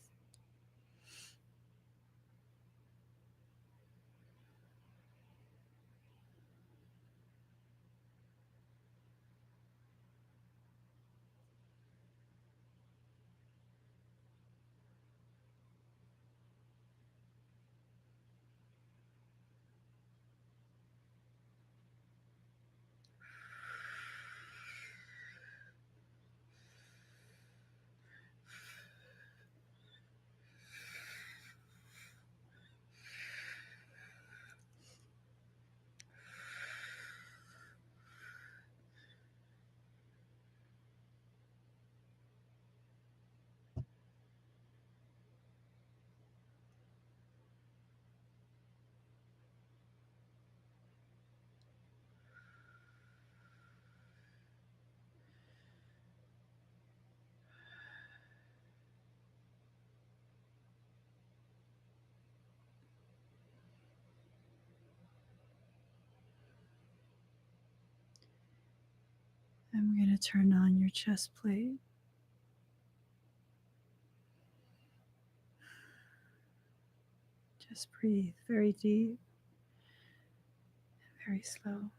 I'm going to turn on your chest plate. Just breathe very deep, very slow.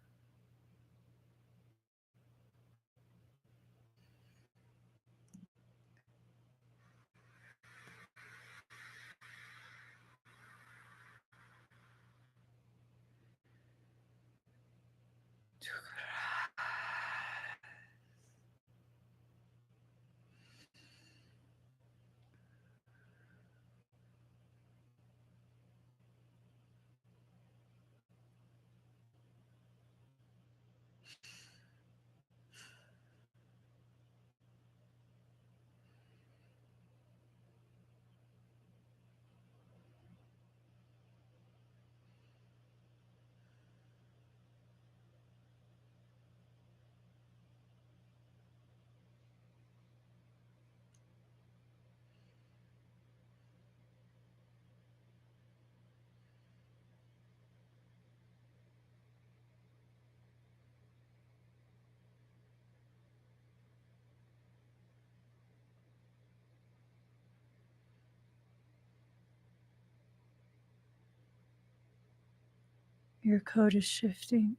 Your code is shifting.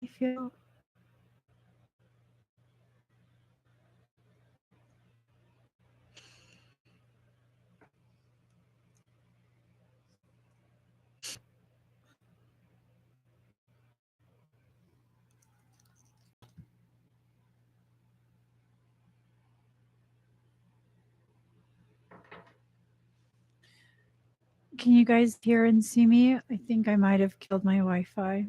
You feel Can you guys hear and see me? I think I might have killed my Wi Fi.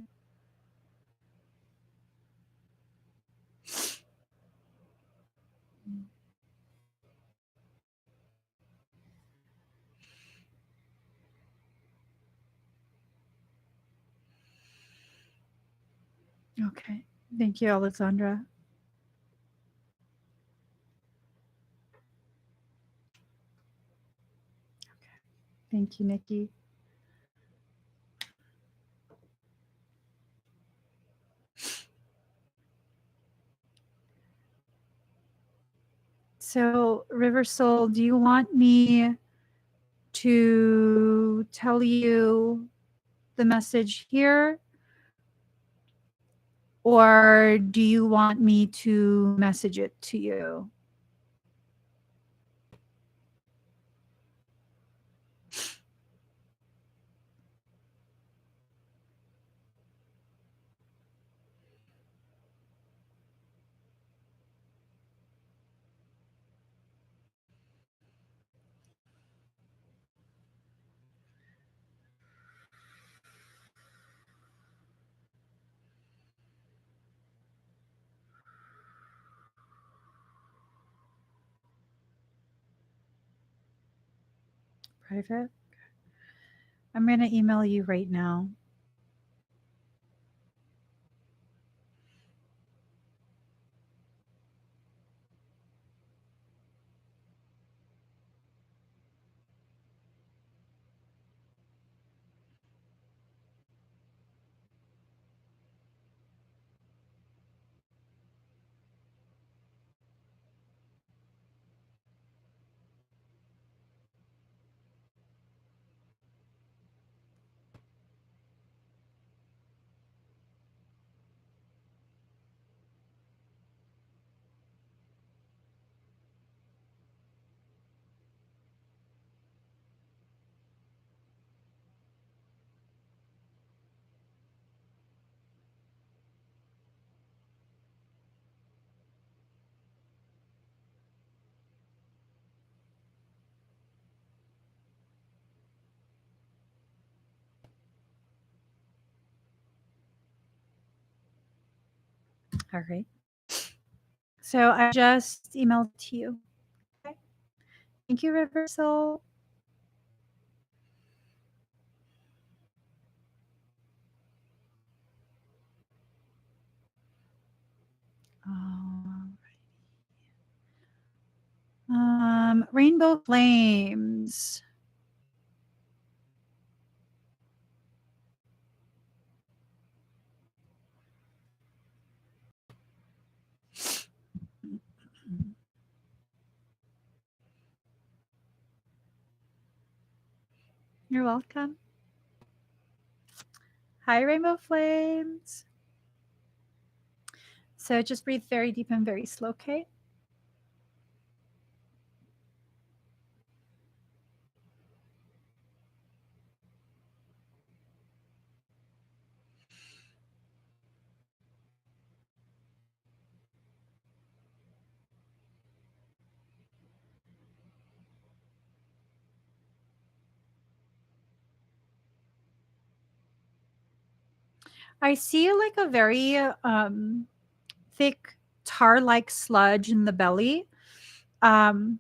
Okay. Thank you, Alessandra. Thank you, Nikki. So, River Soul, do you want me to tell you the message here? Or do you want me to message it to you? Private? I'm going to email you right now. All right. So I just emailed it to you. Okay. Thank you, Reversal. Um, Rainbow Flames. You're welcome. Hi, Rainbow Flames. So just breathe very deep and very slow, okay? I see like a very thick tar like sludge in the belly. Um,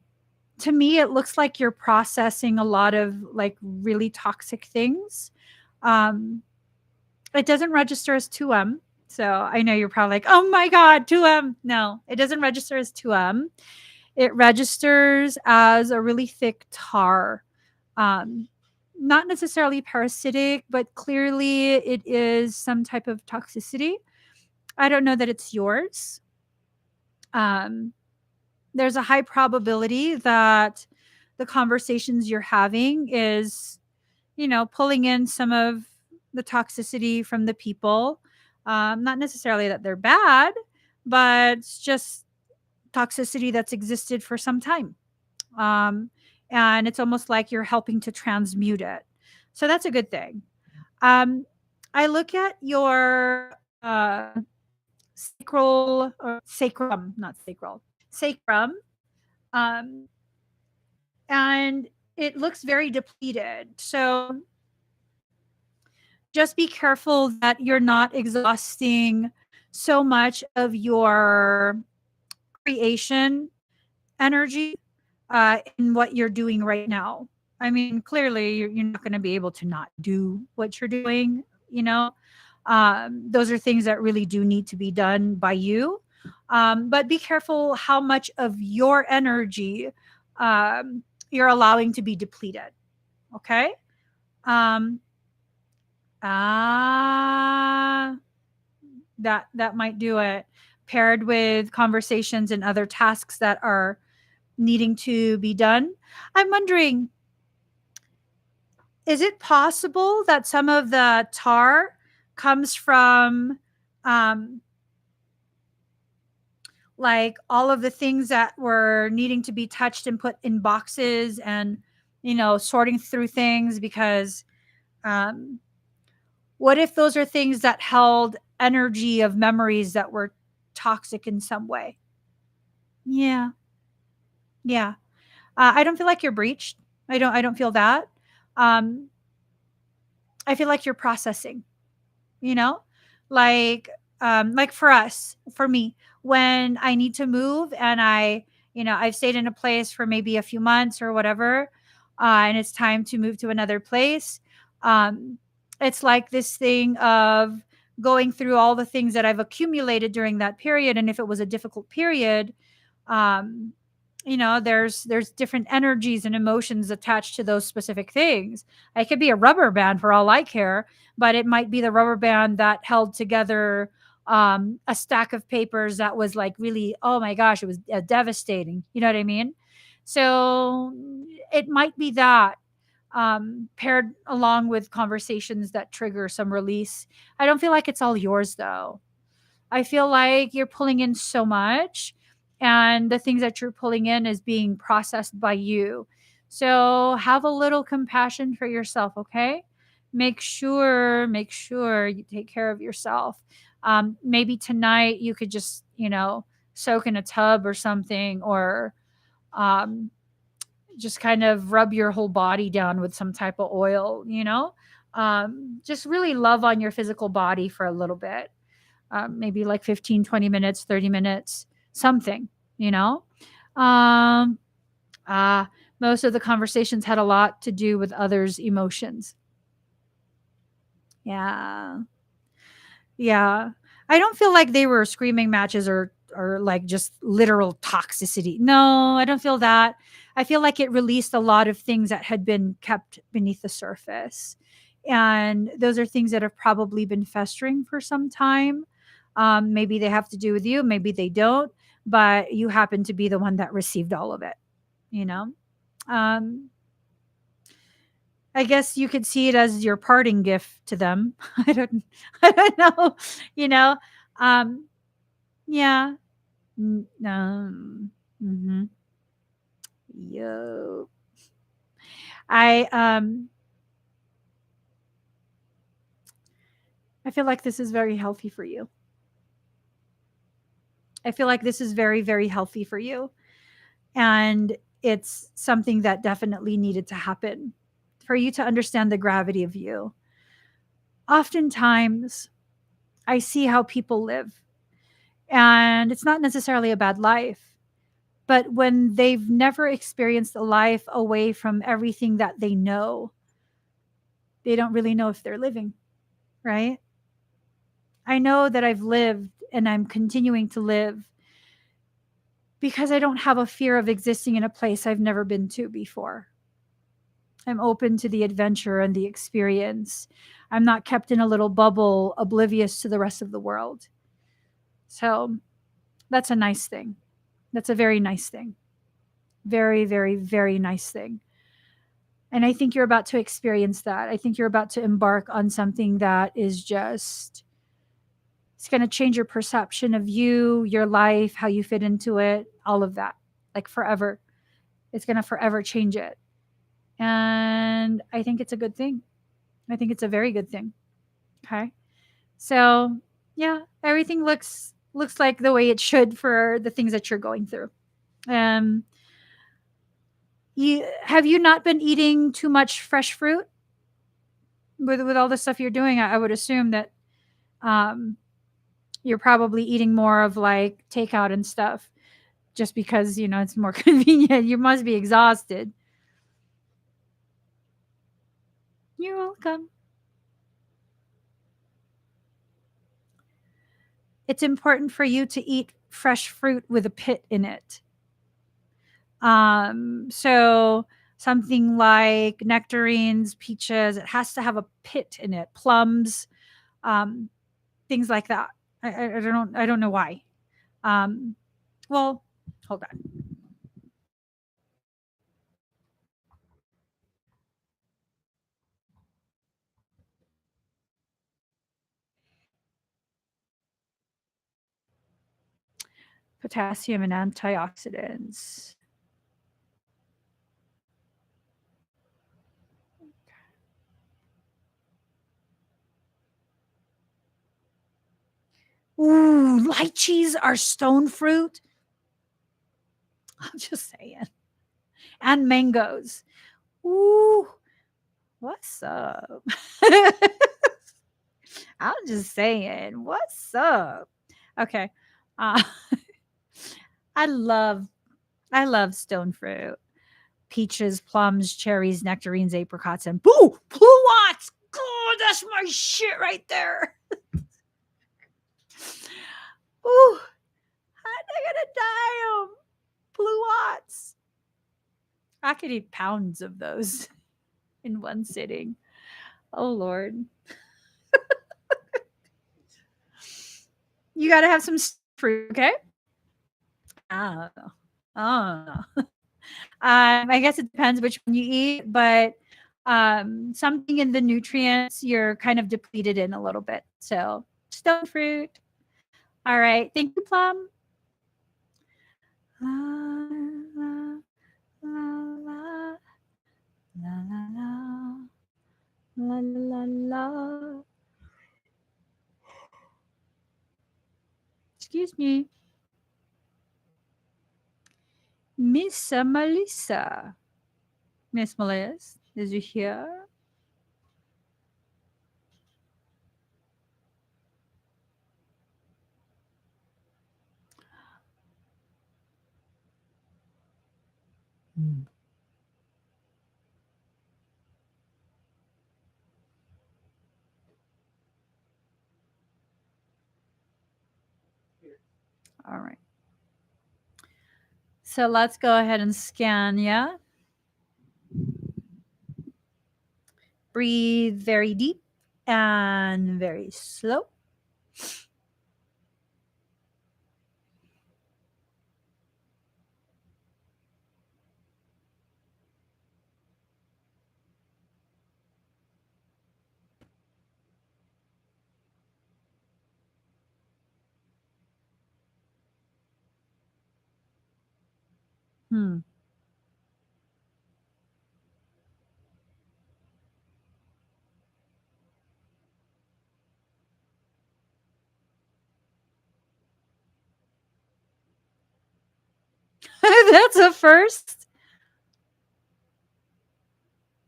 to me, it looks like you're processing a lot of like really toxic things. Um, it doesn't register as 2M. So I know you're probably like, oh my God, 2M. No, it doesn't register as 2M. It registers as a really thick tar. Um, Not necessarily parasitic, but clearly it is some type of toxicity. I don't know that it's yours. Um, there's a high probability that the conversations you're having is, pulling in some of the toxicity from the people. Not necessarily that they're bad, but it's just toxicity that's existed for some time. Um, and it's almost like you're helping to transmute it. So that's a good thing. Um, I look at your sacral or sacrum, not sacral, sacrum. Um, and it looks very depleted. So just be careful that you're not exhausting so much of your creation energy in what you're doing right now. I mean, clearly, you're not going to be able to not do what you're doing, you know? Those are things that really do need to be done by you. But be careful how much of your energy you're allowing to be depleted. Okay? Um, ah, that might do it. Paired with conversations and other tasks that are needing to be done. I'm wondering, is it possible that some of the tar comes from um, like all of the things that were needing to be touched and put in boxes and, sorting through things? Because um, what if those are things that held energy of memories that were toxic in some way? Yeah, yeah. I don't feel like you're breached. I don't feel that. Um, I feel like you're processing, you know? Like like for us, for me, when I need to move and I've stayed in a place for maybe a few months or whatever, and it's time to move to another place. Um it's like this thing of going through all the things that I've accumulated during that period, and if it was a difficult period, um there's different energies and emotions attached to those specific things. It could be a rubber band for all I care, but it might be the rubber band that held together a stack of papers that was like really, oh my gosh, it was devastating, you know what I mean? So it might be that, paired along with conversations that trigger some release. I don't feel like it's all yours though. I feel like you're pulling in so much, and the things that you're pulling in is being processed by you. So have a little compassion for yourself, okay? Make sure you take care of yourself. Maybe tonight you could just, soak in a tub or something, or um, just kind of rub your whole body down with some type of oil, just really love on your physical body for a little bit, maybe like 15, 20 minutes, 30 minutes, something, you know? Um, ah, Most of the conversations had a lot to do with others' emotions. Yeah. Yeah. I don't feel like they were screaming matches or like just literal toxicity. No, I don't feel that. I feel like it released a lot of things that had been kept beneath the surface. And those are things that have probably been festering for some time. Maybe they have to do with you, maybe they don't, but you happen to be the one that received all of it, you know? Um, I guess you could see it as your parting gift to them. I don't I don't know, you know? Um, yeah. Mhm. Yo. I, I feel like this is very healthy for you. I feel like this is very, very healthy for you, and it's something that definitely needed to happen for you to understand the gravity of you. Oftentimes, I see how people live, and it's not necessarily a bad life. But when they've never experienced a life away from everything that they know, they don't really know if they're living, right? I know that I've lived and I'm continuing to live because I don't have a fear of existing in a place I've never been to before. I'm open to the adventure and the experience. I'm not kept in a little bubble, oblivious to the rest of the world. So that's a nice thing. That's a very nice thing. Very, very, very nice thing. And I think you're about to experience that. I think you're about to embark on something that is just, it's going to change your perception of you, your life, how you fit into it, all of that. Like forever. It's going to forever change it. And I think it's a good thing. I think it's a very good thing. Okay? So, yeah, everything looks like the way it should for the things that you're going through. Um Have you not been eating too much fresh fruit with all the stuff you're doing? I would assume that um, you're probably eating more of like takeout and stuff just because it's more convenient. You must be exhausted. You're welcome. It's important for you to eat fresh fruit with a pit in it. So something like nectarines, peaches, it has to have a pit in it. Plums, um, things like that. I don't know why. Um, well, hold on. Potassium and antioxidants. Ooh, lychees are stone fruit. I'm just saying. And mangoes. Ooh, what's up? I'm just saying, what's up? Okay. Uh, I love I love stone fruit. Peaches, plums, cherries, nectarines, apricots, and pluots. God, that's my shit right there. Ooh, I'm gonna die of pluots. I could eat pounds of those in one sitting. Oh Lord. You gotta have some fruit, okay? Oh. Oh. I guess it depends which one you eat, but something in the nutrients you're kind of depleted in a little bit. So stone fruit. All right. Thank you, Plum. La, la, la, la, la, la, la, la, la. Excuse me. Miss Melissa. Miss Melissa, is you here? Mm. All right. So let's go ahead and scan, yeah? Breathe very deep and very slow. Hmm. That's a first.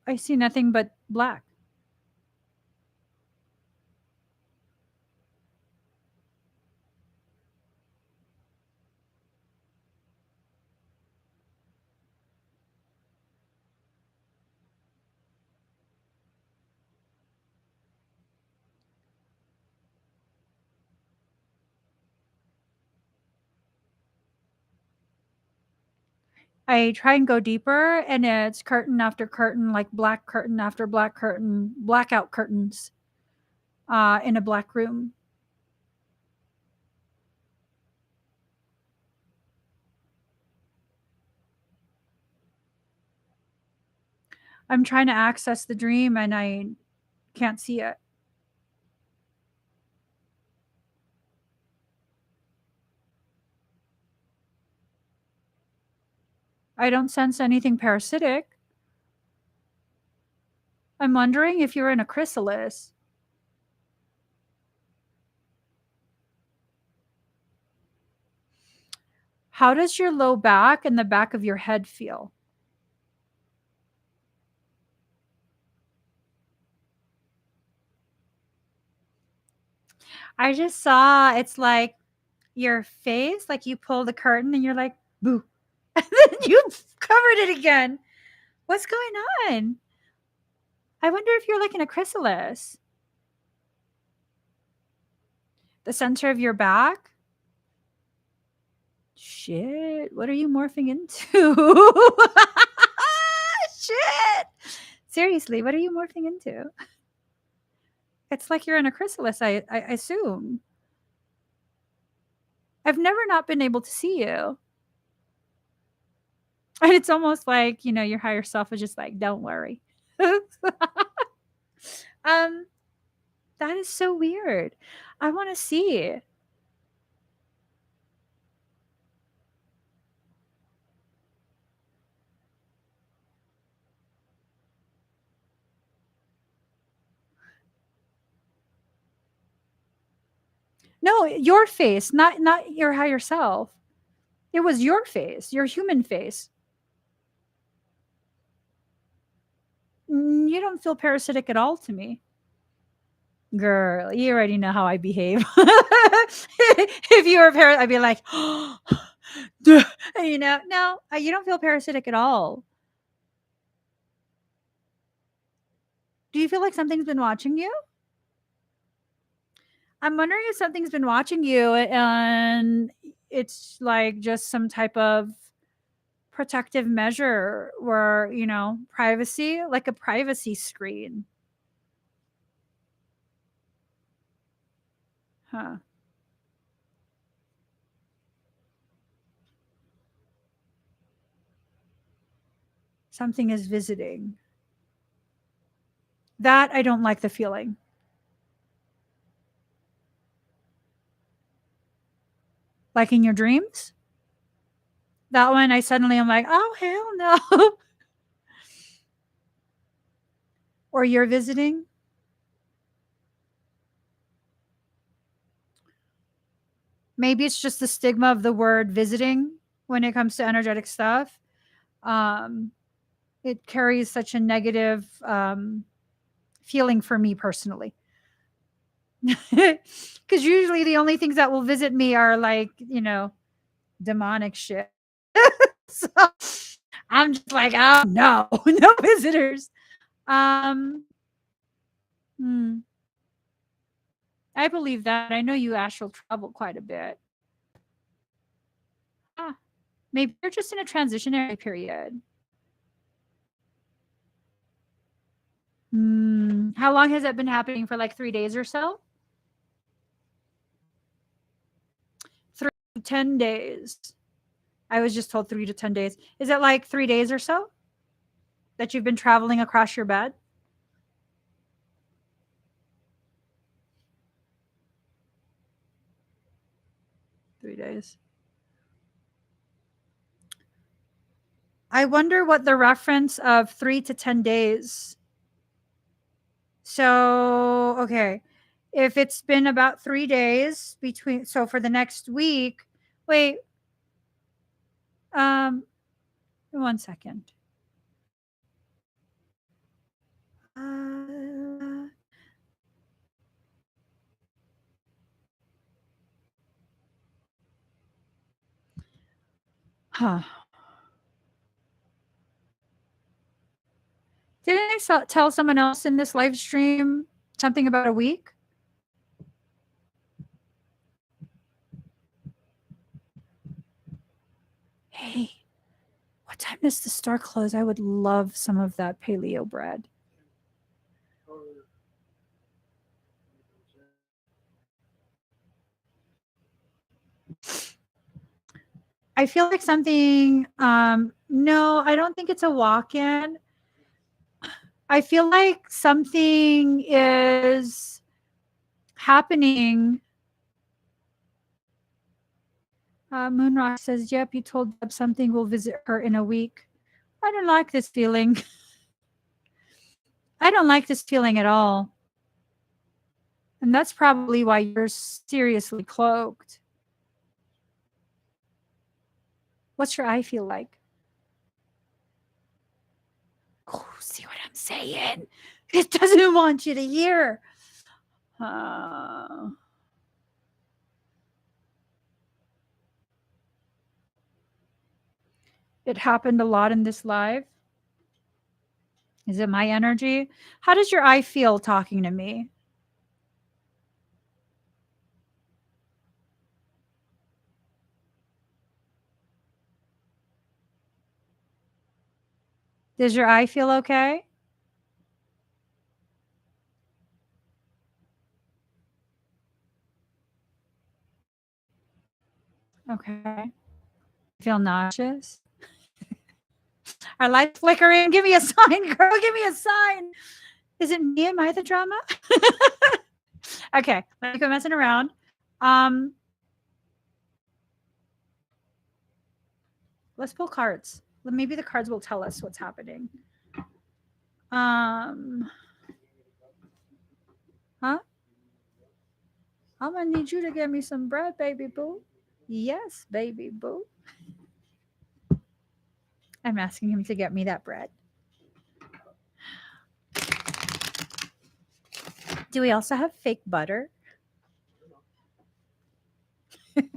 I see nothing but black. I try and go deeper, and it's curtain after curtain, like black curtain after black curtain, blackout curtains in a black room. I'm trying to access the dream and I can't see it. I don't sense anything parasitic. I'm wondering if you're in a chrysalis. How does your low back and the back of your head feel? I just saw it's like your face, like you pull the curtain and you're like, boo. And then you covered it again. What's going on? I wonder if you're like in a chrysalis. The center of your back? Shit. What are you morphing into? Shit. Seriously, what are you morphing into? It's like you're in a chrysalis, I assume. I've never not been able to see you. And it's almost like, your higher self is just like, don't worry. um, that is so weird. I want to see. No, your face, not your higher self. It was your face, your human face. You don't feel parasitic at all to me. Girl, you already know how I behave. If you were a parrot, I'd be like, no, you don't feel parasitic at all. Do you feel like something's been watching you? I'm wondering if something's been watching you and it's like just some type of protective measure where, privacy, like a privacy screen. Huh. Something is visiting. That I don't like the feeling. Like in your dreams? That one I suddenly am like, oh hell no. Or you're visiting. Maybe it's just the stigma of the word visiting when it comes to energetic stuff. Um, it carries such a negative feeling for me personally. Because usually the only things that will visit me are like, demonic shit. So I'm just like, oh no, no visitors. Um, hmm, I believe that. I know you astral travel quite a bit. Ah, maybe you're just in a transitionary period. How long has that been happening for? Like 3 days or so? 3 to 10 days. I was just told 3 to 10 days. Is it like 3 days or so that you've been traveling across your bed? 3 days. I wonder what the reference of 3 to 10 days. So, okay. If it's been about 3 days between, so for the next week, wait, um, 1 second. Uh, huh. Didn't I tell someone else in this live stream something about a week? Hey, what time does the store close? I would love some of that paleo bread. I feel like something, no, I don't think it's a walk in. I feel like something is happening. Moonrock says, yep, you told Deb something will visit her in a week. I don't like this feeling. I don't like this feeling at all. And that's probably why you're seriously cloaked. What's your eye feel like? Oh, see what I'm saying? It doesn't want you to hear. It happened a lot in this live. Is it my energy? How does your eye feel talking to me? Does your eye feel okay? Okay. Feel nauseous? Our light's flickering. Give me a sign, girl. Give me a sign. Is it me? Am I the drama? Okay, let me quit messing around. Um, let's pull cards. Maybe the cards will tell us what's happening. Huh? I'm gonna need you to get me some bread, baby boo. Yes, baby boo. I'm asking him to get me that bread. Do we also have fake butter? I'm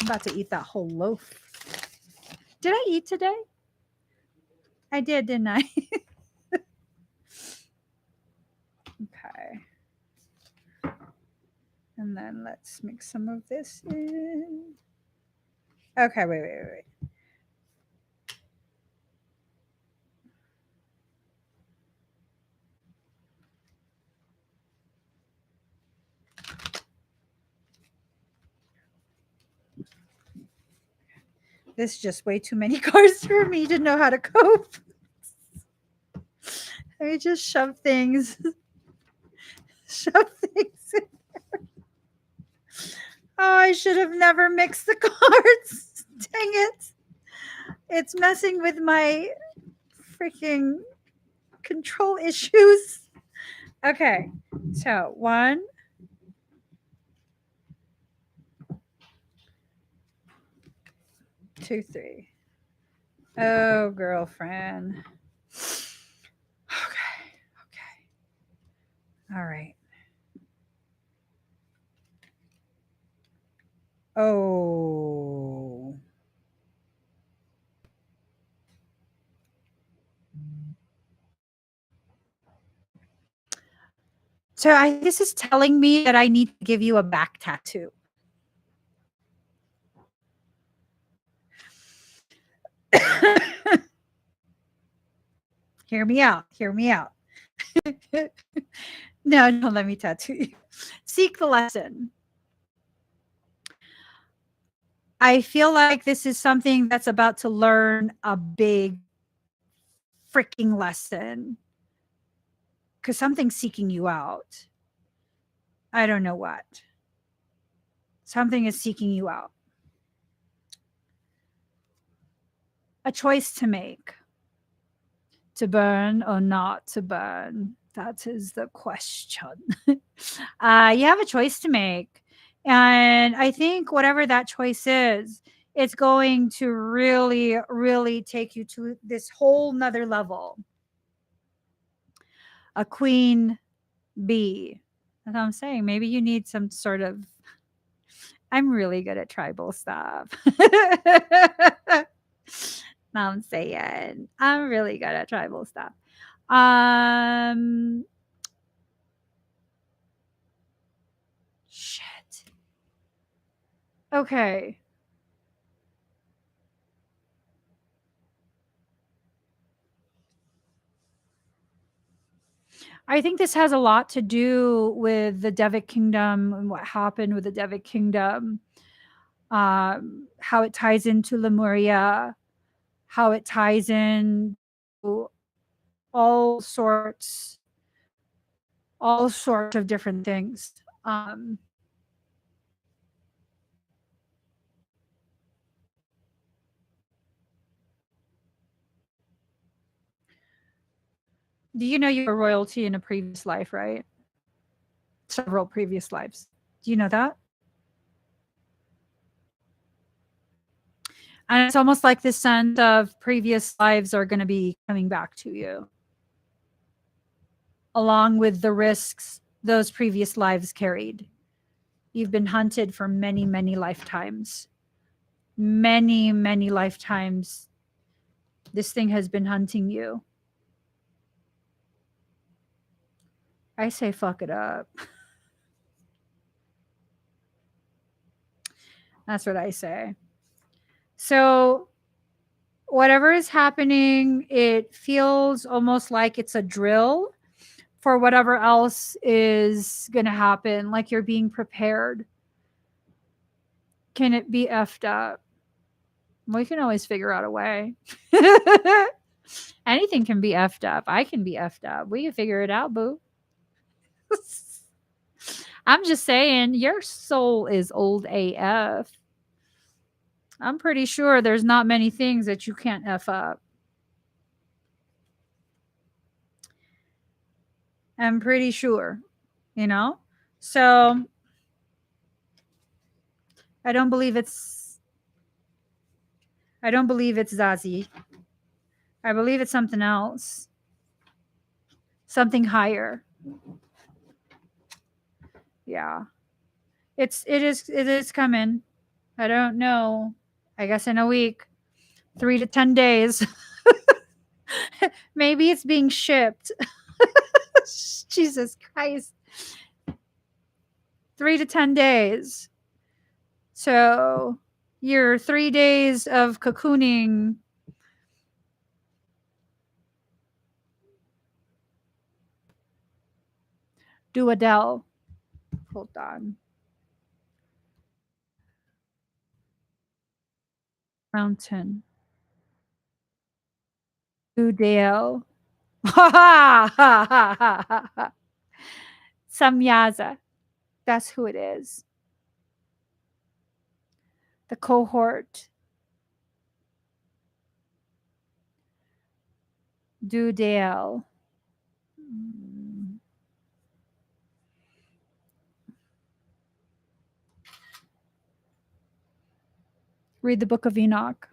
about to eat that whole loaf. Did I eat today? I did, didn't I? Okay. And then let's mix some of this in. Okay, wait. This is just way too many cards for me to know how to cope. Let me just shove things. Shove things in. Oh, I should have never mixed the cards. Dang it. It's messing with my freaking control issues. Okay, so 1, 2, 3. Oh, girlfriend. Okay. All right. Oh. So this is telling me that I need to give you a back tattoo. Hear me out. Hear me out. No, don't let me tattoo you. Seek the lesson. I feel like this is something that's about to learn a big freaking lesson because something's seeking you out. I don't know what. Something is seeking you out. A choice to make. To burn or not to burn? That is the question. You have a choice to make. And I think whatever that choice is, it's going to really, really take you to this whole nother level. A queen bee. That's what I'm saying. Maybe you need some sort of. I'm really good at tribal stuff. Now I'm saying I'm really good at tribal stuff. Shit. Okay. I think this has a lot to do with the Devic Kingdom and what happened with the Devic Kingdom, how it ties into Lemuria, how it ties in to all sorts, all sorts of different things. Do you know you were royalty in a previous life, right? Several previous lives. Do you know that? And it's almost like this sense of previous lives are going to be coming back to you, along with the risks those previous lives carried. You've been hunted for many, many lifetimes. many, many lifetimes, this thing has been hunting you. I say fuck it up. That's what I say. So, whatever is happening, it feels almost like it's a drill for whatever else is going to happen, like you're being prepared. Can it be effed up? We can always figure out a way. Anything can be effed up. I can be effed up. We can figure it out, boo. I'm just saying, your soul is old AF. I'm pretty sure there's not many things that you can't F up. I'm pretty sure, you know? So I don't believe it's I don't believe it's Zazie. I believe it's something else. Something higher. Yeah. It is coming. I don't know. I guess in a week. 3 to 10 days. Maybe it's being shipped. Jesus Christ. 3 to 10 days. So your 3 days of cocooning. Do Adele. Hold on. Mountain. Do Dale. Samyaza. That's who it is. The cohort. Do Dale. Read the book of Enoch.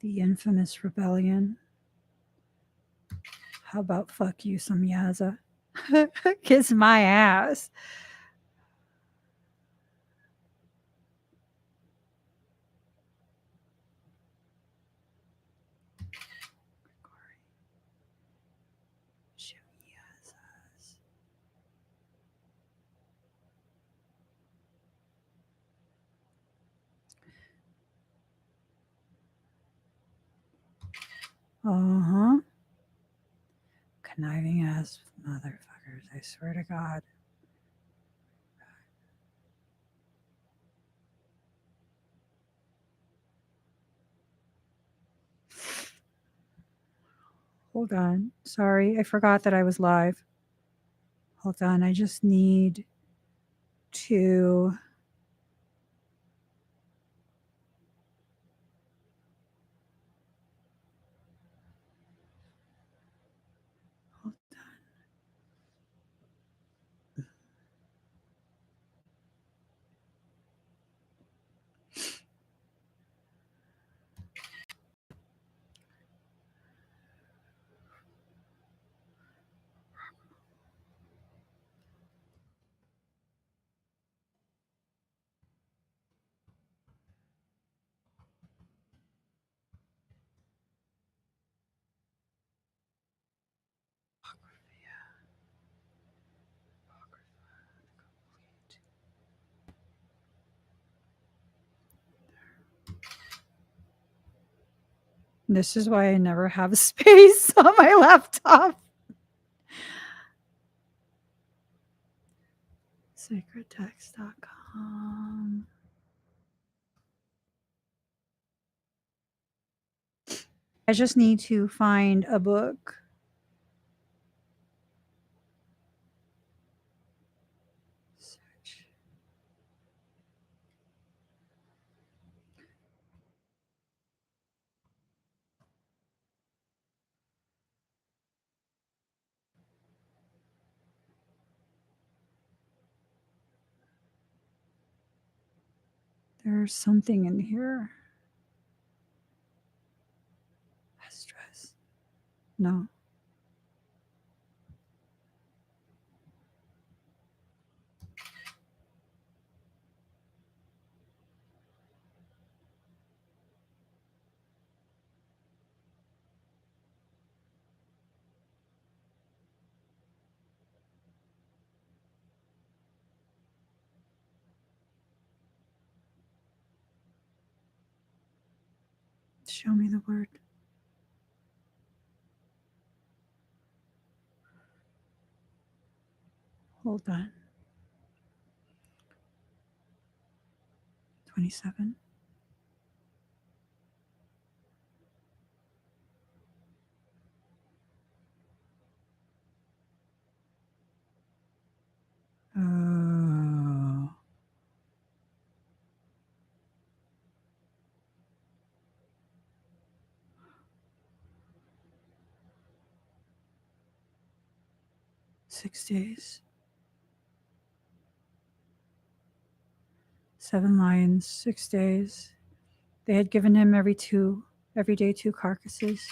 The infamous rebellion. How about fuck you, Samyaza? Kiss my ass. Uh-huh. Conniving ass motherfuckers, I swear to God. Hold on. Sorry, I forgot that I was live. Hold on. I just need to. Hold on. This is why I never have space on my laptop. Sacredtext.com. I just need to find a book. Search. There's something in here. Stress. No. Show me the word. Hold on. 27. Oh. $6. 7 lions, 6 days. They had given him every day 2 carcasses,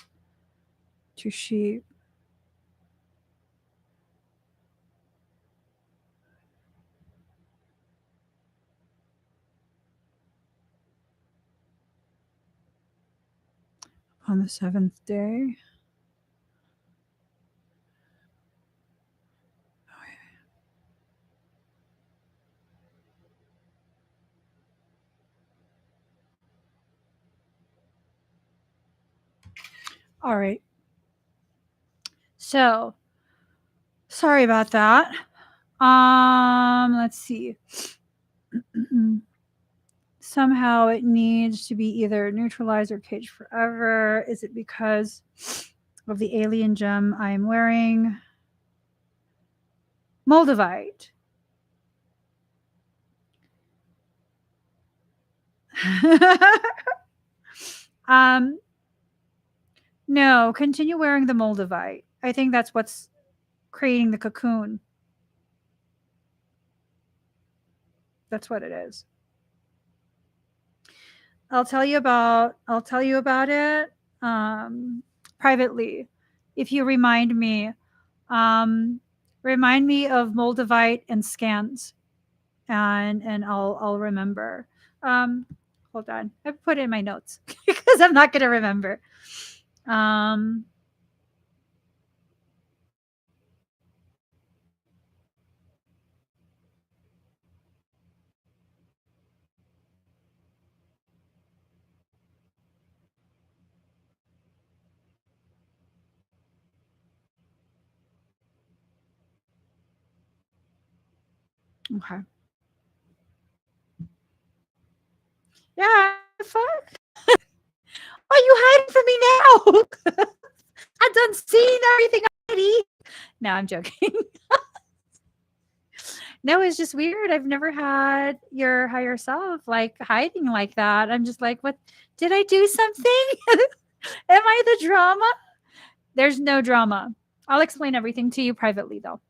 2 sheep. On the 7th day, all right. So, sorry about that. Let's see. Somehow it needs to be either neutralized or caged forever. Is it because of the alien gem I'm wearing? Moldavite. um, no, continue wearing the Moldavite. I think that's what's creating the cocoon. That's what it is. I'll tell you about it privately if you remind me. Remind me of Moldavite and scans, and I'll remember. Um, Hold on, I put it in my notes because I'm not gonna remember. Um, okay. Yeah. Fuck. Why are you hiding from me now? I've done seen everything already. No, I'm joking. No, it's just weird. I've never had your higher self like hiding like that. I'm just like, what? Did I do something? Am I the drama? There's no drama. I'll explain everything to you privately, though.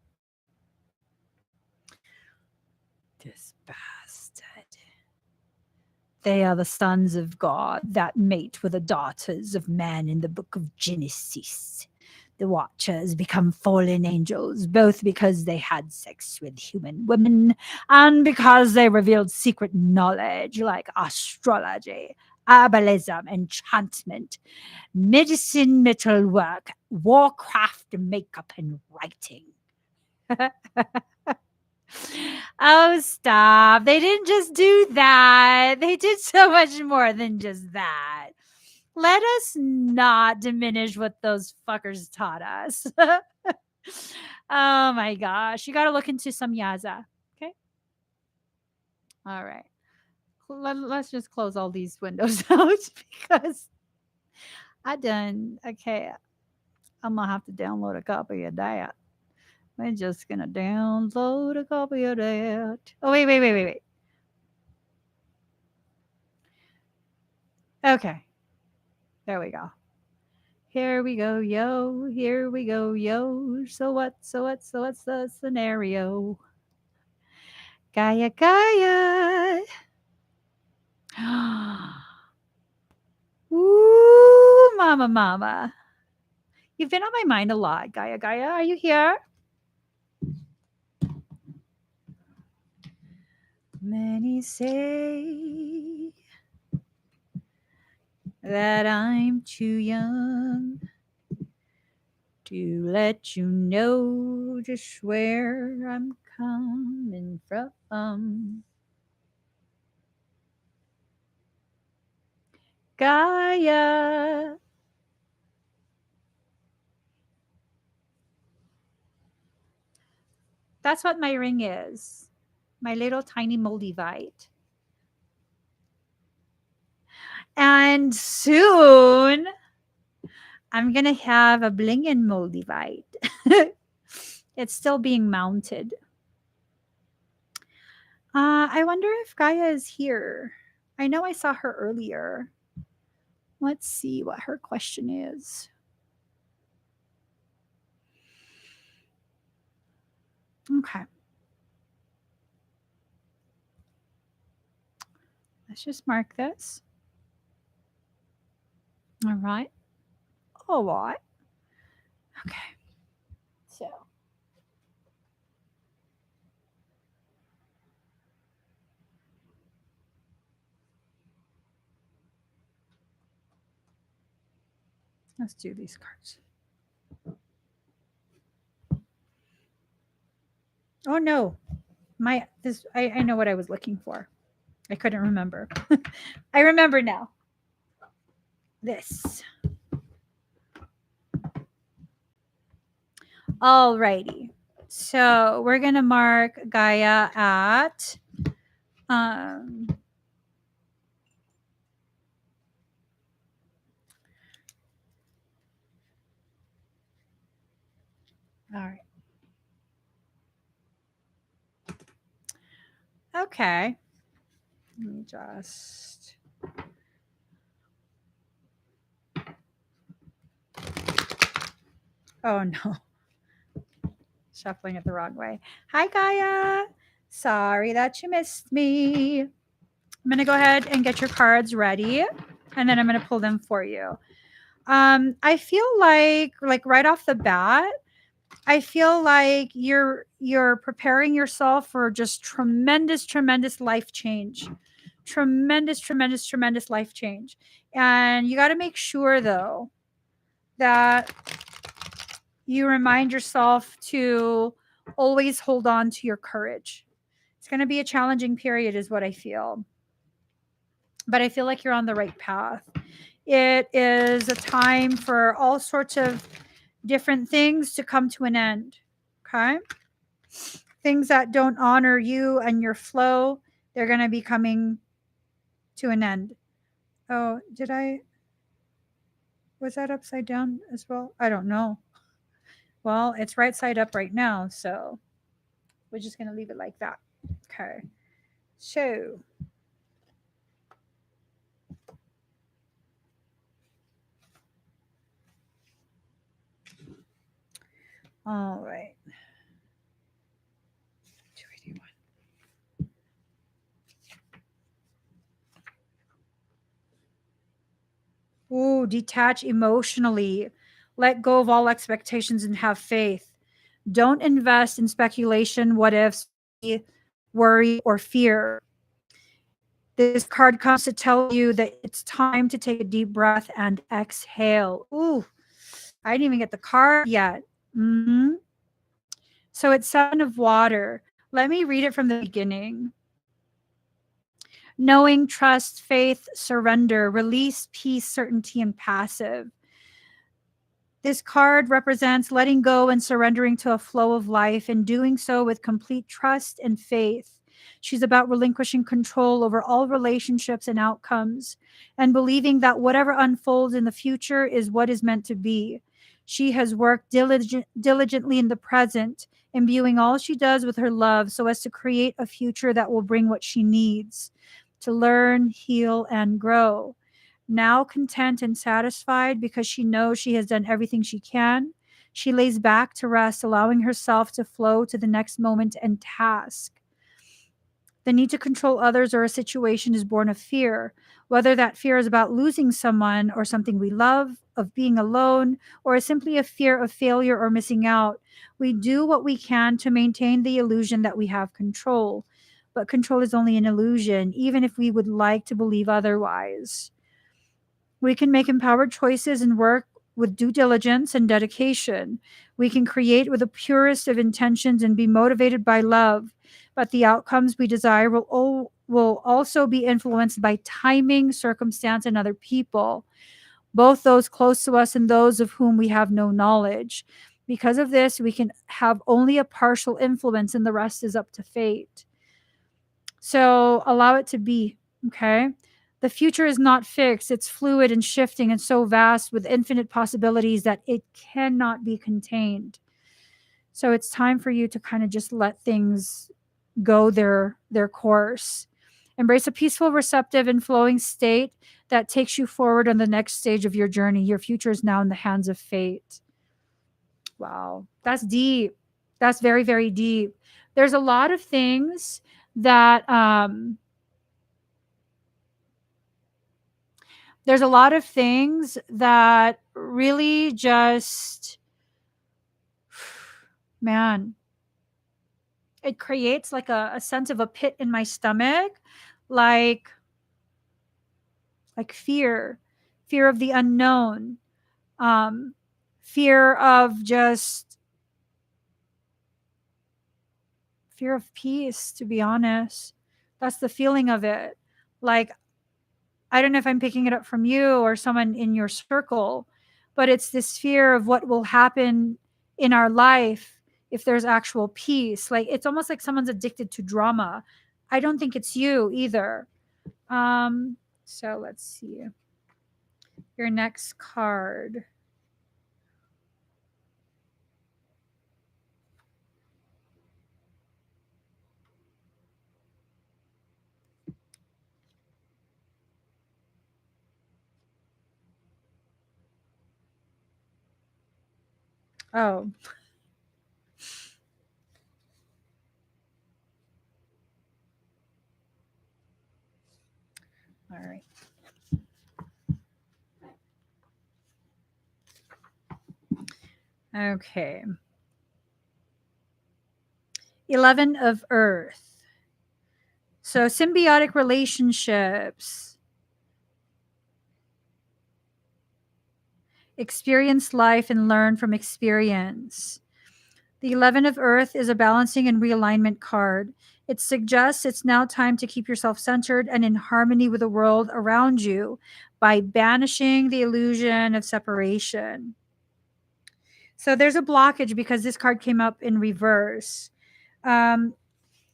This bastard. They are the sons of God that mate with the daughters of man in the book of Genesis. The Watchers become fallen angels, both because they had sex with human women and because they revealed secret knowledge like astrology, herbalism, enchantment, medicine, metalwork, warcraft, makeup, and writing. Oh, stop. They didn't just do that. They did so much more than just that. Let us not diminish what those fuckers taught us. Oh my gosh. You got to look into some Yaza. Okay. All right. Let's just close all these windows out because I done. Okay. I'm going to have to download a copy of that. We're just going to download a copy of that. Oh, wait. Okay. There we go. Here we go, yo. Here we go, yo. So what's the scenario? Gaia. Ooh, mama. You've been on my mind a lot, Gaia. Are you here? Many say that I'm too young to let you know just where I'm coming from. Gaia. That's what my ring is. My little tiny Moldavite. And soon I'm going to have a blingin' Moldavite. It's still being mounted. I wonder if Gaia is here. I know I saw her earlier. Let's see what her question is. Okay. Let's just mark this. All right. All right. Okay. So. Let's do these cards. Oh no. I know what I was looking for. I couldn't remember. I remember now. This. Alrighty. So we're gonna mark Gaia at all right. Okay. Let me just oh no. Shuffling it the wrong way. Hi Gaia. Sorry that you missed me. I'm gonna go ahead and get your cards ready and then I'm gonna pull them for you. I feel like right off the bat, I feel like you're preparing yourself for just tremendous life change. Tremendous life change. And you got to make sure though that you remind yourself to always hold on to your courage. It's going to be a challenging period is what I feel. But I feel like you're on the right path. It is a time for all sorts of different things to come to an end. Okay? Things that don't honor you and your flow, they're going to be coming to an end. Oh, did I? Was that upside down as well? I don't know. Well, it's right side up right now, so we're just going to leave it like that. Okay. So, all right. 281. Ooh, detach emotionally. Let go of all expectations and have faith. Don't invest in speculation, what ifs, worry, or fear. This card comes to tell you that it's time to take a deep breath and exhale. Ooh, I didn't even get the card yet. So it's Seven of Water. Let me read it from the beginning. Knowing, trust, faith, surrender, release, peace, certainty, and passive. This card represents letting go and surrendering to a flow of life and doing so with complete trust and faith. She's about relinquishing control over all relationships and outcomes and believing that whatever unfolds in the future is what is meant to be. She has worked diligently in the present, imbuing all she does with her love so as to create a future that will bring what she needs to learn, heal, and grow. Now content and satisfied because she knows she has done everything she can, she lays back to rest, allowing herself to flow to the next moment and task. The need to control others or a situation is born of fear, whether that fear is about losing someone or something we love, of being alone, or is simply a fear of failure or missing out. We do what we can to maintain the illusion that we have control. But control is only an illusion, even if we would like to believe otherwise. We can make empowered choices and work with due diligence and dedication. We can create with the purest of intentions and be motivated by love, but the outcomes we desire will also be influenced by timing, circumstance, and other people, both those close to us and those of whom we have no knowledge. Because of this, we can have only a partial influence, and the rest is up to fate. So allow it to be, okay? The future is not fixed, it's fluid and shifting and so vast with infinite possibilities that it cannot be contained. So it's time for you to kind of just let things go their course. Embrace a peaceful, receptive, and flowing state that takes you forward on the next stage of your journey. Your future is now in the hands of fate. Wow, that's deep. That's very, very deep. There's a lot of things that really just, man, it creates like a sense of a pit in my stomach, like fear, fear of the unknown, um, fear of just fear of peace, to be honest. That's the feeling of it. Like, I don't know if I'm picking it up from you or someone in your circle, but it's this fear of what will happen in our life if there's actual peace. Like, it's almost like someone's addicted to drama. I don't think it's you either. So let's see. Your next card. Oh, all right. Okay. 11 of Earth. So symbiotic relationships. Experience life and learn from experience. The 11 of Earth is a balancing and realignment card. It suggests it's now time to keep yourself centered and in harmony with the world around you by banishing the illusion of separation. So there's a blockage because this card came up in reverse. It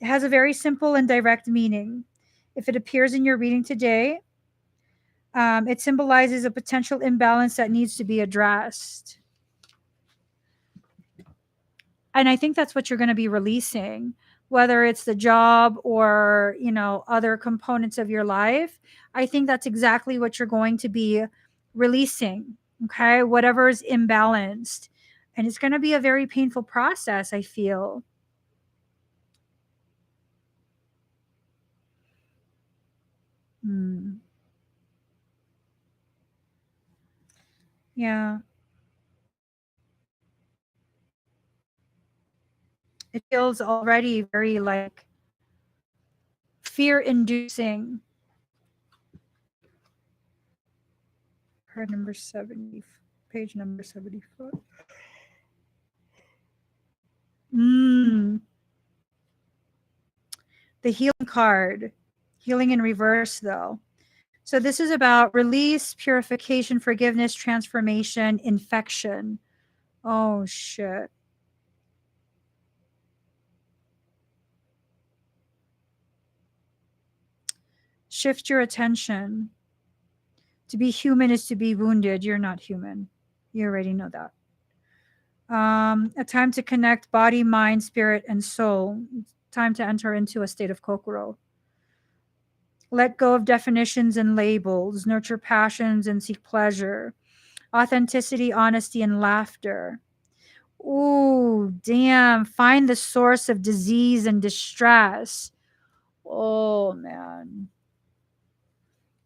has a very simple and direct meaning. If it appears in your reading today, It symbolizes a potential imbalance that needs to be addressed. And I think that's what you're going to be releasing, whether it's the job or, other components of your life. I think that's exactly what you're going to be releasing. Okay. Whatever is imbalanced. And it's going to be a very painful process, I feel. Hmm. Yeah. It feels already very like fear inducing. Card number 70, page number 74. Mm. The healing card, healing in reverse, though. So this is about release, purification, forgiveness, transformation, infection. Oh, shit. Shift your attention. To be human is to be wounded. You're not human. You already know that. A time to connect body, mind, spirit, and soul. Time to enter into a state of kokoro. Let go of definitions and labels. Nurture passions and seek pleasure. Authenticity, honesty, and laughter. Ooh, damn. Find the source of disease and distress. Oh, man.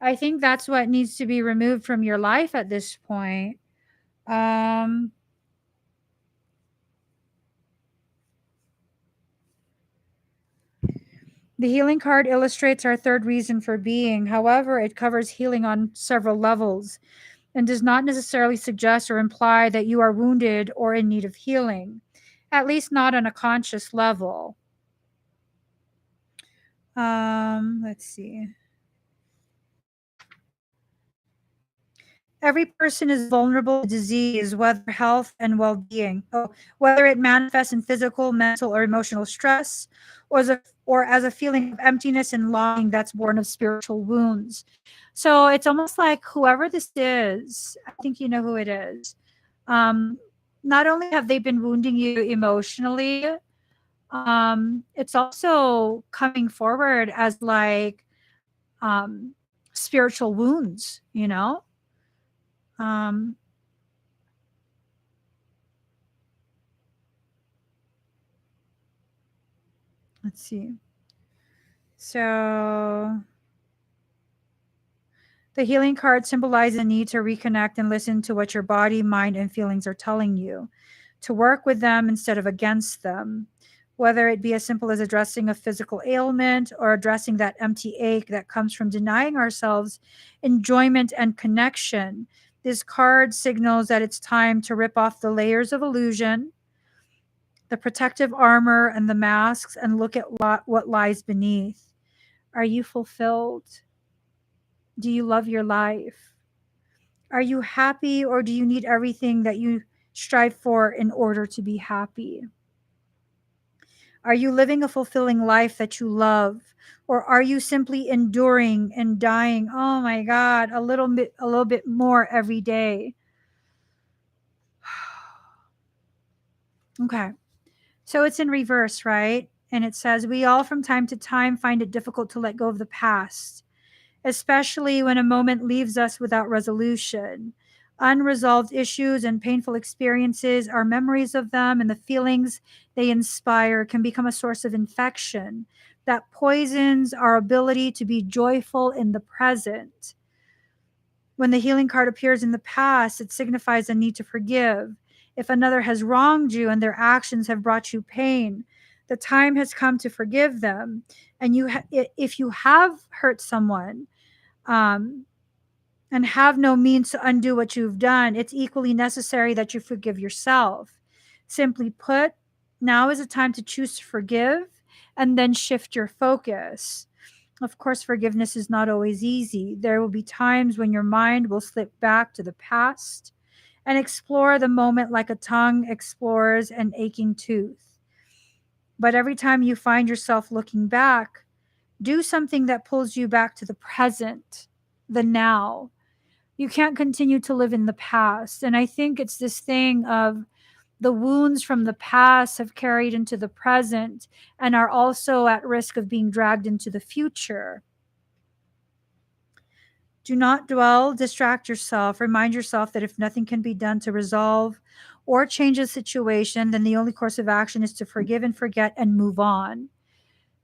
I think that's what needs to be removed from your life at this point. Um, the healing card illustrates our third reason for being. However, it covers healing on several levels and does not necessarily suggest or imply that you are wounded or in need of healing, at least not on a conscious level. Let's see. Every person is vulnerable to disease, whether health and well-being. Whether it manifests in physical, mental, or emotional stress, or as a feeling of emptiness and longing that's born of spiritual wounds. So it's almost like whoever this is, I think you know who it is. Um, Not only have they been wounding you emotionally, it's also coming forward as like um, spiritual wounds. Um, let's see. So the healing card symbolizes a need to reconnect and listen to what your body, mind, and feelings are telling you, to work with them instead of against them, whether it be as simple as addressing a physical ailment or addressing that empty ache that comes from denying ourselves enjoyment and connection. This card signals that it's time to rip off the layers of illusion, the protective armor, and the masks, and look at what lies beneath. Are you fulfilled? Do you love your life? Are you happy, or do you need everything that you strive for in order to be happy? Are you living a fulfilling life that you love, or are you simply enduring and dying? Oh my god, a little bit more every day. Okay. So it's in reverse, right? And it says we all from time to time find it difficult to let go of the past, especially when a moment leaves us without resolution. Unresolved issues and painful experiences, our memories of them and the feelings they inspire can become a source of infection that poisons our ability to be joyful in the present. When the healing card appears in the past, it signifies a need to forgive. If another has wronged you and their actions have brought you pain, the time has come to forgive them. And if you have hurt someone, um, and have no means to undo what you've done, it's equally necessary that you forgive yourself. Simply put, now is a time to choose to forgive and then shift your focus. Of course, forgiveness is not always easy. There will be times when your mind will slip back to the past and explore the moment like a tongue explores an aching tooth. But every time you find yourself looking back, do something that pulls you back to the present. the now. You can't continue to live in the past. And I think it's this thing of the wounds from the past have carried into the present and are also at risk of being dragged into the future. Do not dwell, distract yourself. Remind yourself that if nothing can be done to resolve or change a situation, then the only course of action is to forgive and forget and move on.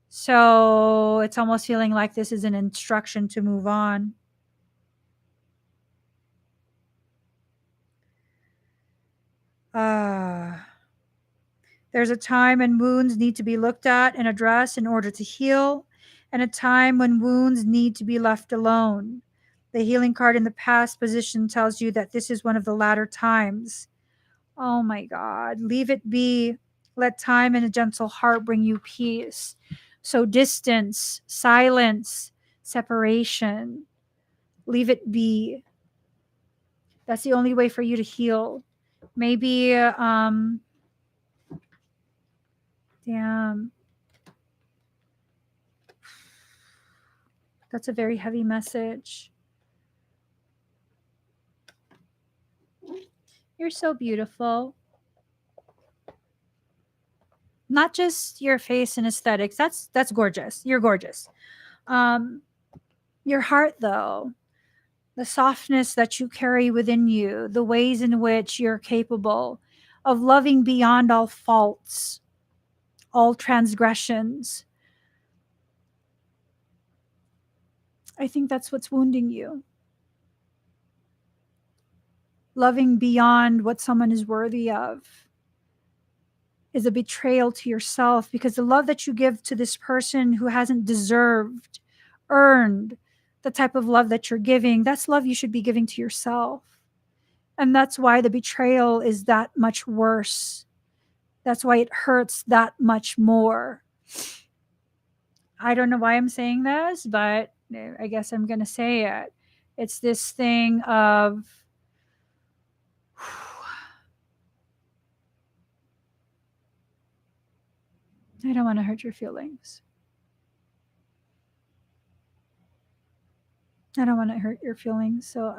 So it's almost feeling like this is an instruction to move on. There's a time when wounds need to be looked at and addressed in order to heal, and a time when wounds need to be left alone. The healing card in the past position tells you that this is one of the latter times. Oh my God. Leave it be. Let time and a gentle heart bring you peace. So, distance, silence, separation. Leave it be. That's the only way for you to heal. Maybe, damn. That's a very heavy message. You're so beautiful. Not just your face and aesthetics. That's gorgeous. You're gorgeous. Um, your heart, though, the softness that you carry within you, the ways in which you're capable of loving beyond all faults, all transgressions. I think that's what's wounding you. Loving beyond what someone is worthy of is a betrayal to yourself, because the love that you give to this person who hasn't deserved, earned the type of love that you're giving, that's love you should be giving to yourself. And that's why the betrayal is that much worse. That's why it hurts that much more. I don't know why I'm saying this, but I guess I'm going to say it. It's this thing of I don't want to hurt your feelings. I don't want to hurt your feelings. So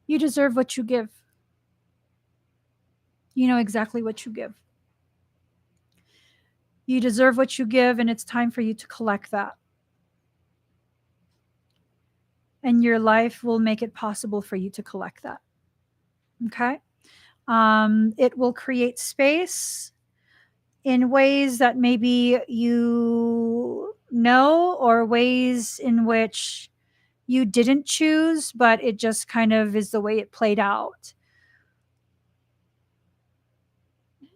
you deserve what you give. You know exactly what you give. You deserve what you give, and it's time for you to collect that. And your life will make it possible for you to collect that. Okay? It will create space in ways that maybe you know, or ways in which you didn't choose, but it just kind of is the way it played out.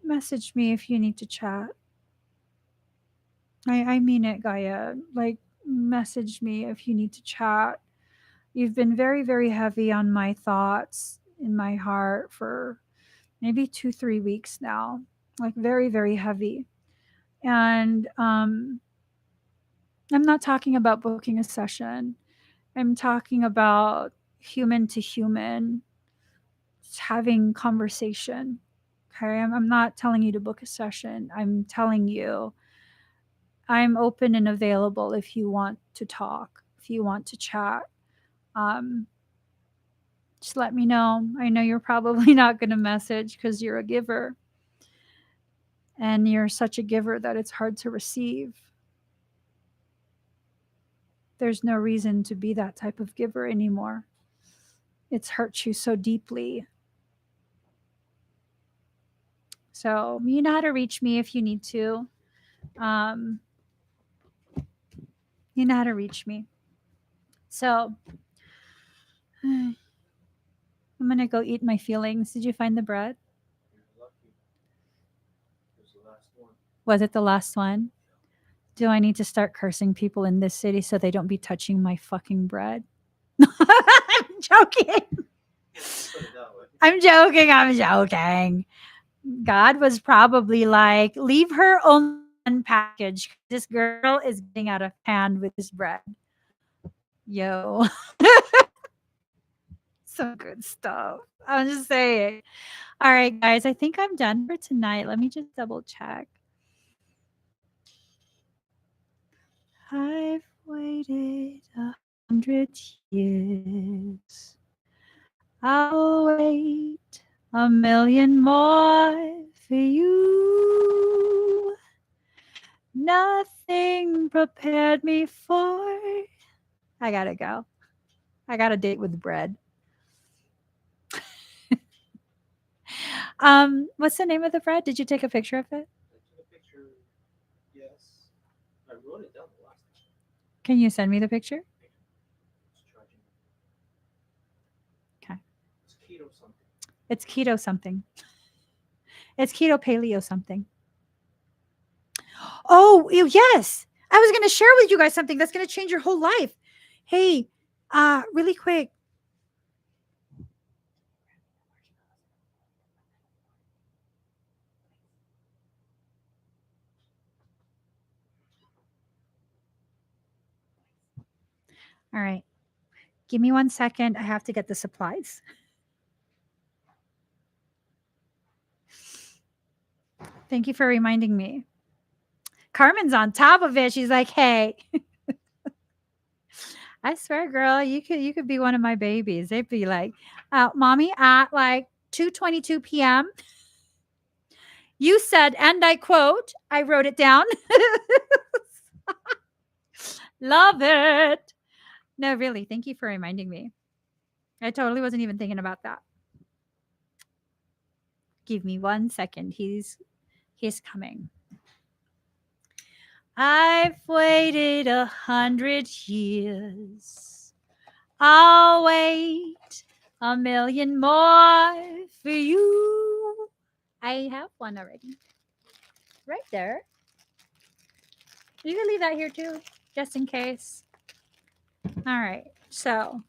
Message me if you need to chat. I mean it, Gaia. Like, message me if you need to chat. You've been very, very heavy on my thoughts in my heart for maybe 2-3 weeks now. Like, very, very heavy. And I'm not talking about booking a session. I'm talking about human to human, just having conversation. Okay. I'm not telling you to book a session. I'm telling you I'm open and available if you want to talk, if you want to chat. Um, just let me know. I know you're probably not going to message because you're a giver. And you're such a giver that it's hard to receive. There's no reason to be that type of giver anymore. It's hurt you so deeply. So you know how to reach me if you need to. You know how to reach me. So I'm going to go eat my feelings. Did you find the bread? You're lucky. It was the last one. Was it the last one? Do I need to start cursing people in this city so they don't be touching my fucking bread? I'm joking. Put it that way. I'm joking. I'm joking. God was probably like, leave her only one package. This girl is getting out of hand with this bread. Yo. Some good stuff. I'm just saying. All right, guys. I think I'm done for tonight. Let me just double check. I've waited 100 years. I'll wait a million more for you. Nothing prepared me for. I gotta go. I got a date with bread. What's the name of the bread? Did you take a picture of it? I took a picture. Yes. I wrote it down the last time. Can you send me the picture? It's charging. Okay. It's keto something. It's keto something. It's keto paleo something. Oh, yes. I was going to share with you guys something that's going to change your whole life. Hey, really quick. All right. Give me 1 second. I have to get the supplies. Thank you for reminding me. Carmen's on top of it. She's like, "Hey, I swear, girl, you could be one of my babies." They'd be like, "Mommy, at like 2:22 p.m. you said, and I quote, I wrote it down." Love it. No, really. Thank you for reminding me. I totally wasn't even thinking about that. Give me 1 second. He's coming. I've waited 100 years. I'll wait a million more for you. I have one already. Right there. You can leave that here too, just in case. All right. So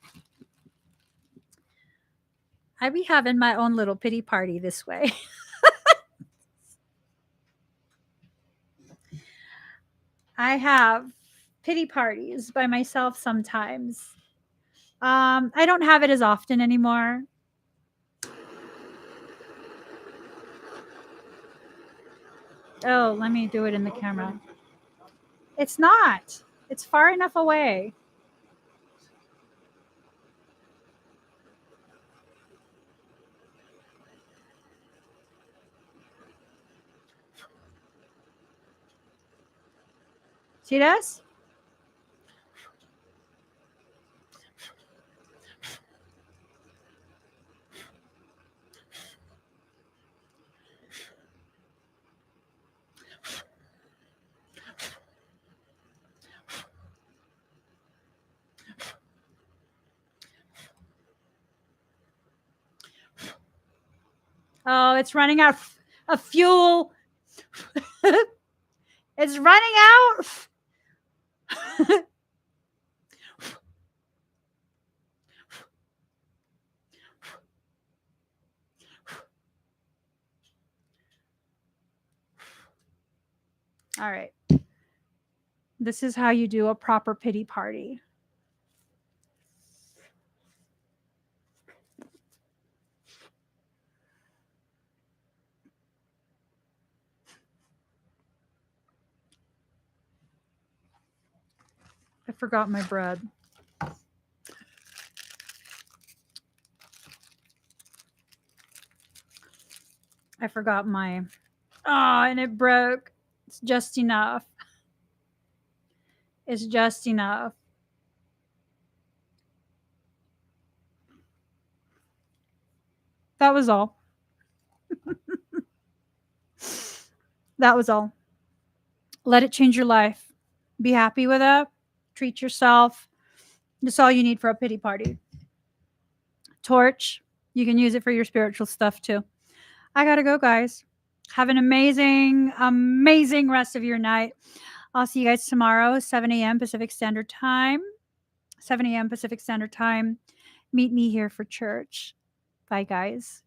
I be having my own little pity party this way. I have pity parties by myself sometimes. I don't have it as often anymore. Oh, let me do it in the camera. It's not. It's far enough away. See this? Oh, it's running out of fuel. It's running out. All right. This is how you do a proper pity party. I forgot my bread. I forgot my. Oh, and it broke. It's just enough. It's just enough. That was all. That was all. Let it change your life. Be happy with it. Treat yourself. That's all you need for a pity party. Torch. You can use it for your spiritual stuff too. I gotta go, guys. Have an amazing, amazing rest of your night. I'll see you guys tomorrow, 7 a.m. Pacific Standard Time. 7 a.m. Pacific Standard Time. Meet me here for church. Bye, guys.